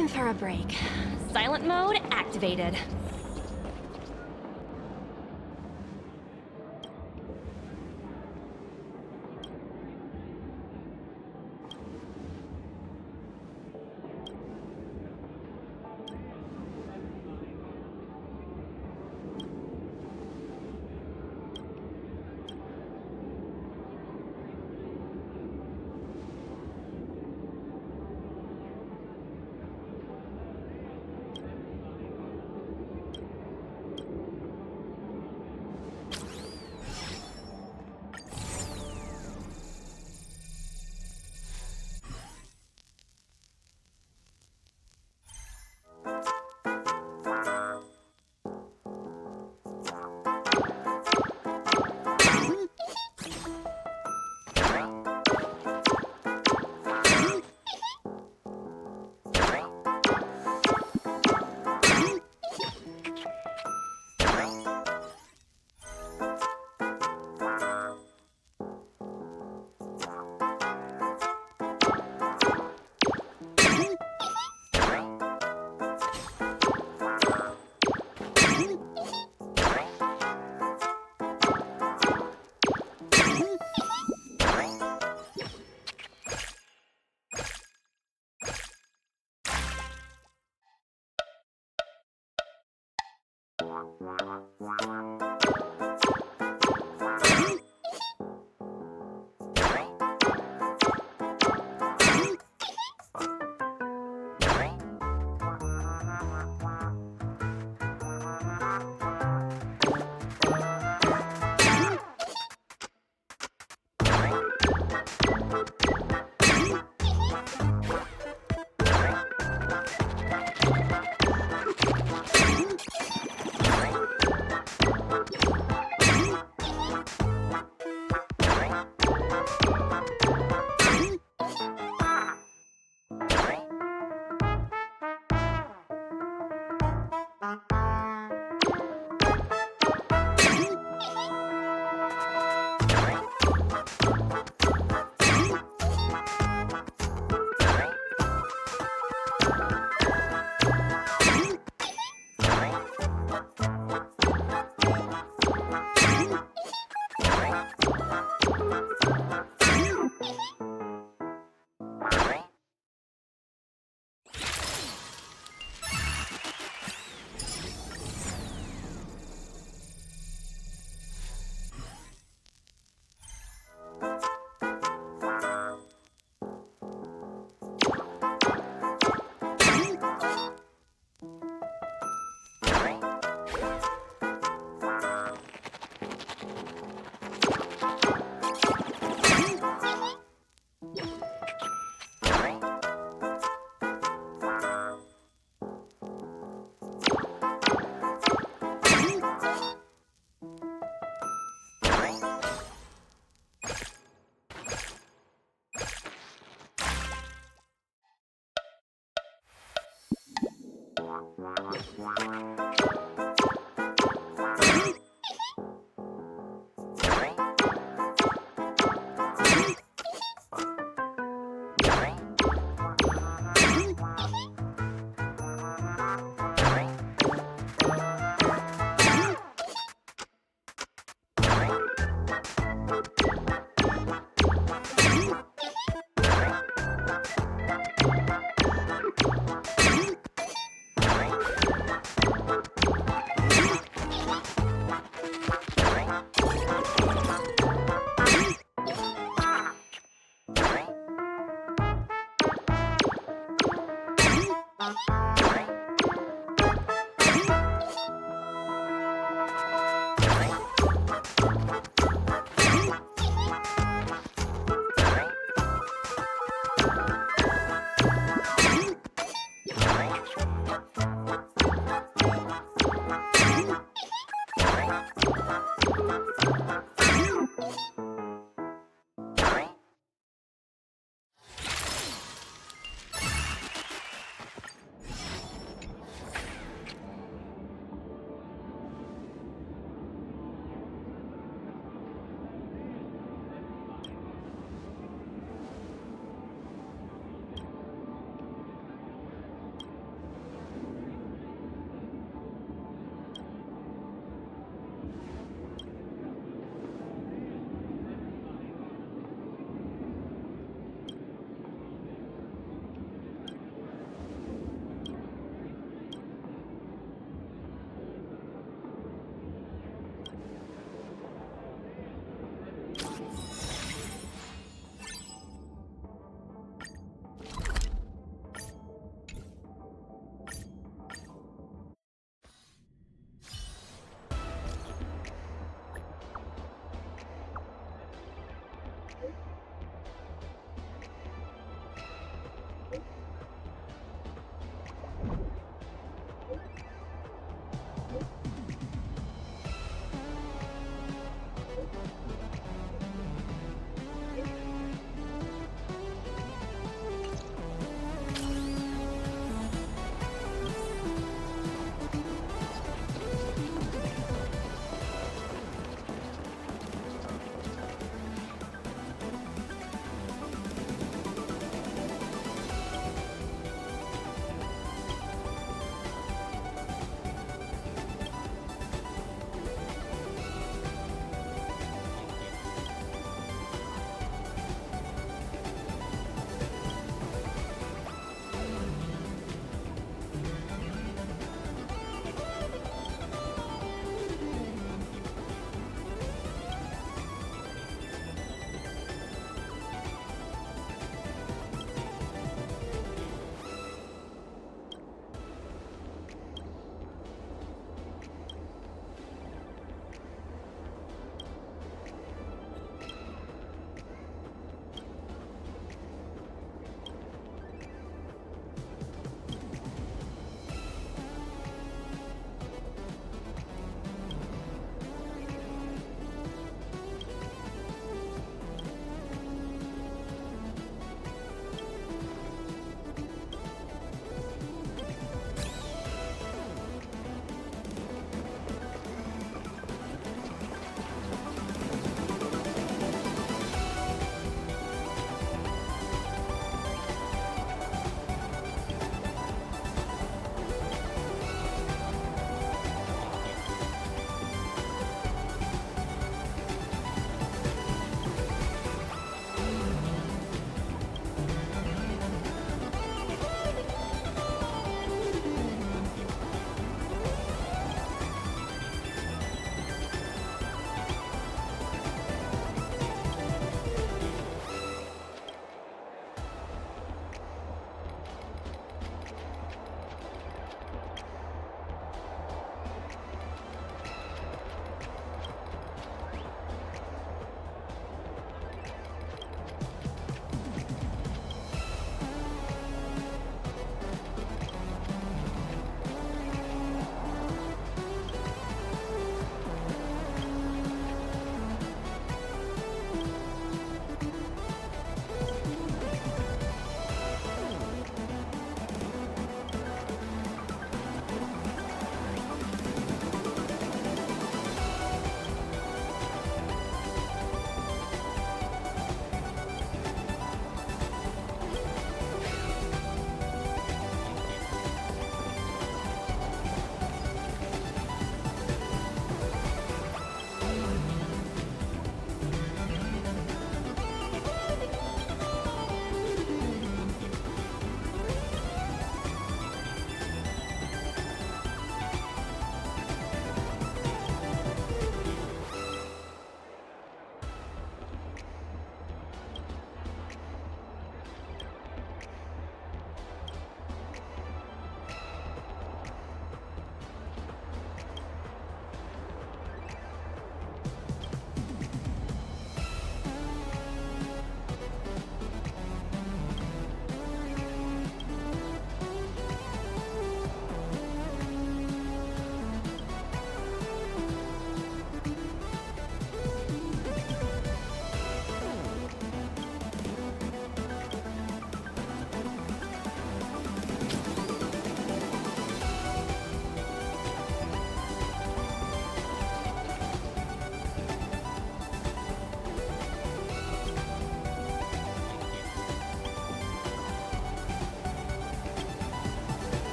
Time for a break. Silent mode activated.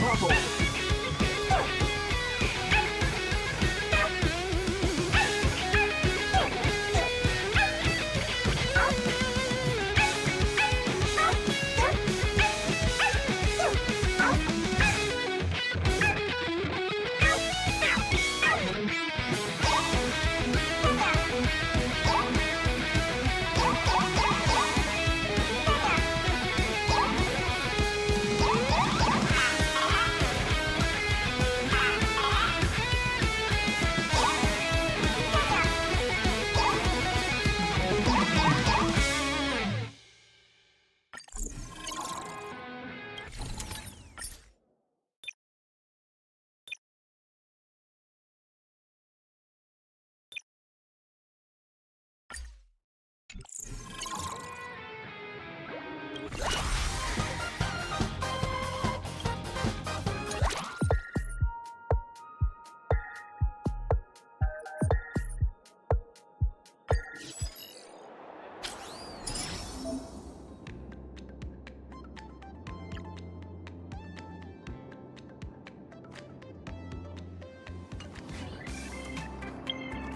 Papa.